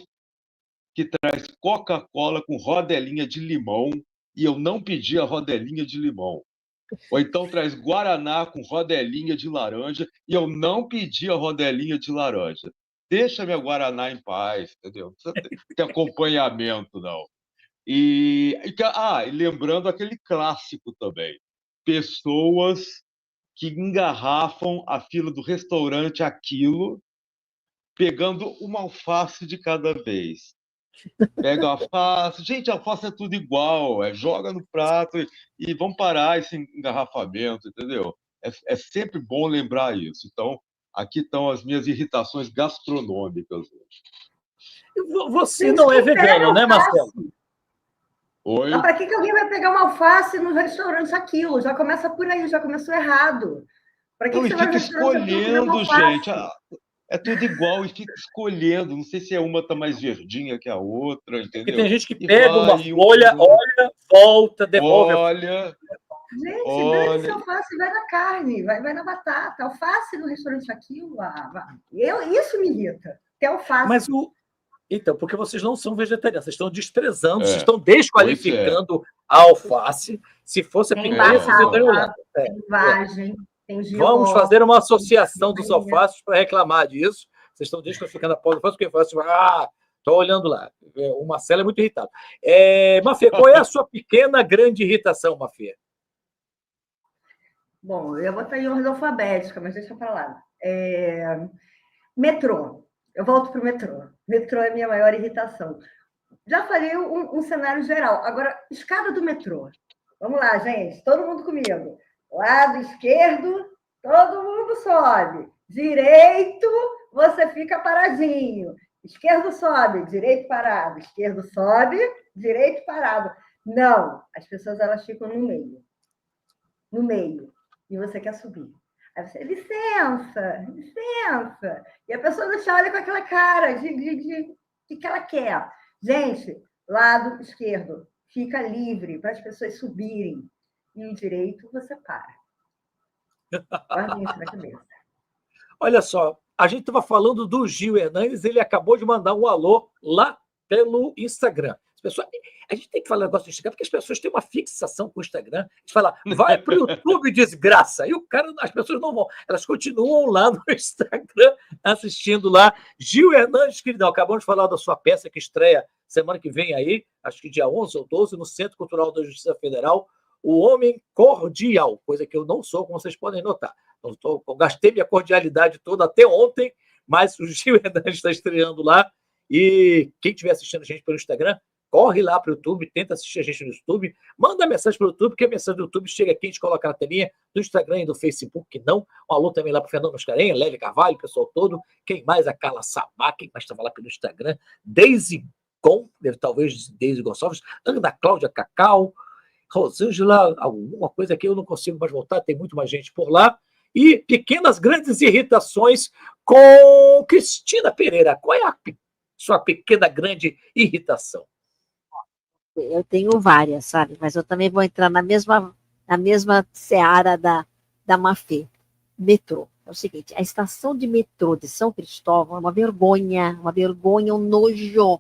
que traz Coca-Cola com rodelinha de limão e eu não pedi a rodelinha de limão. Ou então traz Guaraná com rodelinha de laranja e eu não pedi a rodelinha de laranja. Deixa minha Guaraná em paz, entendeu? Não precisa ter acompanhamento, não. E lembrando aquele clássico também. Pessoas que engarrafam a fila do restaurante Aquilo, pegando uma alface de cada vez. Pega a alface. Gente, a alface é tudo igual. Joga no prato e vamos parar esse engarrafamento, entendeu? É sempre bom lembrar isso. Então, aqui estão as minhas irritações gastronômicas. Você não é vegano, né, Marcelo? Oi? Para que alguém vai pegar uma alface no restaurante Aquilo? Já começa por aí, já começou errado. Para que você vai fica escolhendo, gente. É tudo igual e fica escolhendo. Não sei se uma está mais verdinha que a outra, entendeu? Porque tem gente que pega uma folha, olha, volta, devolve. Gente, dane-se a alface e vai na carne, vai na batata. Alface no restaurante Aquilo, isso me irrita. Ter alface. Mas então, porque vocês não são vegetarianos, vocês estão desprezando, vocês estão desqualificando a alface. Se fosse a picanha, vocês teriam olhado. Tem vagem. Vamos fazer uma associação dos alfaces para reclamar disso. Vocês estão desclassificando a pós alface, porque faz estou olhando lá. O Marcelo é muito irritado. Mafê, qual é a sua pequena, grande irritação, Mafê? Bom, eu vou estar em ordem alfabética, mas deixa para lá. Metrô. Eu volto para o metrô. Metrô é a minha maior irritação. Já falei um cenário geral. Agora, escada do metrô. Vamos lá, gente. Todo mundo comigo. Lado esquerdo, todo mundo sobe. Direito, você fica paradinho. Esquerdo sobe, direito parado. Esquerdo sobe, direito parado. Não, as pessoas elas ficam no meio. No meio. E você quer subir. Aí você, licença. E a pessoa não te olha com aquela cara de que ela quer. Gente, lado esquerdo, fica livre para as pessoas subirem. E o direito, você para. Guarda isso na cabeça. Olha só, a gente estava falando do Gil Hernandes, ele acabou de mandar um alô lá pelo Instagram. A gente tem que falar negócio do Instagram, porque as pessoas têm uma fixação com o Instagram. A gente fala, vai para o YouTube, desgraça. E as pessoas não vão. Elas continuam lá no Instagram, assistindo lá. Gil Hernandes, queridão, acabamos de falar da sua peça que estreia semana que vem aí, acho que dia 11 ou 12, no Centro Cultural da Justiça Federal, O Homem Cordial, coisa que eu não sou, como vocês podem notar. Eu gastei minha cordialidade toda até ontem, mas o Gil Hernandes está estreando lá. E quem estiver assistindo a gente pelo Instagram, corre lá para o YouTube, tenta assistir a gente no YouTube, manda mensagem para o YouTube, porque a mensagem do YouTube chega aqui, a gente coloca na telinha do Instagram e do Facebook, que não. Um alô também lá para o Fernando Mascarenhas, Lélia Carvalho, o pessoal todo. Quem mais? A Carla Sabá, quem mais estava lá pelo Instagram? Daisy Gon, talvez Daisy Gonçalves, Ana Cláudia Cacau, Rosângela, alguma coisa que eu não consigo mais voltar, tem muito mais gente por lá. E pequenas, grandes irritações com Cristina Pereira. Qual é a sua pequena, grande irritação? Eu tenho várias, sabe? Mas eu também vou entrar na mesma seara da Mafê. Metrô. É o seguinte, a estação de metrô de São Cristóvão é uma vergonha, um nojo,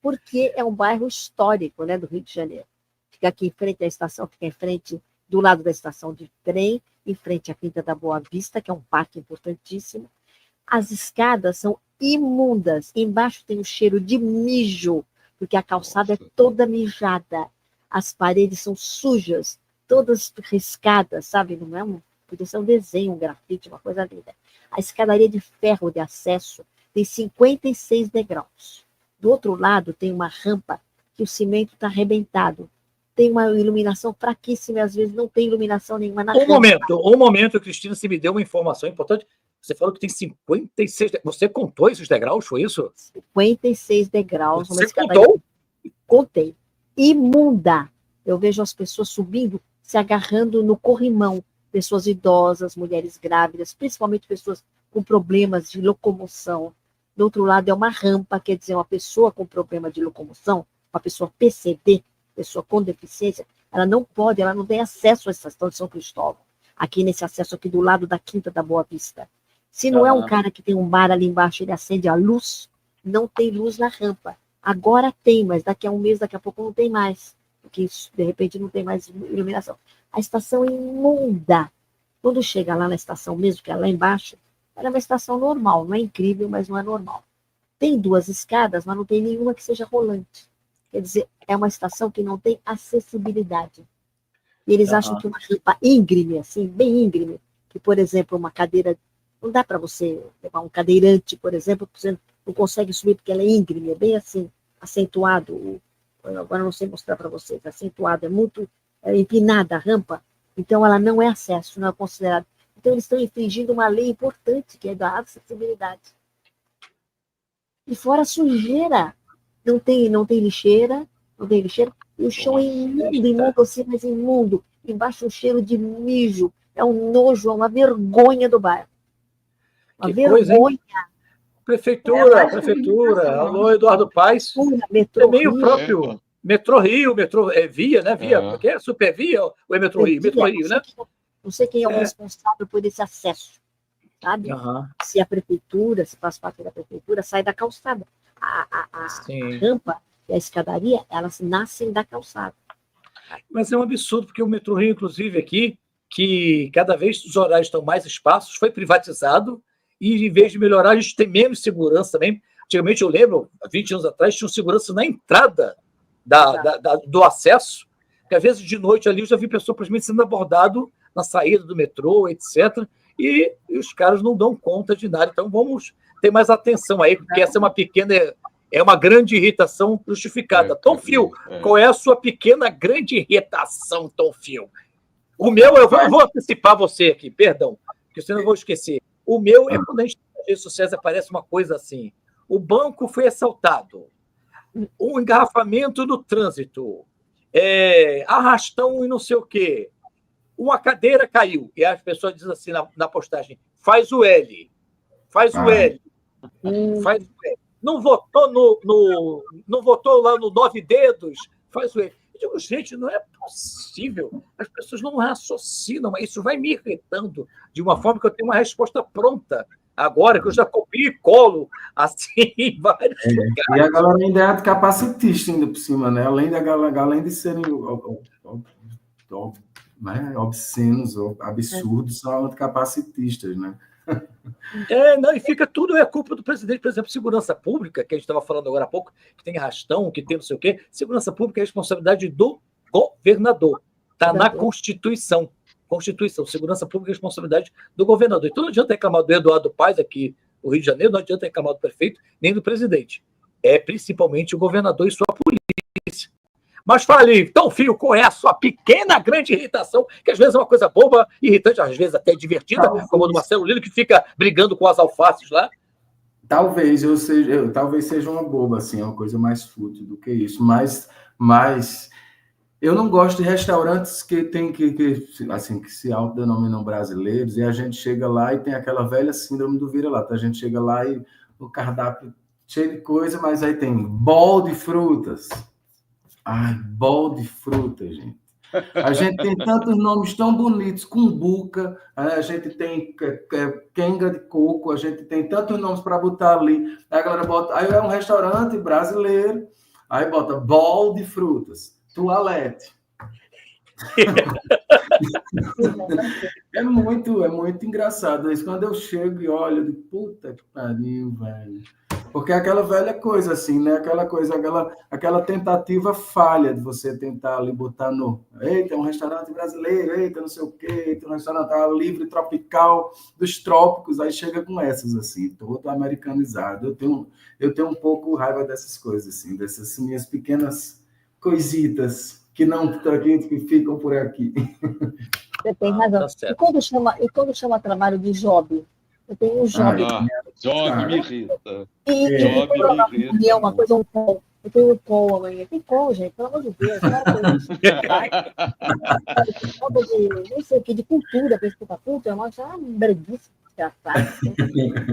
porque é um bairro histórico, né, do Rio de Janeiro. Fica aqui em frente à estação, fica em frente, do lado da estação de trem, em frente à Quinta da Boa Vista, que é um parque importantíssimo. As escadas são imundas, embaixo tem um cheiro de mijo, porque a calçada é toda mijada, as paredes são sujas, todas riscadas, sabe? Não é podia ser um desenho, um grafite, uma coisa linda. A escadaria de ferro de acesso tem 56 degraus. Do outro lado tem uma rampa que o cimento está arrebentado. Tem uma iluminação fraquíssima, e às vezes não tem iluminação nenhuma na rampa. Um momento, Cristina, você me deu uma informação importante. Você falou que tem 56. Você contou esses degraus, foi isso? 56 degraus. Você contou? Contei. Imunda. Eu vejo as pessoas subindo, se agarrando no corrimão. Pessoas idosas, mulheres grávidas, principalmente pessoas com problemas de locomoção. Do outro lado é uma rampa, quer dizer, uma pessoa com problema de locomoção, uma pessoa PCD, pessoa com deficiência, ela não tem acesso à estação de São Cristóvão. Aqui nesse acesso aqui do lado da Quinta da Boa Vista. Se não é um cara que tem um bar ali embaixo, ele acende a luz, não tem luz na rampa. Agora tem, mas daqui a um mês, daqui a pouco não tem mais. Porque de repente não tem mais iluminação. A estação é imunda. Quando chega lá na estação mesmo, que é lá embaixo, ela é uma estação normal, não é incrível, mas não é normal. Tem 2 escadas, mas não tem nenhuma que seja rolante. Quer dizer, é uma estação que não tem acessibilidade. E eles acham que uma rampa íngreme, assim, bem íngreme, que, por exemplo, uma cadeira, não dá para você levar um cadeirante, por exemplo, você não consegue subir porque ela é íngreme, é bem assim, acentuado. Agora eu não sei mostrar para vocês, acentuado, é muito empinada a rampa, então ela não é acesso, não é considerada. Então eles estão infringindo uma lei importante, que é da acessibilidade. E fora a sujeira, não tem lixeira, e o chão é imundo, assim, mas imundo, embaixo um cheiro de mijo, é um nojo, é uma vergonha do bairro. Uma vergonha. Prefeitura, alô, Eduardo Paes. Metrô é meio Rio. próprio. Metrô Rio, Via, né? Via, porque é Supervia ou é Metrô Rio? Metrô Rio, né? Não sei quem é o responsável por esse acesso, sabe? Se a prefeitura, se faz parte da prefeitura, sai da calçada. A rampa e a escadaria, elas nascem da calçada. Mas é um absurdo, porque o Metrô Rio, inclusive, aqui, que cada vez os horários estão mais espaços, foi privatizado, e em vez de melhorar, a gente tem menos segurança também. Antigamente, eu lembro, há 20 anos atrás, tinha segurança na entrada do acesso, que às vezes de noite ali eu já vi pessoas praticamente sendo abordado na saída do metrô, etc., e os caras não dão conta de nada. Então vamos ter mais atenção aí, porque essa é uma grande irritação justificada. Tom Fio, qual é a sua pequena grande irritação, Tom Fio? O meu, eu vou antecipar você aqui, perdão, porque senão eu vou esquecer. O meu é quando a gente nas redes sociais aparece uma coisa assim: o banco foi assaltado, um engarrafamento no trânsito, arrastão e não sei o quê, uma cadeira caiu, e as pessoas dizem assim na postagem: faz o L, faz o L. Não votou lá no 9 dedos, faz o L. Eu digo, gente, não é possível. As pessoas não raciocinam, isso vai me irritando de uma forma que eu tenho uma resposta pronta agora, que eu já copio e colo assim em vários lugares. E a galera ainda é capacitista ainda por cima, né? Além de serem obscenos ou absurdos, são anticapacitistas, né? Não, e fica tudo culpa do presidente. Por exemplo, segurança pública, que a gente estava falando agora há pouco, que tem arrastão, que tem não sei o quê. Segurança pública é responsabilidade do governador. Está na Constituição. Segurança pública é responsabilidade do governador. Então não adianta reclamar do Eduardo Paes aqui no Rio de Janeiro, não adianta reclamar do prefeito, nem do presidente. É principalmente o governador e sua polícia. Mas fale, então, Fio, qual é a sua pequena, grande irritação, que às vezes é uma coisa boba, irritante, às vezes até divertida, como a do Marcelo Lino, que fica brigando com as alfaces lá? Talvez talvez seja uma boba, assim, é uma coisa mais fútil do que isso, mas eu não gosto de restaurantes que assim, que se autodenominam brasileiros, e a gente chega lá e tem aquela velha síndrome do vira-lata. A gente chega lá e o cardápio cheio de coisa, mas aí tem bol de frutas. Ai, bol de frutas, gente. A gente tem tantos nomes tão bonitos, cumbuca, a gente tem quenga de coco, a gente tem tantos nomes para botar ali. Aí a galera bota, aí é um restaurante brasileiro, aí bota bol de frutas, toalete. É muito engraçado isso. Quando eu chego e olho, eu digo, puta que pariu, velho. Porque é aquela velha coisa, assim, né? Aquela coisa, aquela tentativa falha de você tentar ali botar no... Eita, é um restaurante brasileiro, eita, não sei o quê, eita, um restaurante livre, tropical, dos trópicos, aí chega com essas, assim, todo americanizado. Eu tenho um pouco raiva dessas coisas, assim, dessas minhas pequenas coisitas que não que ficam por aqui. Você tem razão. Tá certo. E quando chama trabalho de job? Eu tenho um job. Job me irrita. E quando eu vou uma coisa, um call. Eu tenho um call amanhã. Tem call, gente, pelo amor de Deus. Falta de, não sei o que, de cultura, para escutar culto, é uma breguice.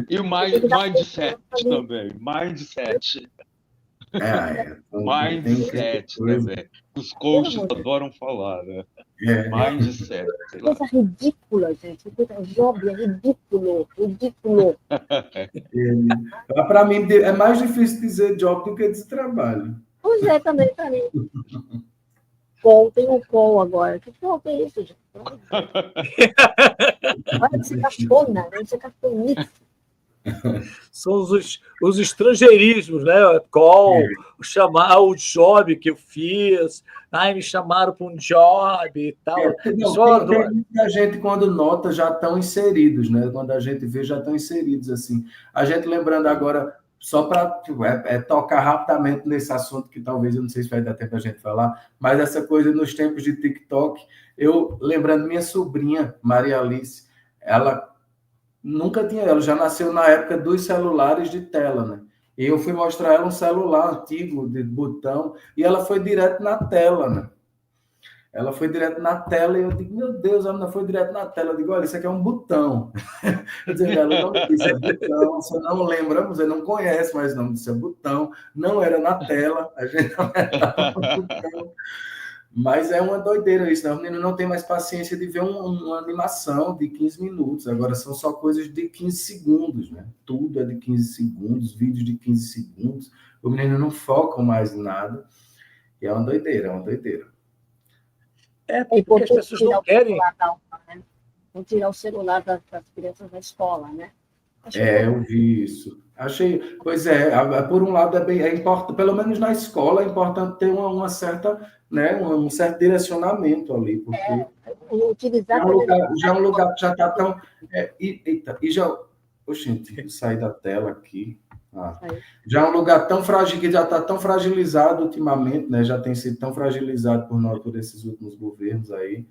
E o mindset também. Mindset. Mindset também. Os coaches adoram falar, né? Mindset. Coisa ridícula, gente. Job é ridículo. Para mim, é mais difícil dizer job do que dizer trabalho. Pois é, também para mim. Call, tem um call agora. Que call é isso, gente? Olha que você cafona, né? Você cafonice. São os estrangeirismos, né? Call, chamar o job que eu fiz, me chamaram para um job e tal. Tem muita gente, quando nota, já estão inseridos, né? Quando a gente vê, já estão inseridos, assim. A gente lembrando agora, só para tocar rapidamente nesse assunto, que talvez, eu não sei se vai dar tempo a gente falar, mas essa coisa nos tempos de TikTok, eu lembrando minha sobrinha, Maria Alice, ela já nasceu na época dos celulares de tela, né? E eu fui mostrar ela um celular antigo, de botão, e ela foi direto na tela, né? Ela foi direto na tela e eu digo, meu Deus, ela não foi direto na tela. Eu digo, olha, isso aqui é um botão. Eu digo, ela não disse, é botão, você não lembra, você não conhece, mas não disse, é botão. Não era na tela, a gente não era no botão. Mas é uma doideira isso, né? O menino não tem mais paciência de ver uma animação de 15 minutos. Agora são só coisas de 15 segundos, né? Tudo é de 15 segundos, vídeos de 15 segundos. O menino não foca mais em nada. E é uma doideira, É porque as pessoas não querem... Vão tirar o celular das crianças da escola, né? Eu vi isso. Achei, pois por um lado é importante, pelo menos na escola é importante ter uma certa, né, um certo direcionamento ali, porque utilizar já é um lugar que já está tão eu saí da tela aqui. Já é um lugar tão frágil, que já está tão fragilizado ultimamente, né? Já tem sido tão fragilizado por esses últimos governos aí,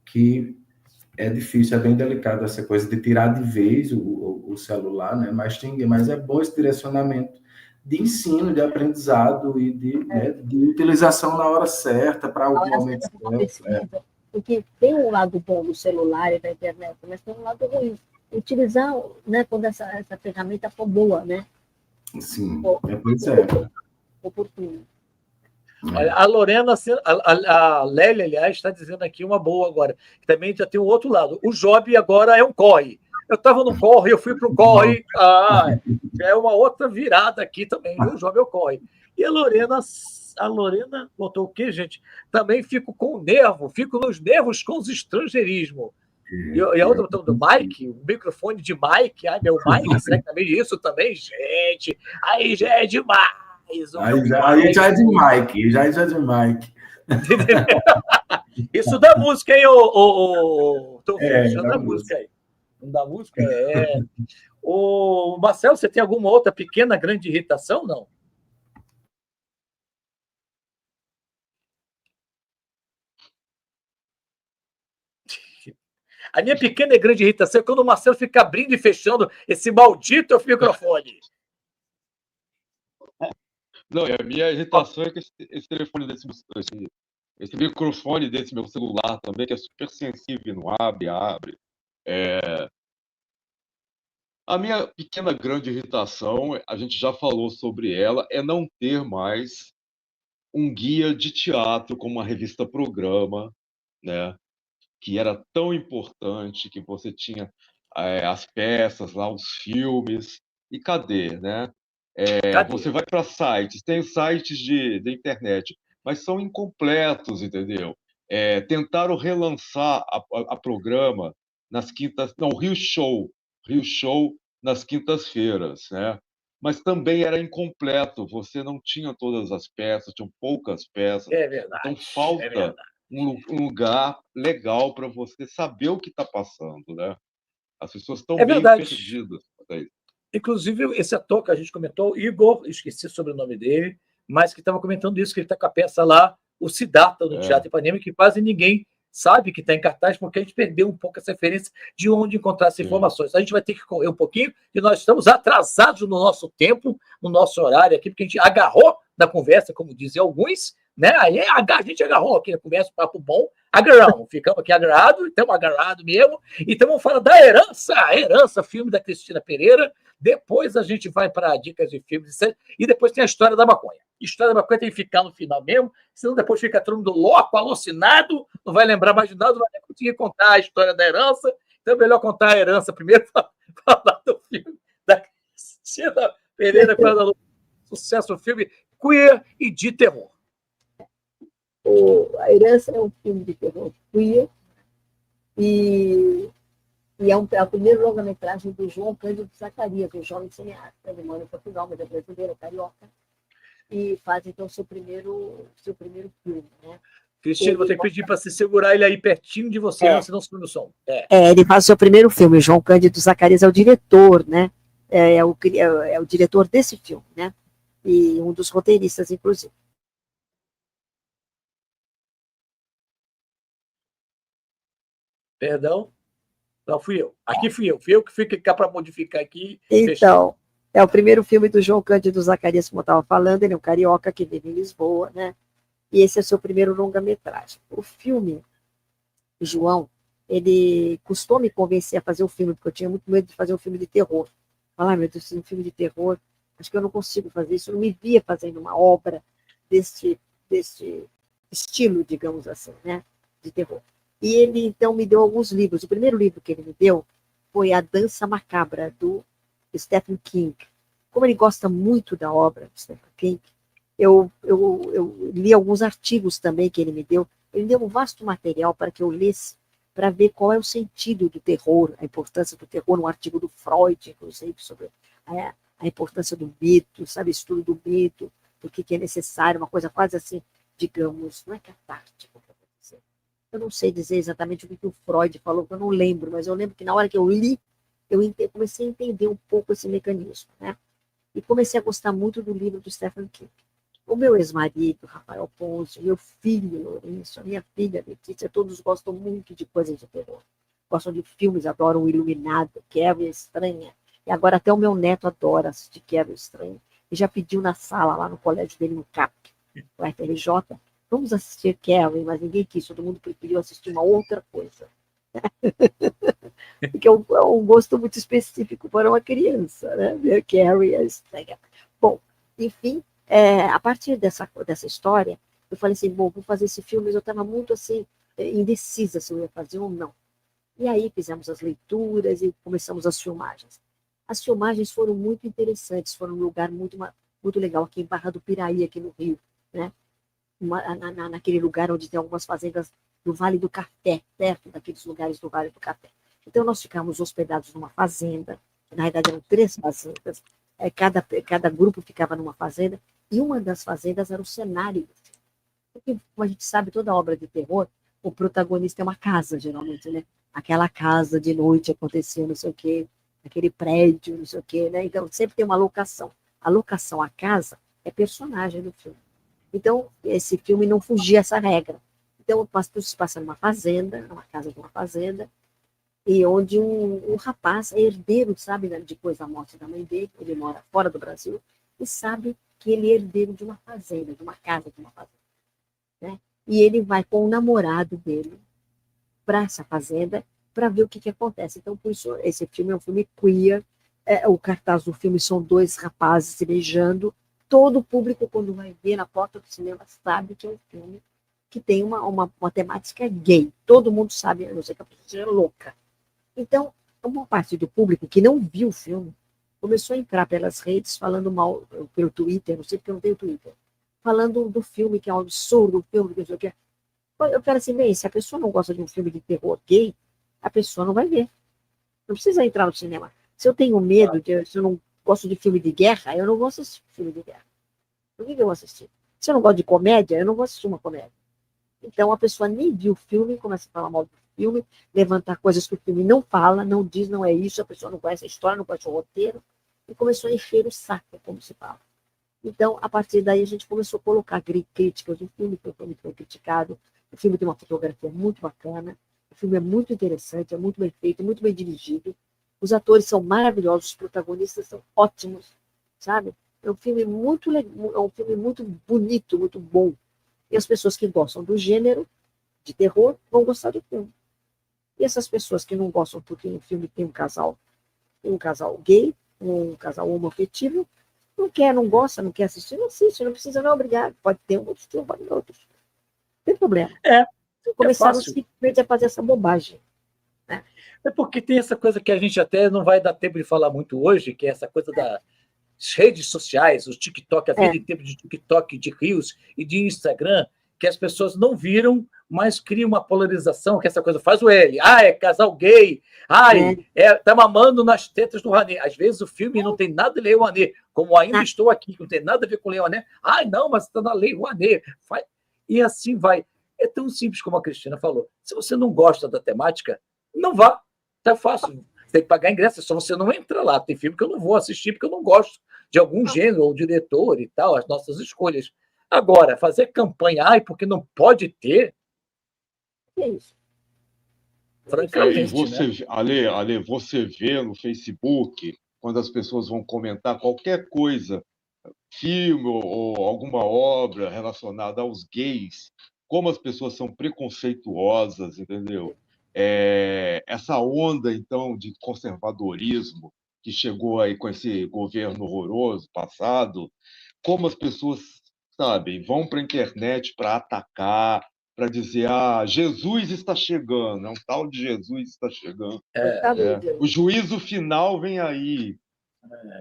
que é difícil, é bem delicado essa coisa de tirar de vez o celular, né? Mas é bom esse direcionamento de ensino, de aprendizado e de utilização na hora certa, para o momento certo. Porque tem um lado bom do celular e da internet, mas tem um lado ruim. Utilizar, né, quando essa ferramenta for boa, né? Sim, pois é. Oportuno. Olha, a Lorena, a Lélia, aliás, está dizendo aqui uma boa agora, que também já tem o outro lado. O job agora é um corre. Eu estava no corre, eu fui para um corre. Já é uma outra virada aqui também. O job é o corre. E a Lorena botou o quê, gente? Também fico nos nervos com os estrangeirismos. E a outra do Mike, o microfone de Mike. Ai, meu Mike, será que também isso também? Gente, aí já é demais. Aí já é de Mike, já é de Mike. Isso da música, hein, isso da música aí. Não dá música? Marcelo, você tem alguma outra pequena, grande irritação, não? A minha pequena e grande irritação é quando o Marcelo fica abrindo e fechando esse maldito microfone. Não, e a minha irritação é que esse telefone esse microfone desse meu celular também, que é super sensível, não abre. A minha pequena grande irritação, a gente já falou sobre ela, é não ter mais um guia de teatro como a revista Programa, né? Que era tão importante, que você tinha as peças lá, os filmes, e cadê, né? Cadê? Você vai para sites, tem sites de internet, mas são incompletos, entendeu? Tentaram relançar a programa nas quintas, não, Rio Show nas quintas-feiras, né? Mas também era incompleto, você não tinha todas as peças, tinham poucas peças, É então verdade, é falta verdade. um lugar legal para você saber o que está passando, né? As pessoas estão É meio verdade. perdidas. Inclusive, esse ator que a gente comentou, Igor, esqueci sobre o nome dele, mas que estava comentando isso, que ele está com a peça lá, o Siddhartha, no Teatro Ipanema, que quase ninguém sabe que está em cartaz, porque a gente perdeu um pouco essa referência de onde encontrar essas informações. A gente vai ter que correr um pouquinho, e nós estamos atrasados no nosso tempo, no nosso horário aqui, porque a gente agarrou na conversa, como dizem alguns, né? Aí a gente agarrou aqui na conversa, papo bom, agarramos, ficamos aqui agarrados, estamos agarrados mesmo, então vamos falar da a Herança, filme da Cristina Pereira. Depois a gente vai para dicas de filmes e depois tem a história da maconha. A história da maconha tem que ficar no final mesmo, senão depois fica todo mundo louco, alucinado, não vai lembrar mais de nada, não vai nem conseguir contar a história da herança. Então é melhor contar a herança primeiro para falar do filme da Cristina Pereira, quando sucesso o filme queer e de terror. A Herança é um filme de terror queer e é o primeiro longa-metragem do João Cândido Zacarias, um jovem cineasta. Ele mora em Portugal, mas é brasileiro, é carioca. E faz, então, seu primeiro filme, né? Cristina, vou ter que pedir para se segurar ele aí pertinho de você, senão se o som. Ele faz o seu primeiro filme. O João Cândido Zacarias é o diretor, né? É o diretor desse filme, né? E um dos roteiristas, inclusive. Perdão? Não, fui eu. Aqui fui eu que fui clicar para modificar aqui. Então, é o primeiro filme do João Cândido Zacarias, como eu estava falando. Ele é um carioca que vive em Lisboa, né? E esse é o seu primeiro longa-metragem. O filme, o João, ele custou me convencer a fazer o filme, porque eu tinha muito medo de fazer um filme de terror. Falar, meu Deus, um filme de terror, acho que eu não consigo fazer isso. Eu não me via fazendo uma obra deste estilo, digamos assim, né? De terror. E ele, então, me deu alguns livros. O primeiro livro que ele me deu foi A Dança Macabra, do Stephen King. Como ele gosta muito da obra do Stephen King, eu li alguns artigos também que ele me deu. Ele me deu um vasto material para que eu lesse, para ver qual é o sentido do terror, a importância do terror, um artigo do Freud, inclusive, sobre a importância do mito, sabe, estudo do mito, por que é necessário, uma coisa quase assim, digamos, não é catártico, eu não sei dizer exatamente o que o Freud falou, que eu não lembro, mas eu lembro que na hora que eu li, eu comecei a entender um pouco esse mecanismo, né? E comecei a gostar muito do livro do Stephen King. O meu ex-marido, Rafael Ponce, meu filho, Lourenço, a minha filha, Letícia, todos gostam muito de coisas de terror. Gostam de filmes, adoram o Iluminado, Carrie Estranha. E agora até o meu neto adora assistir Carrie Estranha. E já pediu na sala, lá no colégio dele, no CAP, o FRJ, vamos assistir Carrie, mas ninguém quis, todo mundo preferiu assistir uma outra coisa. Porque é um gosto muito específico para uma criança, né? Ver Carrie é estranha. Bom, enfim, a partir dessa história, eu falei assim, bom, vou fazer esse filme, mas eu estava muito assim, indecisa se eu ia fazer ou não. E aí fizemos as leituras e começamos as filmagens. As filmagens foram muito interessantes, foram um lugar muito legal, aqui em Barra do Piraí, aqui no Rio, né? Naquele lugar onde tem algumas fazendas do Vale do Café, perto daqueles lugares do Vale do Café. Então, nós ficamos hospedados numa fazenda, na verdade eram 3 fazendas, cada grupo ficava numa fazenda, e uma das fazendas era o cenário. Porque, como a gente sabe, toda obra de terror, o protagonista é uma casa, geralmente, né? Aquela casa de noite acontecia, não sei o quê, aquele prédio, não sei o quê, né? Então, sempre tem uma locação. A locação, a casa, é personagem do filme. Então, esse filme não fugia essa regra. Então, tudo se passa numa fazenda, numa casa de uma fazenda, e onde um rapaz é herdeiro, sabe, depois da morte da mãe dele, ele mora fora do Brasil, e sabe que ele é herdeiro de uma fazenda, de uma casa, de uma fazenda, né? E ele vai com o namorado dele para essa fazenda para ver o que acontece. Então, por isso, esse filme é um filme queer, o cartaz do filme são dois rapazes se beijando, todo o público, quando vai ver na porta do cinema, sabe que é um filme que tem uma temática gay. Todo mundo sabe, a não ser que a pessoa seja louca. Então, uma parte do público que não viu o filme começou a entrar pelas redes falando mal, pelo Twitter, não sei porque eu não tenho Twitter, falando do filme, que é um absurdo, o filme, que não sei o que. Eu falo assim, bem, se a pessoa não gosta de um filme de terror gay, a pessoa não vai ver. Não precisa entrar no cinema. Se eu tenho medo, se eu não gosto de filme de guerra, eu não vou assistir filme de guerra. Por que eu vou assistir? Se eu não gosto de comédia, eu não vou assistir uma comédia. Então, a pessoa nem viu o filme, começa a falar mal do filme, levantar coisas que o filme não fala, não diz, não é isso, a pessoa não conhece a história, não conhece o roteiro, e começou a encher o saco, como se fala. Então, a partir daí, a gente começou a colocar críticas do filme, que o filme foi criticado. O filme tem uma fotografia muito bacana, o filme é muito interessante, é muito bem feito, muito bem dirigido. Os atores são maravilhosos, os protagonistas são ótimos, sabe? É um filme muito legal, é um filme muito bonito, muito bom. E as pessoas que gostam do gênero de terror vão gostar do filme. E essas pessoas que não gostam porque o filme tem um casal gay, um casal homoafetivo, não quer, não gosta, não quer assistir, não assiste, não precisa, não é obrigado. Pode ter um outro filme, pode ter outro. Não tem problema. Começaram simplesmente a fazer essa bobagem. Né? É porque tem essa coisa que a gente até não vai dar tempo de falar muito hoje, que é essa coisa das redes sociais, o TikTok, a vida inteira de TikTok, de Reels e de Instagram, que as pessoas não viram, mas cria uma polarização, que essa coisa faz o L. É casal gay. Tá mamando nas tetas do Rouanet. Às vezes o filme não tem nada de Lei Rouanet, como Ainda Estou Aqui, não tem nada a ver com Lei Rouanet. Não, mas está na Lei Rouanet. E assim vai. É tão simples como a Cristina falou. Se você não gosta da temática, não vá. Tá fácil. Você tem que pagar ingresso, é só você não entra lá. Tem filme que eu não vou assistir porque eu não gosto de algum gênero ou diretor e tal, as nossas escolhas. Agora, fazer campanha, porque não pode ter. É isso. Francamente, Ale, você vê no Facebook, quando as pessoas vão comentar qualquer coisa, filme ou alguma obra relacionada aos gays, como as pessoas são preconceituosas, entendeu? Essa onda, então, de conservadorismo que chegou aí com esse governo horroroso passado, como as pessoas, sabe, vão para a internet para atacar, para dizer, Jesus está chegando, é um tal de Jesus está chegando. O juízo final vem aí.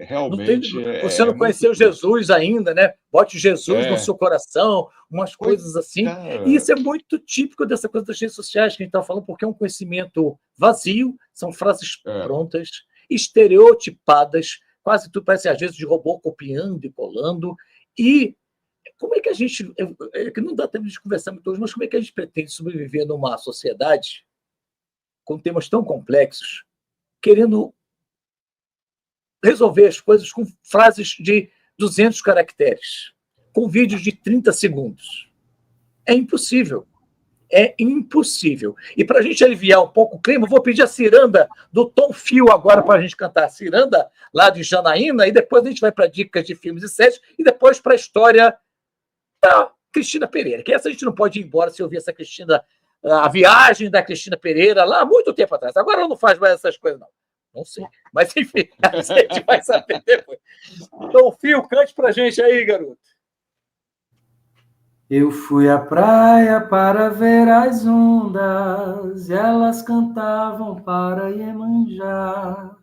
Realmente você não conheceu Jesus ainda, né? Bote Jesus no seu coração, umas coisas assim. Cara. E isso é muito típico dessa coisa das redes sociais que a gente está falando, porque é um conhecimento vazio, são frases prontas, estereotipadas, quase tudo parece às vezes de robô copiando e colando. E como é que a gente, que não dá tempo de conversar muito hoje, mas como é que a gente pretende sobreviver numa sociedade com temas tão complexos, querendo resolver as coisas com frases de 200 caracteres, com vídeos de 30 segundos. É impossível. É impossível. E para a gente aliviar um pouco o clima, vou pedir a ciranda do Tom Fio agora para a gente cantar a ciranda lá de Janaína, e depois a gente vai para dicas de filmes e séries, e depois para a história da Cristina Pereira, que essa a gente não pode ir embora se ouvir essa Cristina, a viagem da Cristina Pereira lá há muito tempo atrás. Agora ela não faz mais essas coisas, não. Não sei. Mas, enfim, a gente vai saber depois. Então, Fio, cante pra gente aí, garoto. Eu fui à praia para ver as ondas, e elas cantavam para Iemanjá.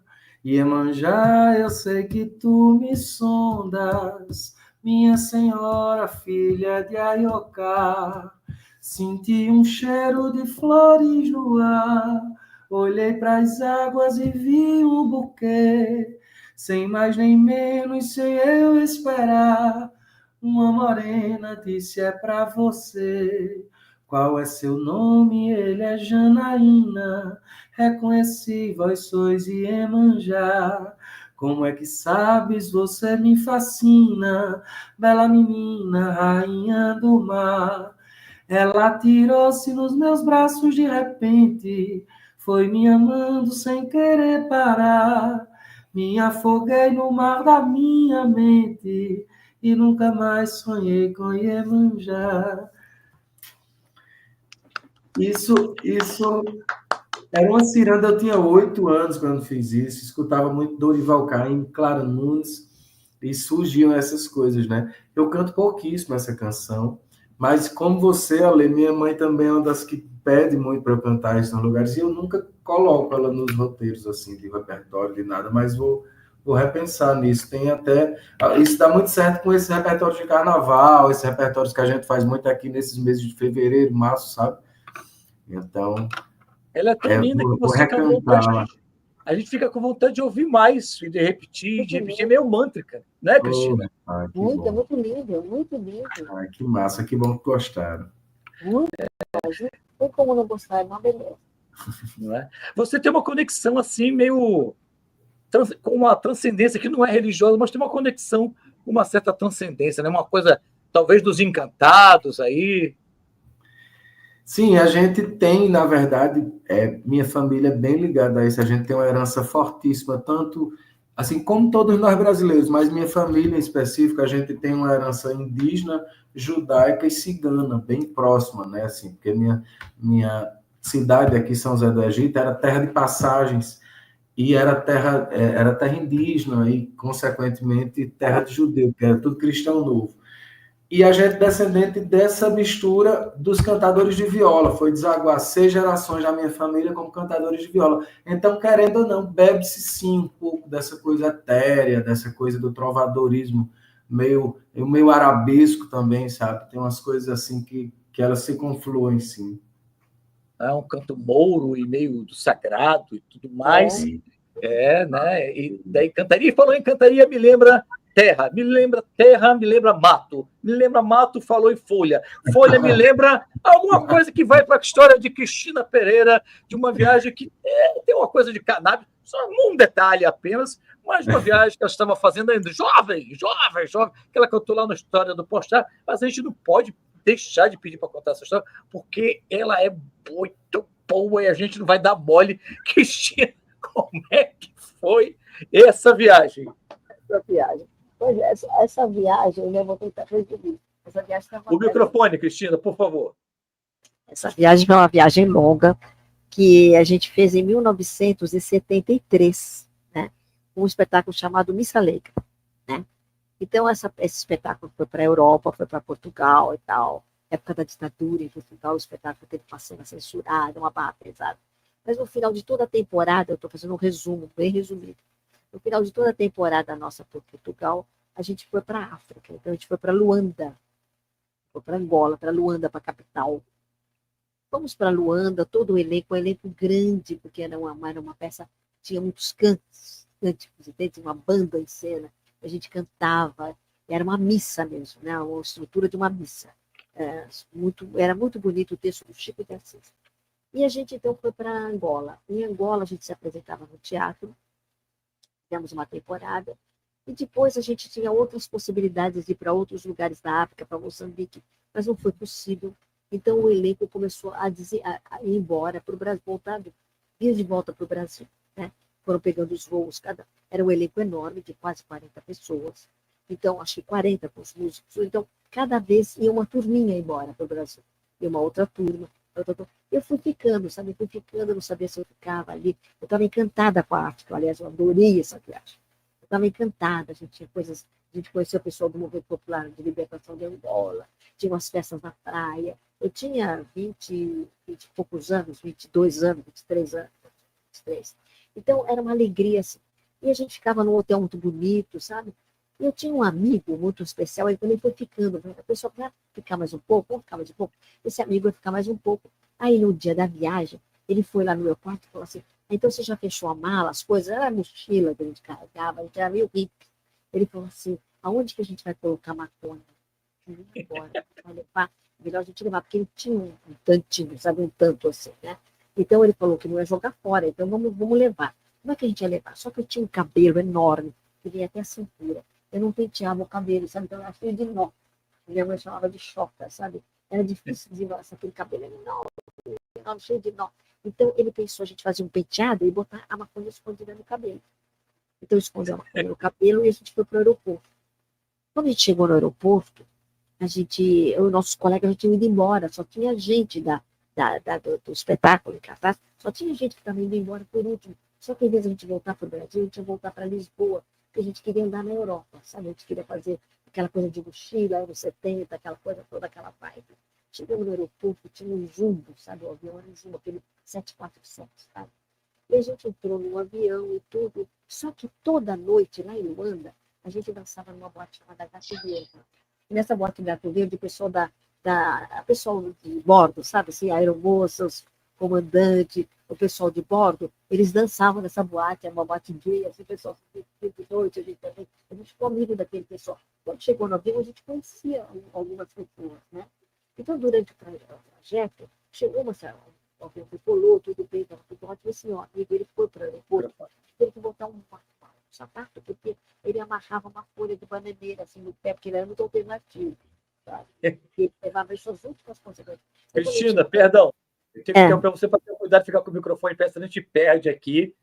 Iemanjá, eu sei que tu me sondas, minha senhora, filha de Aiocá. Senti um cheiro de flores no ar, olhei para as águas e vi um buquê, sem mais nem menos, sem eu esperar. Uma morena disse, é pra você. Qual é seu nome? Ele é Janaína. Reconheci, vós sois Iemanjá. Como é que sabes? Você me fascina. Bela menina, rainha do mar. Ela tirou-se nos meus braços de repente. foi me amando sem querer parar. Me afoguei no mar da minha mente e nunca mais sonhei com Iemanjá. Isso era uma ciranda, eu tinha 8 anos quando fiz isso, escutava muito Dorival Caymmi, Clara Nunes, e surgiam essas coisas, né? Eu canto pouquíssimo essa canção, mas como você, Ale, minha mãe também é uma das que pede muito para eu cantar isso nos lugares, e eu nunca coloco ela nos roteiros, assim, de repertório, de nada, mas vou repensar nisso. Tem até... Isso dá muito certo com esse repertório de carnaval, esses repertórios que a gente faz muito aqui nesses meses de fevereiro, março, sabe? Então, Ela é tão linda que vou você cantou hoje. recantar. A gente fica com vontade de ouvir mais e de repetir, é meio mântrica, né, Oh, Cristina? que Muito, é bom. muito lindo, muito lindo. Ai, que massa, que bom que gostaram. Muito bom. Não tem como não gostar, é uma beleza. Não é? Você tem uma conexão assim, meio com uma transcendência que não é religiosa, mas tem uma conexão com uma certa transcendência, né? Uma coisa, talvez, dos encantados aí. Sim, a gente tem, na verdade, minha família é bem ligada a isso, a gente tem uma herança fortíssima, tanto assim como todos nós brasileiros, mas minha família em específico, a gente tem uma herança indígena, judaica e cigana, bem próxima, né? Assim, porque minha cidade aqui, São José do Egito, era terra de passagens, e era terra indígena e, consequentemente, terra de judeu, que era tudo cristão novo. E a gente é descendente dessa mistura dos cantadores de viola, foi desaguar 6 gerações da minha família como cantadores de viola. Então, querendo ou não, bebe-se sim um pouco dessa coisa etérea, dessa coisa do trovadorismo, meio arabesco também, sabe? Tem umas coisas assim que elas se confluem, sim. É um canto mouro e meio do sagrado e tudo mais. Né? E daí cantaria, e falou em cantaria, me lembra terra, me lembra mato, falou em folha me lembra alguma coisa que vai para a história de Cristina Pereira, de uma viagem que tem uma coisa de cannabis, só um detalhe apenas, mas uma viagem que ela estava fazendo ainda jovem, que ela cantou lá na história do Postar, mas a gente não pode deixar de pedir para contar essa história, porque ela é muito boa e a gente não vai dar mole. Cristina, como é que foi essa viagem? Pois é, essa viagem, eu vou tentar resumir. Essa viagem o microfone, Cristina, por favor. Essa viagem foi uma viagem longa que a gente fez em 1973, né? Um espetáculo chamado Missa Alegre, né? Então, esse espetáculo foi para a Europa, foi para Portugal e tal. Época da ditadura em Portugal, o espetáculo teve uma cena censurada, uma barra pesada. Mas no final de toda a temporada, eu estou fazendo um resumo, bem resumido. No final de toda a temporada nossa por Portugal, a gente foi para a África. Então, a gente foi para Luanda, foi para Angola, para Luanda, para a capital. Fomos para Luanda, todo o elenco, um elenco grande, porque era uma peça, tinha muitos cânticos, entende? Uma banda em cena, a gente cantava, era uma missa mesmo, né? Uma estrutura de uma missa. Era muito bonito o texto do Chico de Assis. E a gente, então, foi para Angola. Em Angola, a gente se apresentava no teatro, fizemos uma temporada, e depois a gente tinha outras possibilidades de ir para outros lugares da África, para Moçambique, mas não foi possível. Então, o elenco começou a ir embora para o Brasil, vir de volta para o Brasil. Né? Foram pegando os voos, era um elenco enorme, de quase 40 pessoas. Então, acho que 40 com os músicos. Então, cada vez ia uma turminha embora para o Brasil. E uma outra turma. Eu fui ficando, sabe? Eu não sabia se eu ficava ali. Eu estava encantada com a África. Aliás, eu adorei essa viagem. Eu estava encantada. A gente tinha coisas... A gente conheceu o pessoal do Movimento Popular de Libertação de Angola. Tinha umas festas na praia. Eu tinha 20 e poucos anos, 22 anos, 23 anos, 23. Então, era uma alegria, assim. E a gente ficava num hotel muito bonito, sabe? E eu tinha um amigo muito especial, ele também foi ficando. A pessoa vai ficar mais um pouco, vamos ficar mais um pouco. Esse amigo vai ficar mais um pouco. Aí, no dia da viagem, ele foi lá no meu quarto e falou assim, então você já fechou a mala, as coisas? Era a mochila que a gente carregava, a gente era meio hippie. Ele falou assim, aonde que a gente vai colocar maconha? Embora, vai levar. Melhor a gente levar, porque ele tinha um tantinho, sabe, um tanto assim, né? Então ele falou que não ia jogar fora, então vamos levar. Como é que a gente ia levar? Só que eu tinha um cabelo enorme, que vinha até a cintura. Eu não penteava o cabelo, sabe? Então era cheio de nó. Minha mãe chamava de choca, sabe? Era difícil desenrolar aquele cabelo enorme, cheio de nó. Então, ele pensou, a gente fazia um penteado e botar a maconha escondida no cabelo. Então, escondeu a maconha no cabelo e a gente foi para o aeroporto. Quando a gente chegou no aeroporto, os nossos colegas já tinham ido embora, só tinha gente do espetáculo em cartaz, só tinha gente que estava indo embora por último. Só que, em vez de a gente voltar para o Brasil, a gente ia voltar para Lisboa, porque a gente queria andar na Europa, sabe? A gente queria fazer aquela coisa de mochila, anos 70, aquela coisa toda, aquela vibe. Chegamos no aeroporto, tinha um jumbo, sabe? O avião era um jumbo, aquele 747, sabe? E a gente entrou num avião e tudo. Só que toda noite, lá em Luanda, a gente dançava numa boate chamada Gato Verde. E nessa boate Gato Verde, o pessoal pessoal de bordo, sabe? Assim, aeromoças, comandante, o pessoal de bordo, eles dançavam nessa boate, era uma boate gay, assim, o pessoal de noite, a gente ficou amigo daquele pessoal. Quando chegou no avião, a gente conhecia algumas pessoas, né? Então, durante o trajeto, chegou uma senhora, o avião decolou, tudo bem, estava tudo ótimo, esse meu amigo, ele foi para o aeroporto, teve que botar um sapato, porque ele amarrava uma folha de bananeira assim no pé, porque ele era muito alternativo, sabe? Ele levava as suas últimas consequências. Cristina, perdão, eu tenho que interromper você para ter cuidado de ficar com o microfone perto, senão a gente perde aqui.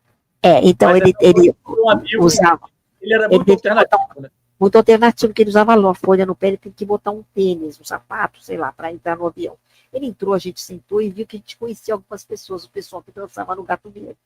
Então Mas ele um amigo, usava. ele era muito alternativo, né? Muito alternativo, que ele usava a folha no pé, ele tem que botar um tênis, um sapato, sei lá, para entrar no avião. Ele entrou, a gente sentou e viu que a gente conhecia algumas pessoas, o pessoal que dançava no Gato Verde.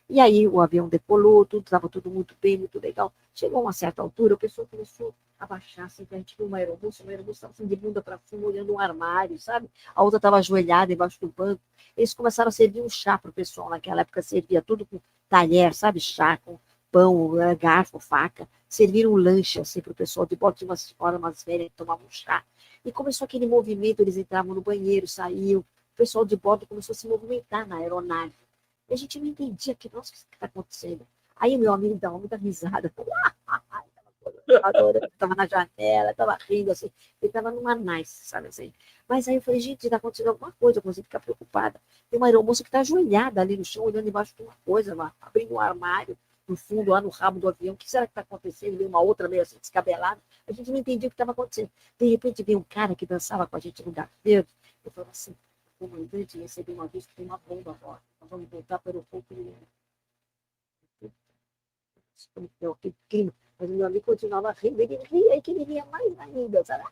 E aí o avião decolou, tudo estava tudo muito bem, muito legal. Chegou a uma certa altura, o pessoal começou a baixar, assim, a gente viu uma aeromoça estava assim, de bunda para cima, olhando um armário, sabe? A outra estava ajoelhada embaixo do banco. Eles começaram a servir um chá para o pessoal, naquela época servia tudo com talher, sabe? Chá, com pão, garfo, faca. Serviram um lanche, assim, para o pessoal de bordo, tinha umas velhas que tomavam chá. E começou aquele movimento, eles entravam no banheiro, saíam. O pessoal de bordo começou a se movimentar na aeronave. E a gente não entendia que, nossa, o que está acontecendo? Aí o meu amigo dava muita risada. Estava na janela, estava rindo, assim. Ele estava numa nice, sabe assim. Mas aí eu falei, gente, está acontecendo alguma coisa, eu comecei a ficar preocupada. Tem uma aeromoça que está ajoelhada ali no chão, olhando embaixo de uma coisa, abrindo um armário no fundo, lá no rabo do avião. O que será que está acontecendo? Veio uma outra meio assim, descabelada. A gente não entendia o que estava acontecendo. De repente veio um cara que dançava com a gente no Gato Verde. Eu falei assim, o comandante recebeu uma vez que tem uma bomba agora. Nós vamos voltar para o aeroporto. Que crime. Mas o meu amigo continuava rindo, ele ria e que ele ria mais ainda, sabe?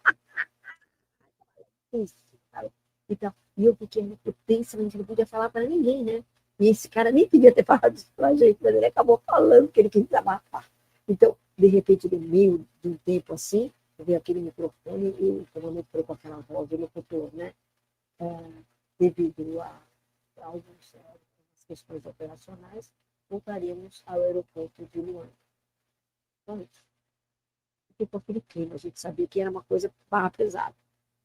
Isso, sabe? Então, e eu fiquei muito tensa, a gente não podia falar para ninguém, né? E esse cara nem queria ter falado isso pra gente, mas ele acabou falando que ele queria matar. Então, de repente, no meio de um tempo assim, veio aquele microfone e o comandante falou com aquela voz do locutor, né? Devido a algumas questões operacionais, voltaríamos ao aeroporto de Luanda. Então, ficou aquele clima, a gente sabia que era uma coisa barra pesada.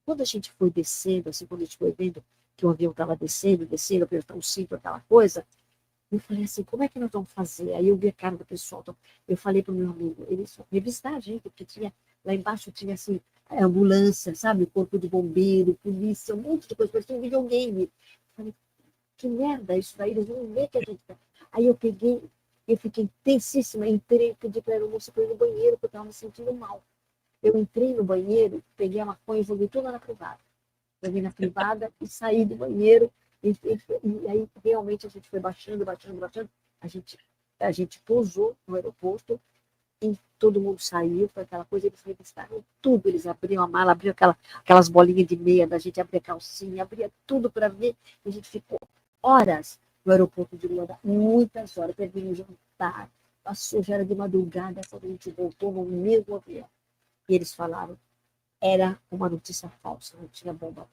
Quando a gente foi descendo, assim, quando a gente foi vendo que o avião estava descendo, apertar o cinto, aquela coisa, eu falei assim, como é que nós vamos fazer? Aí eu vi a cara do pessoal, então, eu falei para o meu amigo, ele só ia visitar a gente, porque tinha, lá embaixo tinha, assim, ambulância, sabe, corpo de bombeiro, polícia, um monte de coisa, parecia um videogame. Eu falei, que merda isso daí, eles vão ver que a gente... Aí eu fiquei tensíssima, entrei, pedi para a aeromoça para ir no banheiro, porque eu estava me sentindo mal. Eu entrei no banheiro, peguei a maconha e joguei tudo na privada. Joguei na privada e saí do banheiro. E aí, realmente, a gente foi baixando. A gente pousou no aeroporto e todo mundo saiu. Foi aquela coisa, eles revistaram tudo. Eles abriam a mala, abriam aquelas bolinhas de meia da gente, abria a calcinha, abria tudo para ver. E a gente ficou horas no aeroporto de Luanda, muitas horas, terminei o jantar. Passou, já era de madrugada, quando a gente voltou no mesmo avião. E eles falaram, era uma notícia falsa, não tinha bomba.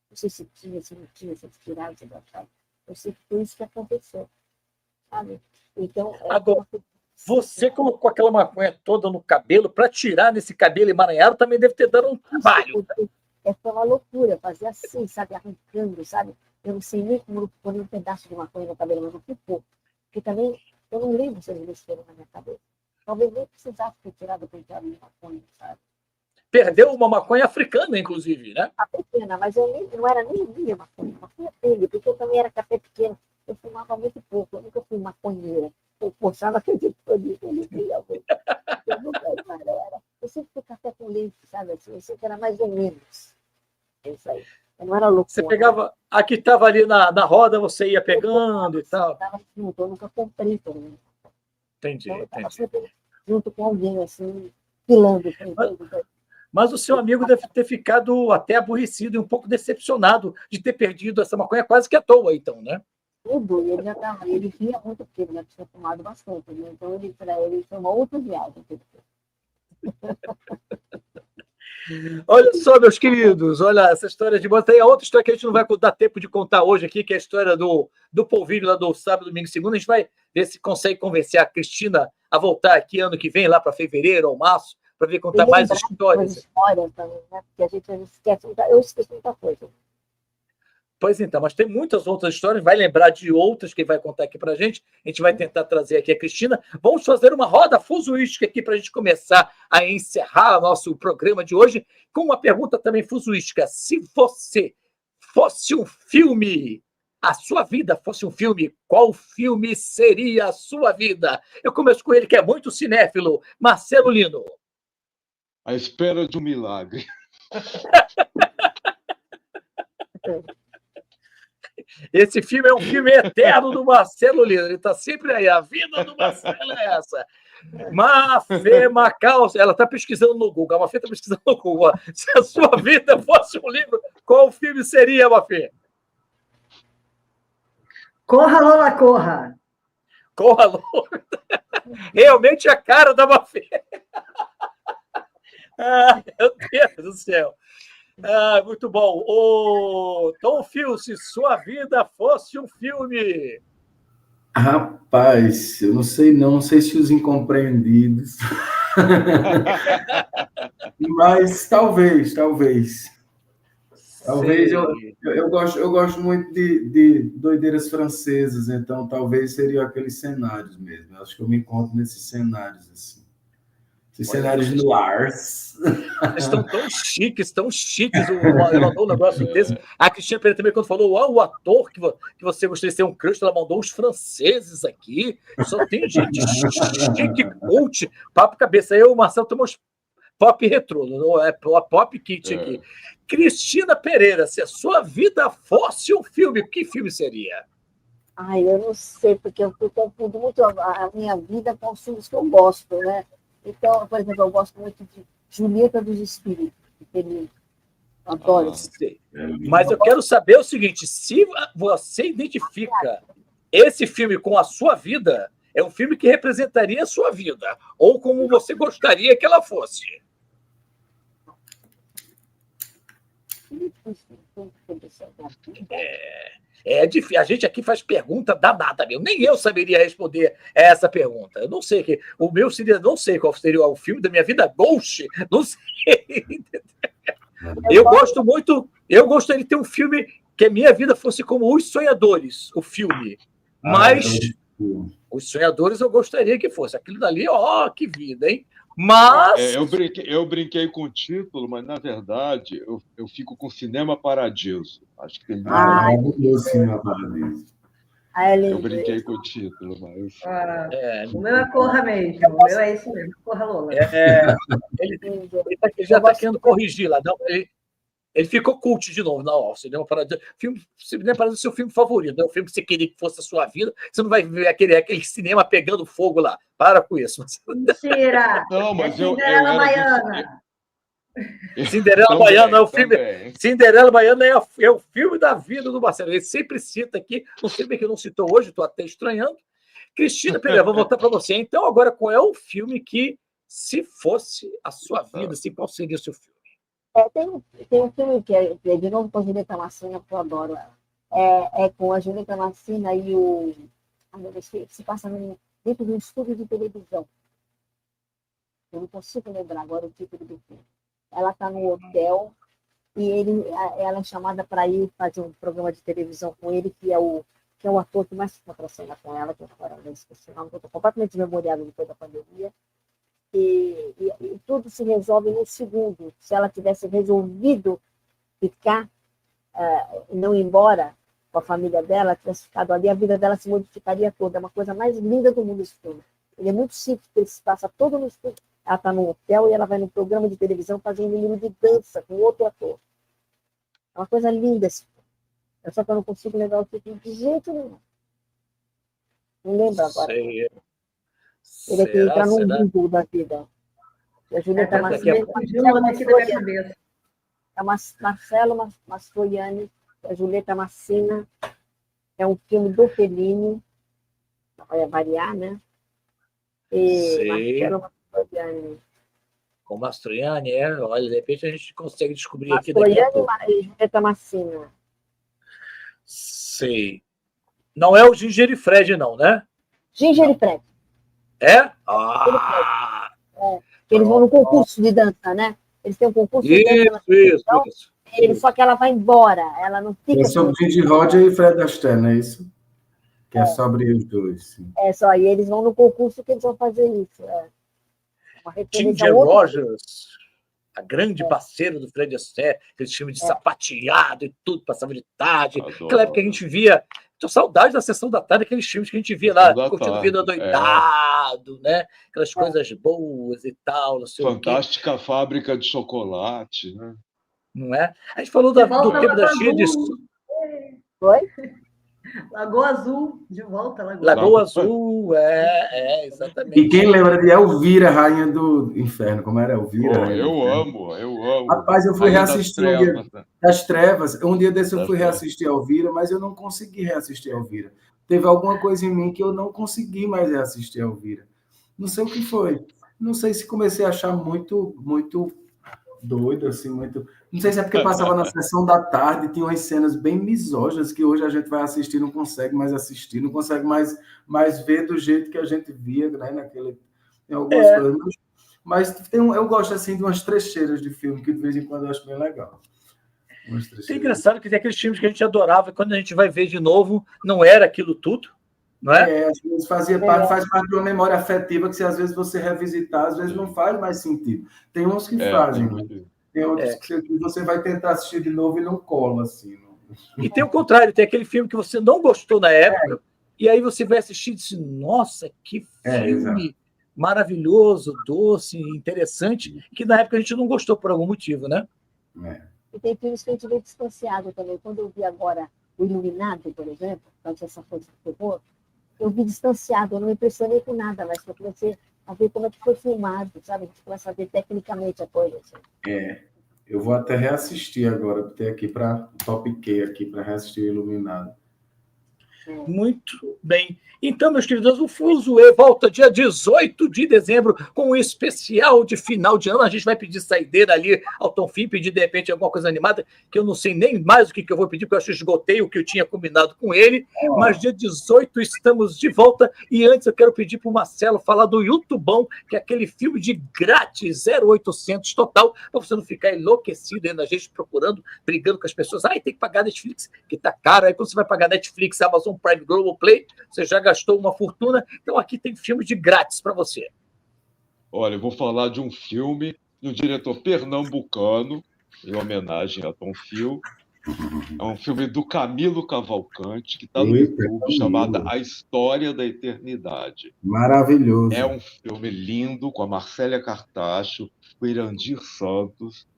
Não sei se tinha, se não tinha, se eles tiraram, se acharam. Eu sei que foi isso que aconteceu, sabe? Então, agora, você colocou aquela maconha toda no cabelo, para tirar nesse cabelo emaranhado também deve ter dado um trabalho. Foi uma loucura, fazer assim, sabe, arrancando, sabe? Eu não sei nem como pôr um pedaço de maconha no cabelo, mas não ficou. Porque também, eu não lembro se eles mexeram na minha cabeça. Talvez nem precisasse ter tirado o penteado de maconha, sabe? Perdeu uma maconha africana, inclusive, né? A pequena, mas não era nem minha maconha dele, porque eu também era café pequeno. Eu fumava muito pouco, eu nunca fui maconheira. Eu forçava acredito nisso, eu não queria muito. Eu nunca era. Eu sempre fui café com leite, sabe assim? Eu sempre era mais ou menos. É isso aí. Eu não era louco. Você pegava... A que estava ali na roda, você ia pegando e tal. Eu nunca comprei também. Entendi, Então, eu estava entendi. sempre junto com alguém, assim, pilando. Mas o seu amigo deve ter ficado até aborrecido e um pouco decepcionado de ter perdido essa maconha quase que à toa, então, né? Tudo, e ele já estava, ele ria muito porque ele já tinha fumado bastante, né? Então para ele foi uma outra viagem que ele fez. Olha só, meus queridos, olha essa história de banda. Tem a outra história que a gente não vai dar tempo de contar hoje aqui, que é a história do polvilho lá do sábado, domingo e segunda. A gente vai ver se consegue convencer a Cristina a voltar aqui ano que vem, lá para fevereiro ou março, para ver contar mais histórias. Histórias também, né? Porque a gente esquece, eu esqueci muita coisa. Pois então, mas tem muitas outras histórias, vai lembrar de outras que vai contar aqui para a gente vai tentar trazer aqui a Cristina. Vamos fazer uma roda fuzuística aqui para a gente começar a encerrar o nosso programa de hoje com uma pergunta também fuzuística. Se você fosse um filme, a sua vida fosse um filme, qual filme seria a sua vida? Eu começo com ele, que é muito cinéfilo, Marcelo Lino. À Espera de um Milagre. Esse filme é um filme eterno do Marcelo Lino. Ele está sempre aí. A vida do Marcelo é essa. Mafê Macau. Ela está pesquisando no Google. A Mafê está pesquisando no Google. Se a sua vida fosse um livro, qual filme seria, Mafê? Corra, Lola, corra. Corra, Lola. Realmente a cara da Mafê. Ah, meu Deus do céu. Ah, muito bom. Tom Phil, se sua vida fosse um filme. Rapaz, eu não sei se os incompreendidos. Mas talvez. Talvez eu gosto muito de doideiras francesas, então talvez seriam aqueles cenários mesmo. Eu acho que eu me encontro nesses cenários assim. Esses cenários noirs. Estão tão chiques. Ela mandou um negócio desse. A Cristina Pereira também, quando falou o ator que você gostaria de ser um crush, ela mandou os franceses aqui. Só tem gente chique, cult, papo cabeça. Eu e o Marcelo temos pop retrô, não é pop kit aqui. Cristina Pereira, se a sua vida fosse um filme, que filme seria? Ai, eu não sei, porque eu confundo muito a minha vida com os filmes que eu gosto, né? Então, por exemplo, eu gosto muito de Julieta dos Espíritos, eu adoro esse filme. Mas eu quero saber o seguinte, se você identifica esse filme com a sua vida, é um filme que representaria a sua vida, ou como você gostaria que ela fosse. É difícil. A gente aqui faz pergunta danada, meu. Nem eu saberia responder essa pergunta. Eu não sei o meu seria, não sei qual seria o filme da minha vida. Ghost, não sei. Eu gosto muito. Eu gostaria de ter um filme que a minha vida fosse como Os Sonhadores, o filme. Mas Os Sonhadores eu gostaria que fosse. Aquilo dali, que vida, hein? Mas. Eu brinquei com o título, mas na verdade eu fico com Cinema Paradiso. Acho que tem Cinema Paradiso. Eu brinquei com o título, mas. O meu é Corra mesmo. O meu é esse mesmo, Corra, Lola. Ele já está querendo corrigir lá. Não, ele ficou cult de novo. Não, Cinema Paradiso. Cinema Paradiso é o seu filme favorito. É o filme que você queria que fosse a sua vida. Você não vai ver aquele cinema pegando fogo lá. Para com isso. Mentira! Não, mas Cinderela Baiana. Cinderela Baiana é o filme. Cinderela Baiana é o filme da vida do Marcelo. Ele sempre cita aqui. Não sei bem que não citou hoje, estou até estranhando. Cristina Pereira, vou voltar para você. Então, agora, qual é o filme que, se fosse a sua vida, qual seria o seu filme? Tem um filme que é de novo com a Julieta Massina, que eu adoro ela. É com a Julieta Massina e o. Se passa dentro de um estúdio de televisão. Eu não consigo lembrar agora o título do filme. Ela está no hotel e ela é chamada para ir fazer um programa de televisão com ele, que é o ator que mais se patrocina com ela, que agora não esqueci o nome, eu estou completamente desmemoriada depois da pandemia. E tudo se resolve num segundo. Se ela tivesse resolvido ficar, não ir embora com a família dela, tivesse ficado ali, a vida dela se modificaria toda. É uma coisa mais linda do mundo esse filme. Ele é muito simples, ele se passa todo no estúdio. Ela está no hotel e ela vai no programa de televisão fazer um número de dança com outro ator. É uma coisa linda esse filme. Só que eu não consigo lembrar o título de jeito nenhum. Não lembro agora. Sei. Ele é que entra num Será? limbo da vida. E a Julieta Essa daqui a Massina, pouco- fugiu o nome aqui da minha cabeça. é Marcelo Mastroianni, a Julieta Massina, é um filme do Fellini, vai variar, né? E Sei. Marcelo Mastroianni. Com Mastroianni, olha, de repente a gente consegue descobrir aqui daqui a Mastroianni pouco. e Julieta Massina. Sei. Não é o Ginger e Fred, não, né? Ginger e Fred. É? Ah! Eles vão no concurso de dança, né? Eles têm um concurso de dança. Então, Isso. só que ela vai embora, ela não fica. É sobre Gigi Roger e Fred Astaire, não é isso? Que é sobre os dois. Sim. É só, e eles vão no concurso que eles vão fazer isso. Uma referência Ginger ao outro. Rogers, a grande parceira do Fred Astaire, aquele filme de sapateado e tudo, passava de tarde. Adoro. Aquela época que a gente via. Tô saudade da sessão da tarde, aqueles filmes que a gente via lá, curtindo Vida Doidado, né? Aquelas coisas boas e tal, não sei Fantástica Fábrica de Chocolate, né? não é? A gente falou De do volta tempo da Lagoa Chia de Azul. Foi? Lagoa Azul, de volta, Lagoa Azul, exatamente. E quem lembra de Elvira, Rainha do Inferno? Como era Elvira? Pô, Rainha do eu Inferno? amo. Rapaz, eu fui Rainha das reassistir um dia Trevas, né? das Trevas. Um dia desse eu Das fui Trevas. reassistir Elvira, mas eu não consegui reassistir Elvira. Teve alguma coisa em mim que eu não consegui mais reassistir Elvira. Não sei o que foi. Não sei se comecei a achar muito doido, assim, muito... Não sei se é porque passava na sessão da tarde, tinha umas cenas bem misóginas que hoje a gente vai assistir, não consegue mais assistir, não consegue mais ver do jeito que a gente via, né, naquele... Tem algumas coisas. Mas eu gosto, assim, de umas trecheiras de filme, que de vez em quando eu acho bem legal. É engraçado que tem aqueles filmes que a gente adorava, e quando a gente vai ver de novo, não era aquilo tudo, não é? Às vezes faz parte de uma memória afetiva que, se às vezes você revisitar, às vezes não faz mais sentido. Tem uns que fazem, tem outros que você vai tentar assistir de novo e não cola, assim. E tem o contrário, tem aquele filme que você não gostou na época, e aí você vai assistir e diz, nossa, que filme maravilhoso, doce, interessante, que na época a gente não gostou por algum motivo, né? E tem filmes que a gente vê distanciado também. Quando eu vi agora o Iluminado, por exemplo, antes essa coisa que terror, eu vi distanciado, eu não me impressionei com nada, mas eu comecei a ver como é que foi filmado, sabe? A gente começa a ver tecnicamente a coisa. Assim. Eu vou até reassistir agora, ter aqui para topiquei aqui para reassistir Iluminado. Muito bem. Então, meus queridos, o Fuzue volta dia 18 de dezembro com um especial de final de ano. A gente vai pedir saideira ali ao Tom Fim, pedir de repente alguma coisa animada, que eu não sei nem mais o que eu vou pedir, porque eu acho que esgotei o que eu tinha combinado com ele. Mas dia 18 estamos de volta. E antes eu quero pedir para o Marcelo falar do YouTubão, que é aquele filme de grátis, 0800 total, para você não ficar enlouquecido aí na gente procurando, brigando com as pessoas. Tem que pagar Netflix, que tá caro. Aí quando você vai pagar Netflix, Amazon Prime, Globoplay, você já gastou uma fortuna. Então aqui tem filme de grátis para você. Olha, eu vou falar de um filme de um diretor pernambucano, em homenagem a Tom Fio. É um filme do Camilo Cavalcante, que está no YouTube, chamado A História da Eternidade. Maravilhoso. É um filme lindo, com a Marcélia Cartacho, com o Irandir Santos.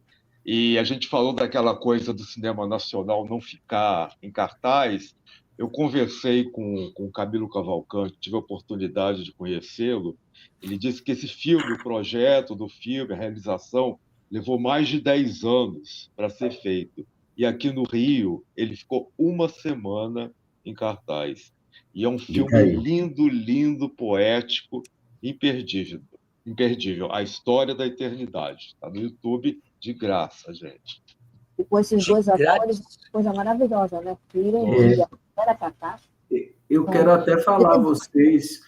E a gente falou daquela coisa do cinema nacional não ficar em cartaz. Eu conversei com o Camilo Cavalcante, tive a oportunidade de conhecê-lo. Ele disse que esse filme, o projeto do filme, a realização, levou mais de 10 anos para ser feito. E aqui no Rio, ele ficou uma semana em cartaz. E é um filme lindo, poético, imperdível. A História da Eternidade. Está no YouTube, de graça, gente. E com esses dois atores, coisa maravilhosa, né? Era Cartacho. Eu quero até falar a vocês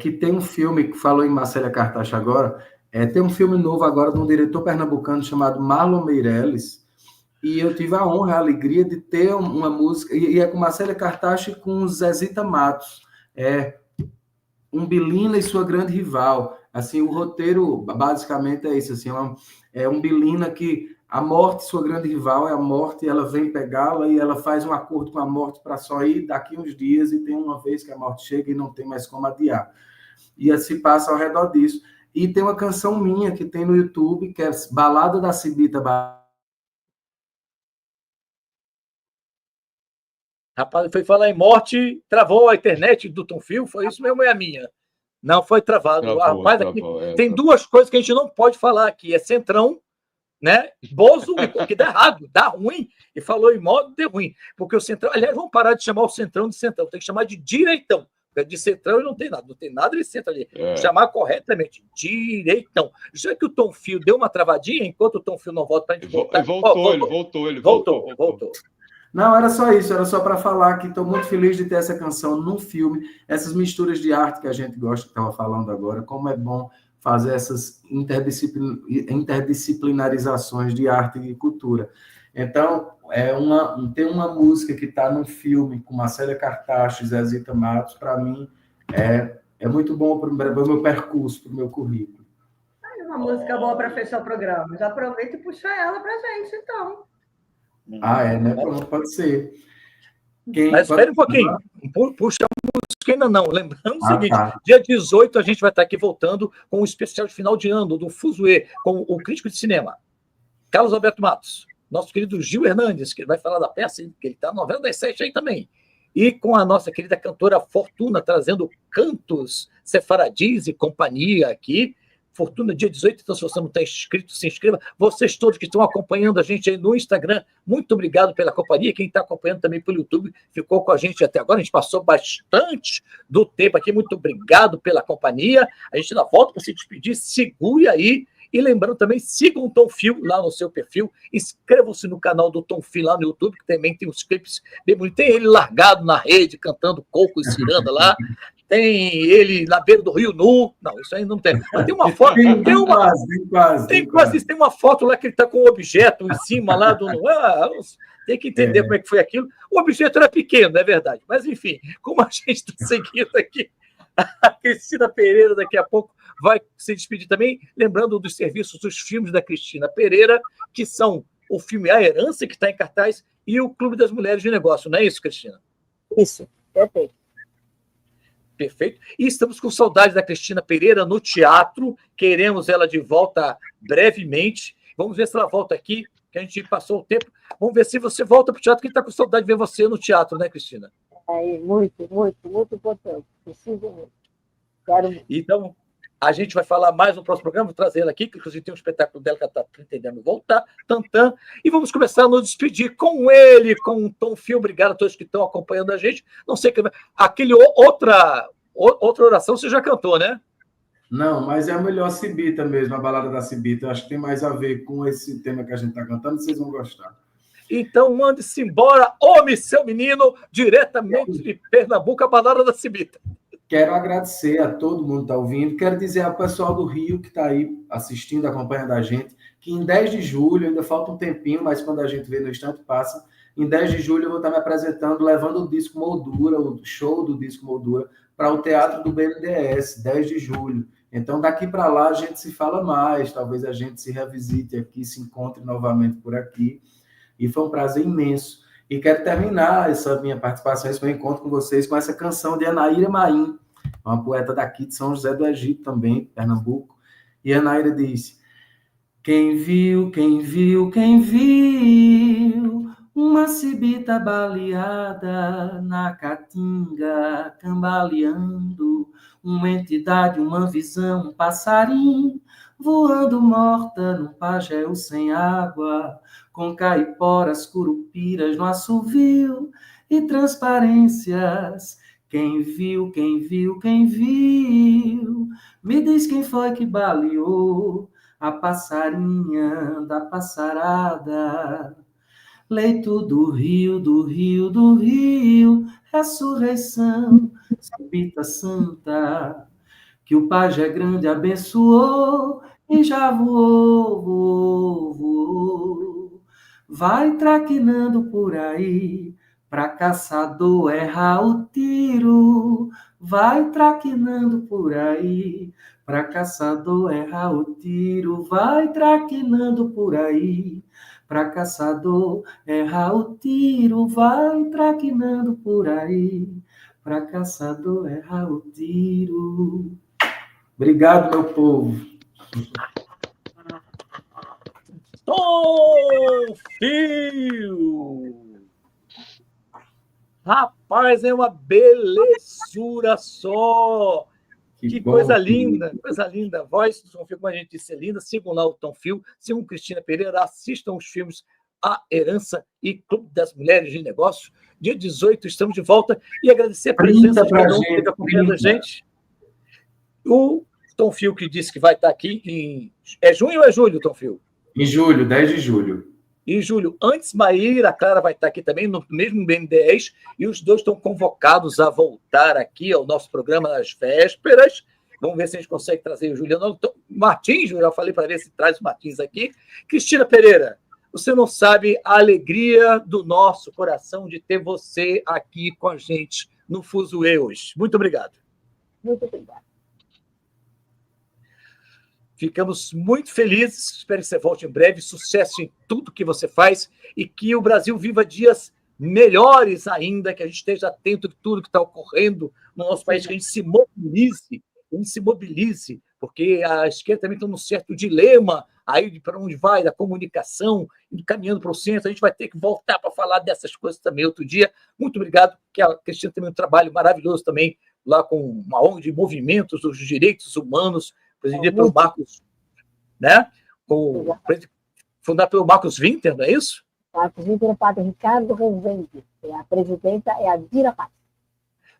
que tem um filme, que falou em Marcélia Cartacho agora, tem um filme novo agora de um diretor pernambucano chamado Marlon Meirelles, e eu tive a honra, a alegria de ter uma música, e é com Marcélia Cartacho e com Zezita Matos, Umbelina e sua grande rival. Assim, o roteiro basicamente é isso, assim, é Umbelina que a morte, sua grande rival é a morte, ela vem pegá-la e ela faz um acordo com a morte para só ir daqui uns dias, e tem uma vez que a morte chega e não tem mais como adiar. E se passa ao redor disso. E tem uma canção minha que tem no YouTube, que é Balada da Cibita Rapaz, foi falar em morte, travou a internet do Tom Fio, foi isso mesmo, é a minha. Não foi travado. Rapaz, aqui tem duas coisas que a gente não pode falar aqui, é Centrão, né? Bozo, que dá errado, dá ruim, e falou em modo de ruim, porque o Centrão, aliás, vamos parar de chamar o Centrão de Centrão, tem que chamar de Direitão, porque de Centrão não tem nada de centro ali, chamar corretamente, Direitão. Já que o Tom Fio deu uma travadinha, enquanto o Tom Fio não volta para a gente voltar. Ele voltou. Não, era só isso, era só para falar que estou muito feliz de ter essa canção num filme, essas misturas de arte que a gente gosta, que estava falando agora, como é bom fazer essas interdisciplinarizações de arte e cultura. Então, tem uma música que está num filme com Marcélia Cartacho e Zezita Matos, para mim, é muito bom para o meu percurso, para o meu currículo. Uma música boa para fechar o programa. Já aproveita e puxa ela para a gente, então. Né? Pronto, pode ser. Mas espere um pouquinho. Puxa a música ainda não. Lembrando o seguinte, dia 18 a gente vai estar aqui voltando com um especial de final de ano do Fuzue, com o crítico de cinema, Carlos Alberto Matos, nosso querido Gil Hernandes, que vai falar da peça, que ele está na novela das 7 aí também. E com a nossa querida cantora Fortuna, trazendo cantos sefaradis e companhia aqui. Fortuna, dia 18, então se você não está inscrito, se inscreva. Vocês todos que estão acompanhando a gente aí no Instagram, muito obrigado pela companhia. Quem está acompanhando também pelo YouTube, ficou com a gente até agora. A gente passou bastante do tempo aqui. Muito obrigado pela companhia. A gente ainda volta para se despedir. Segure aí. E lembrando também, sigam o Tom Fio lá no seu perfil. Inscrevam-se no canal do Tom Fio lá no YouTube, que também tem uns clipes bem bonitos. Tem ele largado na rede, cantando coco e ciranda lá. Tem ele na beira do Rio Nu. Não, isso aí não tem. Mas tem uma foto. Tem uma foto lá que ele está com um objeto em cima lá do. Tem que entender como é que foi aquilo. O objeto era pequeno, é verdade. Mas, enfim, como a gente está seguindo aqui, a Cristina Pereira daqui a pouco vai se despedir também, lembrando dos serviços dos filmes da Cristina Pereira, que são o filme A Herança, que está em cartaz, e o Clube das Mulheres de Negócio. Não é isso, Cristina? Isso, perfeito. Perfeito. E estamos com saudade da Cristina Pereira no teatro. Queremos ela de volta brevemente. Vamos ver se ela volta aqui, que a gente passou o tempo. Vamos ver se você volta para o teatro, que está com saudade de ver você no teatro, né, Cristina? Muito importante. Preciso muito. Então, a gente vai falar mais no próximo programa, vou trazer ela aqui, que inclusive tem um espetáculo dela que ela está pretendendo voltar, Tantan, e vamos começar a nos despedir com ele, com o Tom Fio. Obrigado a todos que estão acompanhando a gente. Não sei, outra oração você já cantou, né? Não, mas é a melhor Cibita mesmo, a balada da Cibita. Eu acho que tem mais a ver com esse tema que a gente está cantando, vocês vão gostar. Então, mande-se embora, homem, seu menino, diretamente de Pernambuco, a balada da Cibita. Quero agradecer a todo mundo que está ouvindo. Quero dizer ao pessoal do Rio que está aí assistindo, acompanhando a gente, que em 10 de julho, ainda falta um tempinho, mas quando a gente vê no instante passa, em 10 de julho eu vou estar me apresentando, levando o disco Moldura, o show do disco Moldura, para o Teatro do BNDES, 10 de julho. Então, daqui para lá a gente se fala mais, talvez a gente se revisite aqui, se encontre novamente por aqui. E foi um prazer imenso. E quero terminar essa minha participação, esse meu encontro com vocês, com essa canção de Anaíra Maim, uma poeta daqui de São José do Egito também, Pernambuco. E a Anaíra disse: quem viu uma cibita baleada na caatinga, cambaleando, uma entidade, uma visão, um passarinho, voando morta num pajéu sem água, com caiporas, curupiras no assovio e transparências. Quem viu, me diz quem foi que baleou a passarinha da passarada. Leito do rio, ressurreição, Cibita Santa, que o pajé grande abençoou e já voou. Vai traquinando por aí, pra caçador errar o tiro. Vai traquinando por aí, pra caçador errar o tiro. Vai traquinando por aí, pra caçador errar o tiro. Vai traquinando por aí, pra caçador errar o tiro. Obrigado, meu povo. Tom Fio! Rapaz, é uma belezura só. Que bom, coisa filho. linda, coisa linda. A voz do Tom Fio, como a gente disse, é linda. Sigam lá o Tom Fio, sigam Cristina Pereira, assistam os filmes A Herança e Clube das Mulheres de Negócios. Dia 18, estamos de volta. E agradecer a presença de cada um que esteve acompanhando a gente. O Tom Fio, que disse que vai estar aqui em... É junho ou é julho, Tom Fio? Em julho, 10 de julho. Em julho, antes Maíra, a Clara vai estar aqui também, no mesmo BNDES, e os dois estão convocados a voltar aqui ao nosso programa nas vésperas. Vamos ver se a gente consegue trazer o Juliano. Martins, eu já falei para ver se traz o Martins aqui. Cristina Pereira, você não sabe a alegria do nosso coração de ter você aqui com a gente no Fuzue hoje. Muito obrigado. Muito obrigada. Ficamos muito felizes, espero que você volte em breve, sucesso em tudo que você faz e que o Brasil viva dias melhores ainda, que a gente esteja atento a tudo que está ocorrendo no nosso país, que a gente se mobilize, porque a esquerda também está num certo dilema aí para onde vai, da comunicação, caminhando para o centro, a gente vai ter que voltar para falar dessas coisas também outro dia. Muito obrigado, que a Cristina tem um trabalho maravilhoso também, lá com uma ONG de movimentos dos direitos humanos, presidida pelo Marcos, né? Fundada pelo Marcos Winter, não é isso? Marcos Winter é o padre Ricardo Rezende. A presidenta é a Dira Paz.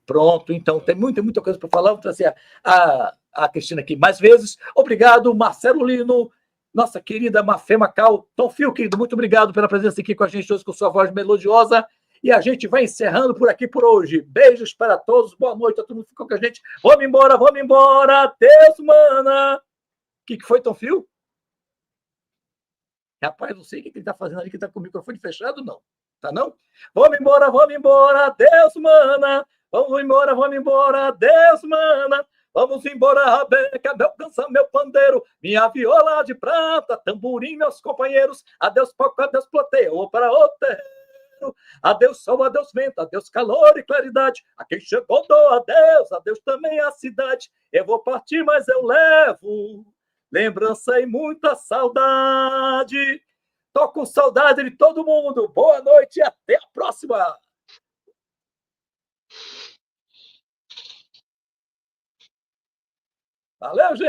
Pronto, então tem muita coisa para falar. Vou trazer a Cristina aqui mais vezes. Obrigado, Marcelo Lino, nossa querida Mafê Macau. Tom Fio, querido, muito obrigado pela presença aqui com a gente hoje, com sua voz melodiosa. E a gente vai encerrando por aqui por hoje. Beijos para todos, boa noite a todo mundo que ficou com a gente. Vamos embora. Deus, mana. O que foi, Tom Fio? Rapaz, não sei o que ele está fazendo ali, que está com o microfone fechado, não. Tá não? Vamos embora, Deus, mana. Vamos embora, Deus, mana. Vamos embora, Rabeca, meu canção, meu pandeiro, minha viola de prata, tamborim, meus companheiros. Adeus, palco, adeus, plateia, ou para o terreiro. Adeus sol, adeus vento, adeus calor e claridade. A quem chegou dou adeus também a cidade. Eu vou partir, mas eu levo lembrança e muita saudade. Tô com saudade de todo mundo. Boa noite e até a próxima. Valeu, gente.